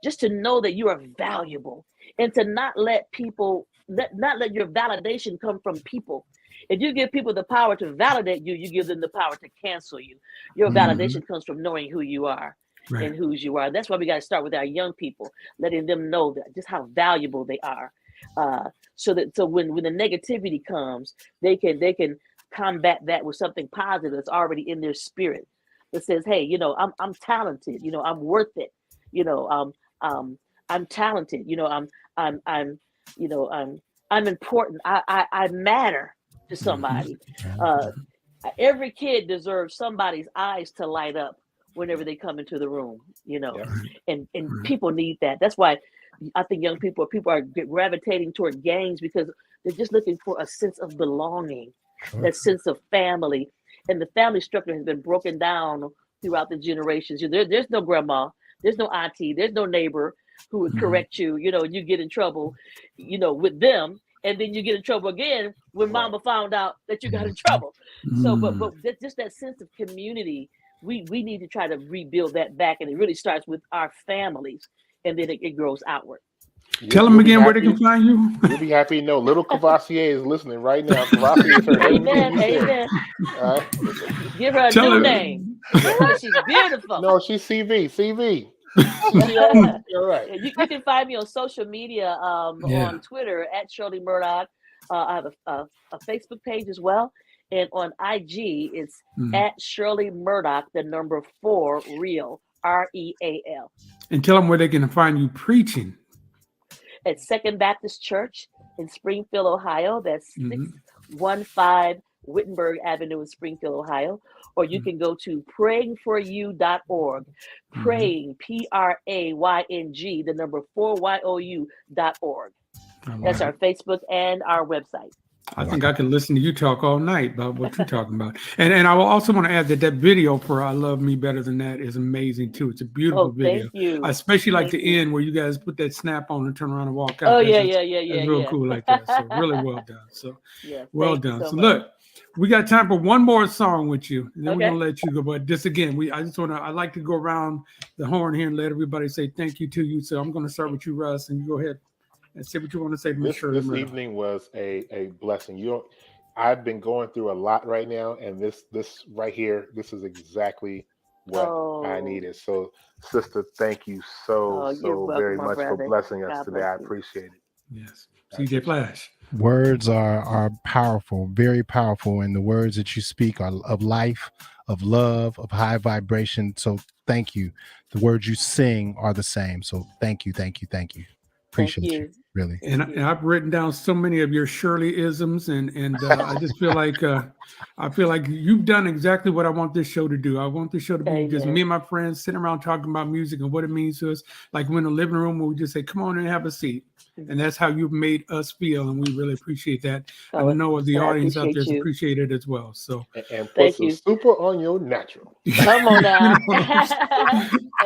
[SPEAKER 4] Just to know that you are valuable, and to not let people not let your validation come from people. If you give people the power to validate you, you give them the power to cancel you. Your validation comes from knowing who you are and whose you are. That's why we got to start with our young people, letting them know that just how valuable they are. So when the negativity comes, they can combat that with something positive that's already in their spirit that says, hey, you know, I'm talented, you know, I'm worth it, you know, I'm talented, you know, I'm important, I matter to somebody. Every kid deserves somebody's eyes to light up whenever they come into the room, you know, and people need that. That's why I think young people are gravitating toward gangs, because they're just looking for a sense of belonging, that sense of family. And the family structure has been broken down throughout the generations. There's no grandma, there's no auntie, there's no neighbor who would correct you, you know, and you get in trouble, you know, with them. And then you get in trouble again when mama found out that you got in trouble. So, but just that sense of community, we need to try to rebuild that back. And it really starts with our families, and then it grows outward.
[SPEAKER 2] Tell them again where they can find you.
[SPEAKER 3] You'll be happy to know little Cavassier is listening right now. Cavassier is her
[SPEAKER 4] Amen. Amen. Give her a new name. She's beautiful.
[SPEAKER 3] No, she's CV. You're right.
[SPEAKER 4] You can find me on social media on Twitter at Shirley Murdock. I have a Facebook page as well. And on IG, it's at Shirley Murdock, the number 4 real, REAL.
[SPEAKER 2] And tell them where they can find you preaching.
[SPEAKER 4] At Second Baptist Church in Springfield, Ohio. That's 615 Wittenberg Avenue in Springfield, Ohio. Or you can go to prayingforyou.org. Praying, PRAYNG, the number 4YOU.org. That's our Facebook and our website.
[SPEAKER 2] I think I can listen to you talk all night about what you're talking about. And I will also want to add that video for I Love Me Better Than That is amazing too. It's a beautiful video.
[SPEAKER 4] Thank you.
[SPEAKER 2] I especially like the end where you guys put that snap on and turn around and walk out.
[SPEAKER 4] Oh,
[SPEAKER 2] That's
[SPEAKER 4] yeah.
[SPEAKER 2] real cool like that. So really well done. So well done.
[SPEAKER 4] So
[SPEAKER 2] look, we got time for one more song with you, and then we're gonna let you go. But just again, I like to go around the horn here and let everybody say thank you to you. So I'm gonna start with you, Russ, and you go ahead and say what you want to say to Miss Shirley.
[SPEAKER 3] This evening was a blessing. I've been going through a lot right now, and this right here, this is exactly what I needed. So, sister, thank you so very much for blessing us today. I appreciate it.
[SPEAKER 2] Yes, CJ Flash.
[SPEAKER 1] Words are powerful, very powerful, and the words that you speak are of life, of love, of high vibration. So, thank you. The words you sing are the same. So, thank you. Appreciate you. Really.
[SPEAKER 2] And I've written down so many of your Shirley-isms, and I just feel like you've done exactly what I want this show to do. I want this show to be just me and my friends sitting around talking about music and what it means to us. Like we're in the living room where we just say, "Come on and have a seat." And that's how you've made us feel, and we really appreciate that. I know the audience out there appreciate it as well. So
[SPEAKER 3] and put some super on your natural.
[SPEAKER 4] Come on now.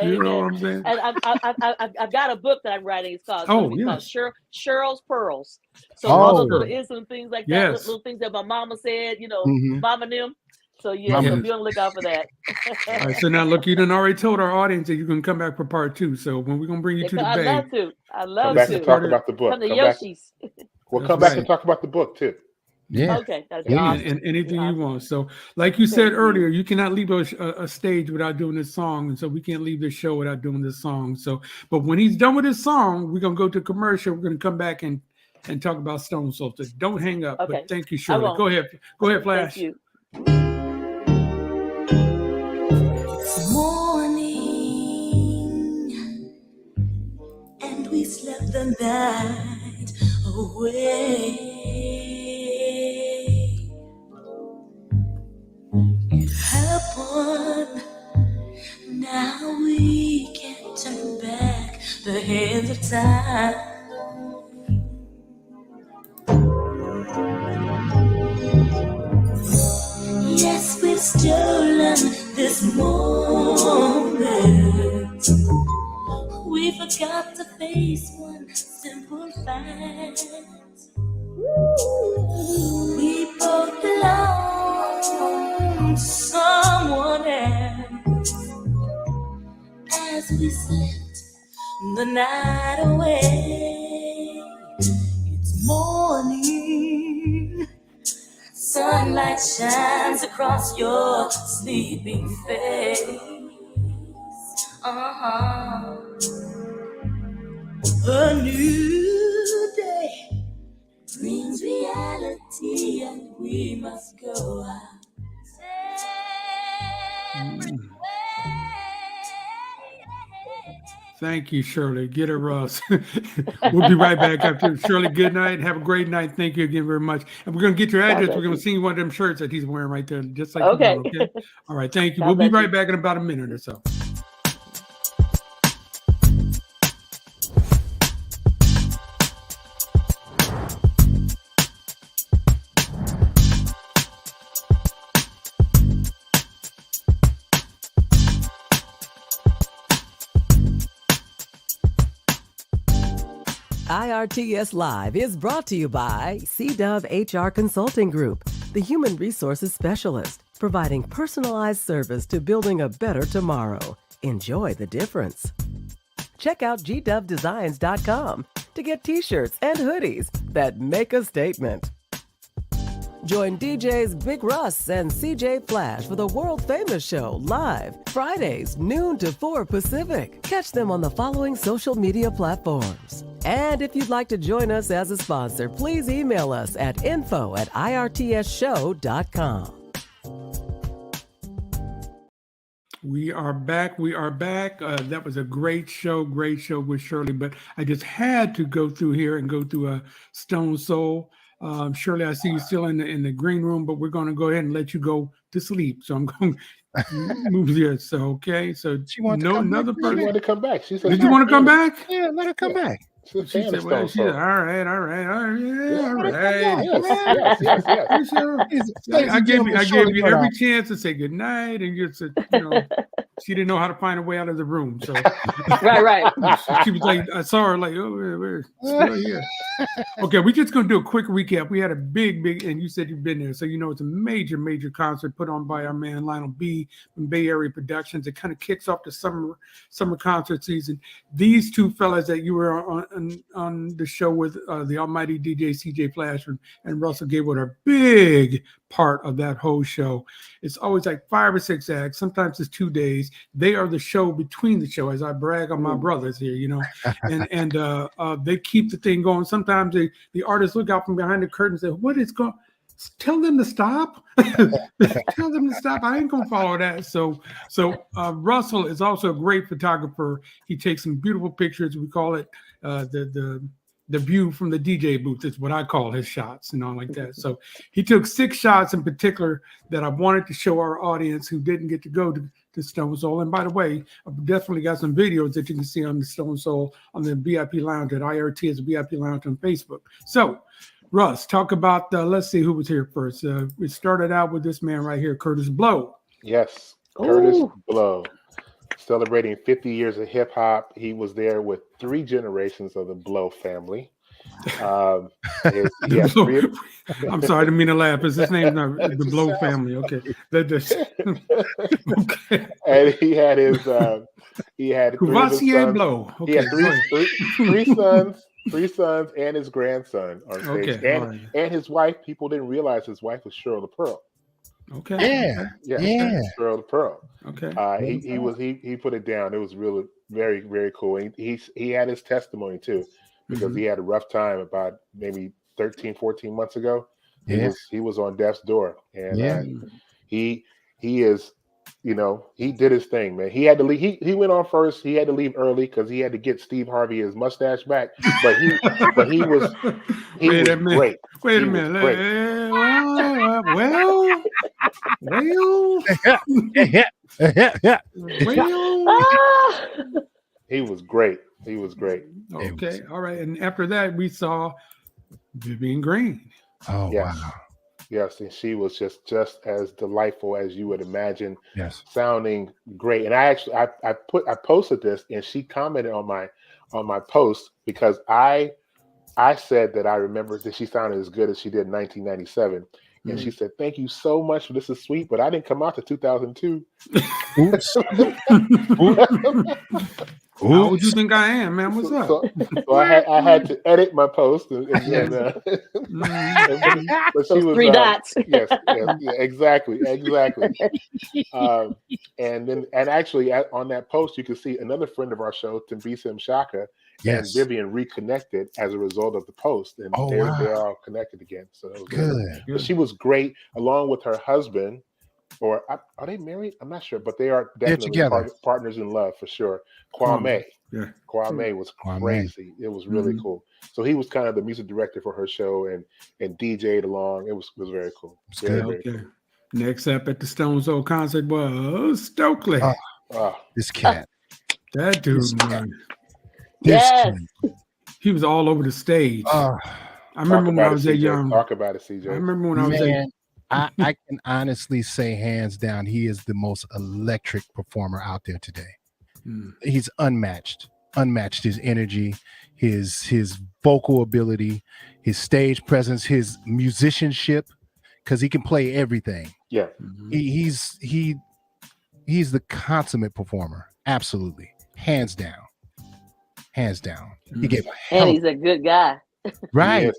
[SPEAKER 2] You know what I'm saying?
[SPEAKER 4] And I've got a book that I'm writing. It's called Cheryl's Pearls. So all those little isms, things like that, little things that my mama said, you know, mama them. So so be on the lookout for that.
[SPEAKER 2] All right, so now look, you done already told our audience that you can come back for part 2. So when we're gonna bring you to the bay,
[SPEAKER 4] I love
[SPEAKER 3] come back
[SPEAKER 4] to
[SPEAKER 3] and talk about the book.
[SPEAKER 4] Come to Yoshi's.
[SPEAKER 3] We'll come back and talk about the book too.
[SPEAKER 1] Yeah.
[SPEAKER 4] Okay. That's awesome.
[SPEAKER 2] And anything you want. So, like you said earlier, you cannot leave a stage without doing this song, and so we can't leave this show without doing this song. So, but when he's done with his song, we're gonna go to commercial. We're gonna come back and talk about Stone Solstice. Don't hang up. Okay. But thank you, Shirley. Go ahead, Flash.
[SPEAKER 4] Thank you.
[SPEAKER 5] Morning, and we slept the night away. It happened. Now we can't turn back the hands of time. Yes, we've stolen this moment. We forgot to face one simple fact. We both belong to someone else. As we slept the night away, it's more sunlight shines across your sleeping face. A new day brings reality, and we must go out.
[SPEAKER 2] Thank you, Shirley. Get her, Russ. We'll be right back after. Shirley, good night. Have a great night. Thank you again very much. And we're going to get your address. We're going to send you one of them shirts that he's wearing right there, just like
[SPEAKER 4] Okay.
[SPEAKER 2] you want, okay? All right. Thank you.
[SPEAKER 4] God
[SPEAKER 2] We'll be
[SPEAKER 4] bless
[SPEAKER 2] right
[SPEAKER 4] you.
[SPEAKER 2] back in about a minute or so.
[SPEAKER 7] IRTS Live is brought to you by CDove HR Consulting Group, the human resources specialist, providing personalized service to building a better tomorrow. Enjoy the difference. Check out gdovedesigns.com to get t-shirts and hoodies that make a statement. Join DJs Big Russ and CJ Flash for the world-famous show live Fridays, noon to 4 Pacific. Catch them on the following social media platforms. And if you'd like to join us as a sponsor, please email us at info@irtsshow.com.
[SPEAKER 2] We are back. We are back. That was a great show with Shirley. But I just had to go through here and go through Stone Soul. Shirley, I see you still in the green room, but we're going to go ahead and let you go to sleep. So I'm going to move here. So okay. So
[SPEAKER 1] She wanted to come
[SPEAKER 3] She
[SPEAKER 2] another person.
[SPEAKER 3] wanted to come back. She said,
[SPEAKER 2] Did you want to come back?
[SPEAKER 1] Yeah, let her come back.
[SPEAKER 2] She said, well, she said, all right, yeah, all right.
[SPEAKER 3] Yes.
[SPEAKER 2] I gave you every chance to say good night, and you said, she didn't know how to find a way out of the room. So
[SPEAKER 4] Right.
[SPEAKER 2] she was like, I saw her like, oh, we're still here. Okay, we're just gonna do a quick recap. We had a big, and you said you've been there, so it's a major concert put on by our man Lionel B from Bay Area Productions. It kind of kicks off the summer concert season. These two fellas that you were on the show with, the almighty DJ CJ Flash and Russell Gable, are a big part of that whole show. It's always like 5 or 6 acts. Sometimes it's 2 days. They are the show between the show, as I brag on my brothers here, and they keep the thing going. Sometimes the artists look out from behind the curtain and say, what is going? Tell them to stop. Tell them to stop. I ain't gonna follow that. So Russell is also a great photographer. He takes some beautiful pictures. We call it the view from the DJ booth is what I call his shots and all like that. So he took 6 shots in particular that I wanted to show our audience who didn't get to go to Stone Soul. And by the way, I've definitely got some videos that you can see on the Stone Soul on the VIP Lounge at IRTS VIP Lounge on Facebook. So Russ, talk about, let's see who was here first. We started out with this man right here, Curtis Blow.
[SPEAKER 3] Yes, Curtis Blow. Celebrating 50 years of hip hop. He was there with 3 generations of the Blow family. I'm
[SPEAKER 2] sorry, I didn't mean to laugh. His name's not the Blow family. Okay. Okay.
[SPEAKER 3] And he had
[SPEAKER 2] Courvoisier Blow. Okay.
[SPEAKER 3] He had three sons and his grandson on stage.
[SPEAKER 2] Okay.
[SPEAKER 3] And his wife. People didn't realize his wife was Cheryl the Pearl.
[SPEAKER 2] Okay.
[SPEAKER 1] Yeah.
[SPEAKER 3] Cheryl the Pearl.
[SPEAKER 2] Okay.
[SPEAKER 3] He put it down. It was really very, very cool. And he had his testimony too, because he had a rough time about maybe 13, 14 months ago. He was on death's door, and he is, he did his thing, man. He had to leave. He went on first. He had to leave early because he had to get Steve Harvey his mustache back. But he was great.
[SPEAKER 2] Wait a minute. Well.
[SPEAKER 3] He was great.
[SPEAKER 2] Okay. All right. And after that, we saw Vivian Green.
[SPEAKER 1] Oh,
[SPEAKER 3] yes.
[SPEAKER 1] Wow.
[SPEAKER 3] Yes, and she was just as delightful as you would imagine.
[SPEAKER 1] Yes.
[SPEAKER 3] Sounding great. And I posted this, and she commented on my post because I said that I remember that she sounded as good as she did in 1997. And she said, "Thank you so much. This is sweet, but I didn't come out to 2002."
[SPEAKER 1] Oops.
[SPEAKER 2] How old you think I am, man? What's up?
[SPEAKER 3] So I had to edit my post, but she
[SPEAKER 4] Those
[SPEAKER 3] was
[SPEAKER 4] 3 dots.
[SPEAKER 3] yes, exactly. And actually on that post, you can see another friend of our show, Timbisa Mshaka, and Vivian reconnected as a result of the post, and they're all connected again. So that was good. But she was great, along with her husband. Or are they married? I'm not sure, but they are definitely partners in love for sure. Kwame. Kwame was crazy. It was really cool. So he was kind of the music director for her show and DJ'd along. It was very cool. Very cool.
[SPEAKER 2] Next up at the Stone Soul concert was Stokely.
[SPEAKER 1] This cat.
[SPEAKER 2] That dude, man.
[SPEAKER 4] Yes.
[SPEAKER 2] He was all over the stage. I remember when I was that young.
[SPEAKER 3] Talk about it, CJ.
[SPEAKER 2] I remember when I was that.
[SPEAKER 1] I can honestly say, hands down, he is the most electric performer out there today. He's unmatched. His energy, his vocal ability, his stage presence, his musicianship, because he can play everything.
[SPEAKER 3] Yeah,
[SPEAKER 1] he's the consummate performer. Absolutely, hands down. He gave
[SPEAKER 4] and he's a good guy.
[SPEAKER 1] Right.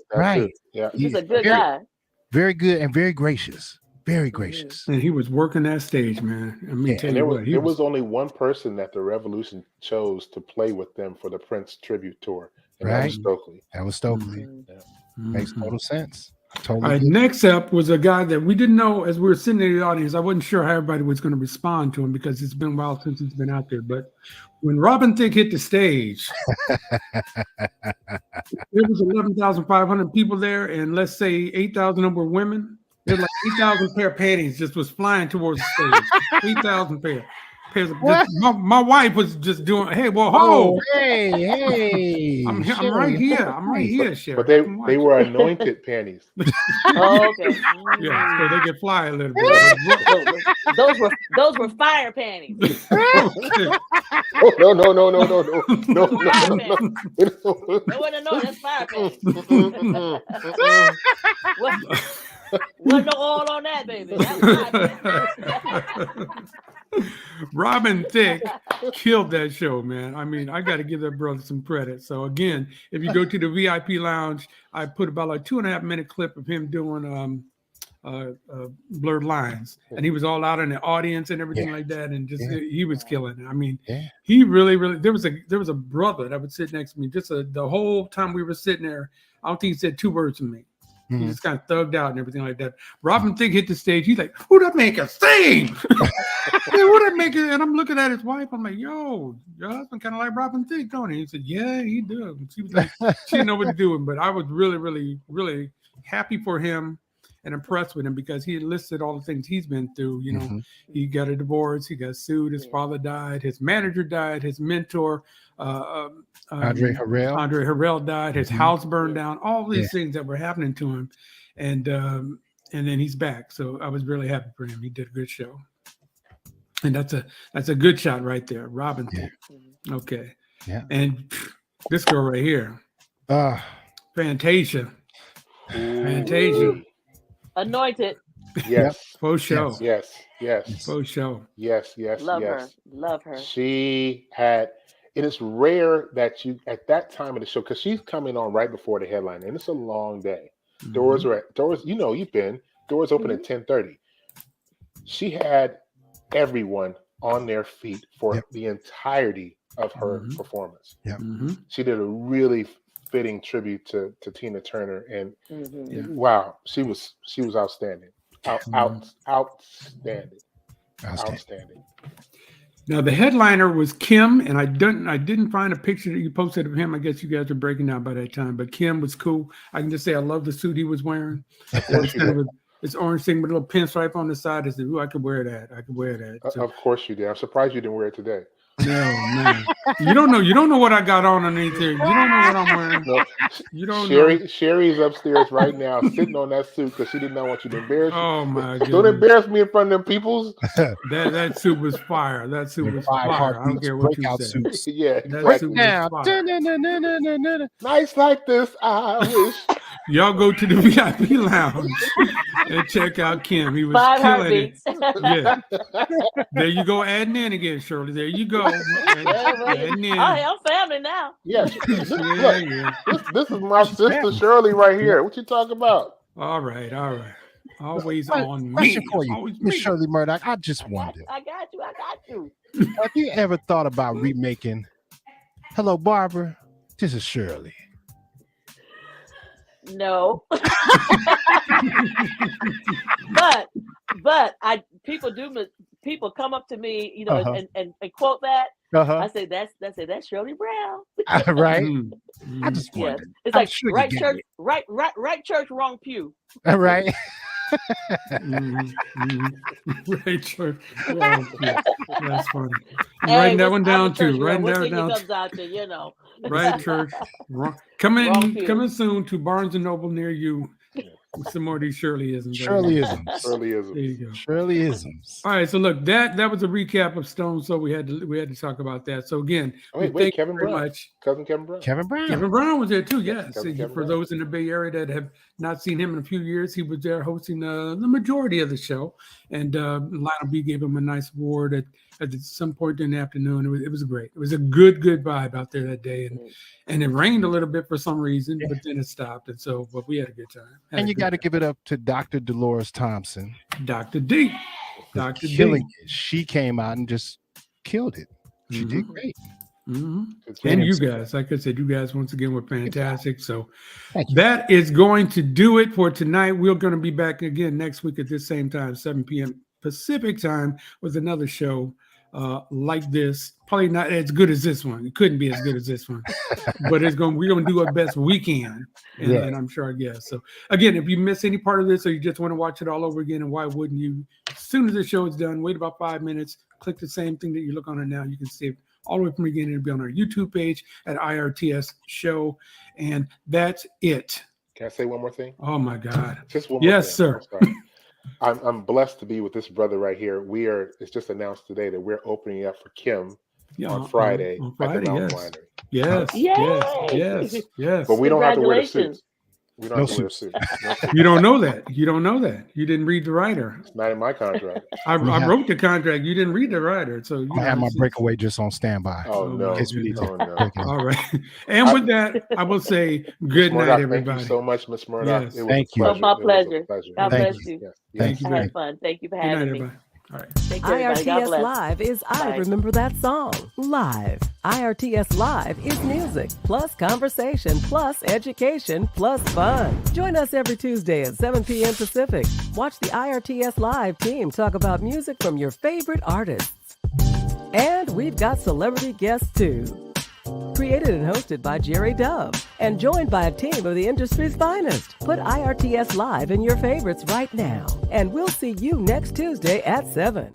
[SPEAKER 3] Yeah,
[SPEAKER 4] he's a good guy.
[SPEAKER 1] Very good and very gracious. Very gracious.
[SPEAKER 2] And he was working that stage, man. I mean,
[SPEAKER 3] there was only one person that the Revolution chose to play with them for the Prince tribute tour. And that was Stokely.
[SPEAKER 1] Makes total sense.
[SPEAKER 2] All right, next up was a guy that we didn't know as we were sitting in the audience. I wasn't sure how everybody was going to respond to him because it's been a while since he's been out there. But when Robin Thicke hit the stage, there was 11,500 people there, and let's say 8,000 of them were women. There's like 8,000 pair of panties just was flying towards the stage. 8,000 pairs. My wife was just doing, hey, well,
[SPEAKER 1] hey.
[SPEAKER 2] I'm right here, Sherry.
[SPEAKER 3] But they were anointed panties.
[SPEAKER 4] Okay.
[SPEAKER 2] Yeah, so they could fly a little bit.
[SPEAKER 4] Those were fire panties.
[SPEAKER 3] No.
[SPEAKER 4] No that's fire panties. Wasn't no oil on that, baby.
[SPEAKER 2] Robin Thicke killed that show, man. I mean, I got to give that brother some credit. So again, if you go to the VIP lounge, I put about like 2.5 minute clip of him doing Blurred Lines, and he was all out in the audience and everything like that, and just he was killing it. I mean, he really there was a brother that would sit next to me just the whole time we were sitting there. I don't think he said 2 words to me. He just kind of thugged out and everything like that. Robin Thicke hit the stage. He's like, "Who that make a sing? Who that make it?" And I'm looking at his wife. I'm like, "Yo, your husband kind of like Robin Thicke, don't he?" He said, "Yeah, he does." She was like, she didn't know what to do. But I was really, really, really happy for him and impressed with him because he listed all the things he's been through. You know, he got a divorce, he got sued, his father died, his manager died, his mentor, Andre Harrell died, his house burned down, all these things that were happening to him. And then he's back. So I was really happy for him. He did a good show. And that's a good shot right there. Robin Thicke. Okay.
[SPEAKER 1] Yeah.
[SPEAKER 2] And this girl right here. Fantasia.
[SPEAKER 4] Anointed.
[SPEAKER 3] Yes.
[SPEAKER 2] Faux show.
[SPEAKER 3] Yes.
[SPEAKER 2] Faux show.
[SPEAKER 3] Yes.
[SPEAKER 4] Love her.
[SPEAKER 3] She had, it is rare that you, at that time of the show, because she's coming on right before the headline, and it's a long day. Doors, you know, you've been, doors open at 10:30. She had everyone on their feet for the entirety of her performance. She did a really fitting tribute to Tina Turner, and wow, she was outstanding. Outstanding.
[SPEAKER 2] Now the headliner was Kim, and I didn't find a picture that you posted of him. I guess you guys were breaking out by that time, but Kim was cool. I can just say I love the suit he was wearing. It's orange thing with a little pinstripe on the side. I said, "Ooh, I could wear that. So,
[SPEAKER 3] of course you did. I'm surprised you didn't wear it today.
[SPEAKER 2] No, man. You don't know what I got on underneath there. You don't know what I'm wearing. No. You don't know.
[SPEAKER 3] Sherry's upstairs right now sitting on that suit because she did not want you to embarrass you.
[SPEAKER 2] Oh my god.
[SPEAKER 3] Don't embarrass me in front of them peoples.
[SPEAKER 2] That suit was fire. That suit was fire. I don't care what you say.
[SPEAKER 3] Yeah,
[SPEAKER 2] that suit was fire.
[SPEAKER 3] Nights like this, I wish
[SPEAKER 2] Y'all go to the VIP lounge and check out Kim. He was
[SPEAKER 4] 5
[SPEAKER 2] killing it.
[SPEAKER 4] heartbeats.
[SPEAKER 2] Yeah. There you go, adding in again, Shirley. There you go. Adding in.
[SPEAKER 4] Oh, I'm family now.
[SPEAKER 3] Yes.
[SPEAKER 2] Yeah.
[SPEAKER 3] This is my sister Shirley right here. What you talking about?
[SPEAKER 2] All right. Always
[SPEAKER 1] But
[SPEAKER 2] on me.
[SPEAKER 1] question for you,
[SPEAKER 2] Always
[SPEAKER 1] Miss
[SPEAKER 2] me.
[SPEAKER 1] Shirley Murdock. I just wonder,
[SPEAKER 4] I got you.
[SPEAKER 1] have you ever thought about remaking Hello Barbara? This is Shirley.
[SPEAKER 4] No. but people come up to me, you know, and quote that. I say that's Shirley Brown.
[SPEAKER 1] Right?
[SPEAKER 2] Mm-hmm.
[SPEAKER 1] I just
[SPEAKER 4] Yes.
[SPEAKER 1] wonder.
[SPEAKER 4] It's
[SPEAKER 1] I'm
[SPEAKER 4] like
[SPEAKER 1] sure you
[SPEAKER 4] right
[SPEAKER 1] get
[SPEAKER 4] church,
[SPEAKER 1] it.
[SPEAKER 4] right church, wrong pew.
[SPEAKER 1] Right?
[SPEAKER 2] Right, sure. Yeah, that's funny. I'm
[SPEAKER 4] Hey,
[SPEAKER 2] writing that one down too.
[SPEAKER 4] Writing
[SPEAKER 2] Writing that
[SPEAKER 4] that
[SPEAKER 2] down.
[SPEAKER 4] comes out to, you know.
[SPEAKER 2] Right, church.
[SPEAKER 4] Wrong
[SPEAKER 2] Coming
[SPEAKER 4] pew.
[SPEAKER 2] soon to Barnes and Noble near you. With some more of these Shirleyisms.
[SPEAKER 1] Shirleyisms.
[SPEAKER 3] Shirley is.
[SPEAKER 2] There you go.
[SPEAKER 1] Shirleyisms.
[SPEAKER 2] All right, so look, that was a recap of Stone, so we had to talk about that. So again,
[SPEAKER 3] Wait,
[SPEAKER 2] thank
[SPEAKER 3] Kevin
[SPEAKER 2] you very
[SPEAKER 3] Brown.
[SPEAKER 2] much.
[SPEAKER 3] Cousin Kevin Brown.
[SPEAKER 1] Kevin Brown.
[SPEAKER 2] Kevin Brown was there too, yes.
[SPEAKER 3] Kevin
[SPEAKER 2] For
[SPEAKER 3] Brown.
[SPEAKER 2] those in the Bay Area that have not seen him in a few years, he was there hosting the majority of the show. And Lionel B gave him a nice award at some point in the afternoon. It was great. It was a good vibe out there that day. And it rained a little bit for some reason, but then it stopped. And so, but we had a good time.
[SPEAKER 1] And you got to give it up to Dr. Dolores Thompson.
[SPEAKER 2] Dr. D. Dr.
[SPEAKER 1] Killing
[SPEAKER 2] D.
[SPEAKER 1] it. She came out and just killed it. She did great.
[SPEAKER 2] Mm-hmm.
[SPEAKER 3] Good
[SPEAKER 2] And
[SPEAKER 3] job.
[SPEAKER 2] you guys, like I said, you guys once again were fantastic. So
[SPEAKER 1] Thank you.
[SPEAKER 2] that is going to do it for tonight. We're going to be back again next week at this same time, 7 p.m. Pacific time, with another show like this. Probably not as good as this one. It couldn't be as good as this one, but we're gonna do our best we can, and I'm sure I guess. So again, if you miss any part of this or you just want to watch it all over again, and why wouldn't you? As soon as the show is done, wait about 5 minutes, click the same thing that you look on it now. You can see it all the way from the beginning. It'll be on our YouTube page at IRTS Show, and that's it.
[SPEAKER 3] Can I say one more thing?
[SPEAKER 2] Oh my God!
[SPEAKER 3] Just one more
[SPEAKER 2] Yes,
[SPEAKER 3] thing.
[SPEAKER 2] sir.
[SPEAKER 3] I'm sorry. I'm blessed to be with this brother right here. It's just announced today that we're opening up for Kim on Friday at the Mountain Winery.
[SPEAKER 2] Yes.
[SPEAKER 3] But we don't have to wear the
[SPEAKER 4] Congratulations.
[SPEAKER 3] suits. We don't have to wear the suits. No suits.
[SPEAKER 2] You don't know that. You didn't read the writer.
[SPEAKER 3] It's not in my contract.
[SPEAKER 2] I wrote the contract. You didn't read the writer. So
[SPEAKER 1] I have my breakaway just on standby.
[SPEAKER 3] Oh, no.
[SPEAKER 1] In case we need to
[SPEAKER 3] Oh, no.
[SPEAKER 1] break it.
[SPEAKER 2] All right. And with that, I will say good
[SPEAKER 3] Murdock,
[SPEAKER 2] night,
[SPEAKER 3] thank
[SPEAKER 2] everybody.
[SPEAKER 3] you so much, Miss Murdock.
[SPEAKER 2] Yes.
[SPEAKER 3] It was
[SPEAKER 1] Thank
[SPEAKER 3] a
[SPEAKER 1] you.
[SPEAKER 3] pleasure.
[SPEAKER 4] My
[SPEAKER 3] It was a
[SPEAKER 4] pleasure.
[SPEAKER 3] pleasure.
[SPEAKER 4] God
[SPEAKER 1] Thank
[SPEAKER 4] bless
[SPEAKER 1] you.
[SPEAKER 4] you.
[SPEAKER 3] Yes.
[SPEAKER 1] Thank
[SPEAKER 3] Yes.
[SPEAKER 1] you.
[SPEAKER 4] I had fun. Thank you for
[SPEAKER 2] Good night,
[SPEAKER 4] having me.
[SPEAKER 2] everybody. All right.
[SPEAKER 4] Take care, everybody. God
[SPEAKER 7] IRTS
[SPEAKER 4] bless.
[SPEAKER 7] Live is I
[SPEAKER 4] Bye.
[SPEAKER 7] Remember That Song live. IRTS Live is music, plus conversation, plus education, plus fun. Join us every Tuesday at 7 p.m. Pacific. Watch the IRTS Live team talk about music from your favorite artists. And we've got celebrity guests too. Created and hosted by Jerry Dove and joined by a team of the industry's finest. Put IRTS Live in your favorites right now, and we'll see you next Tuesday at 7.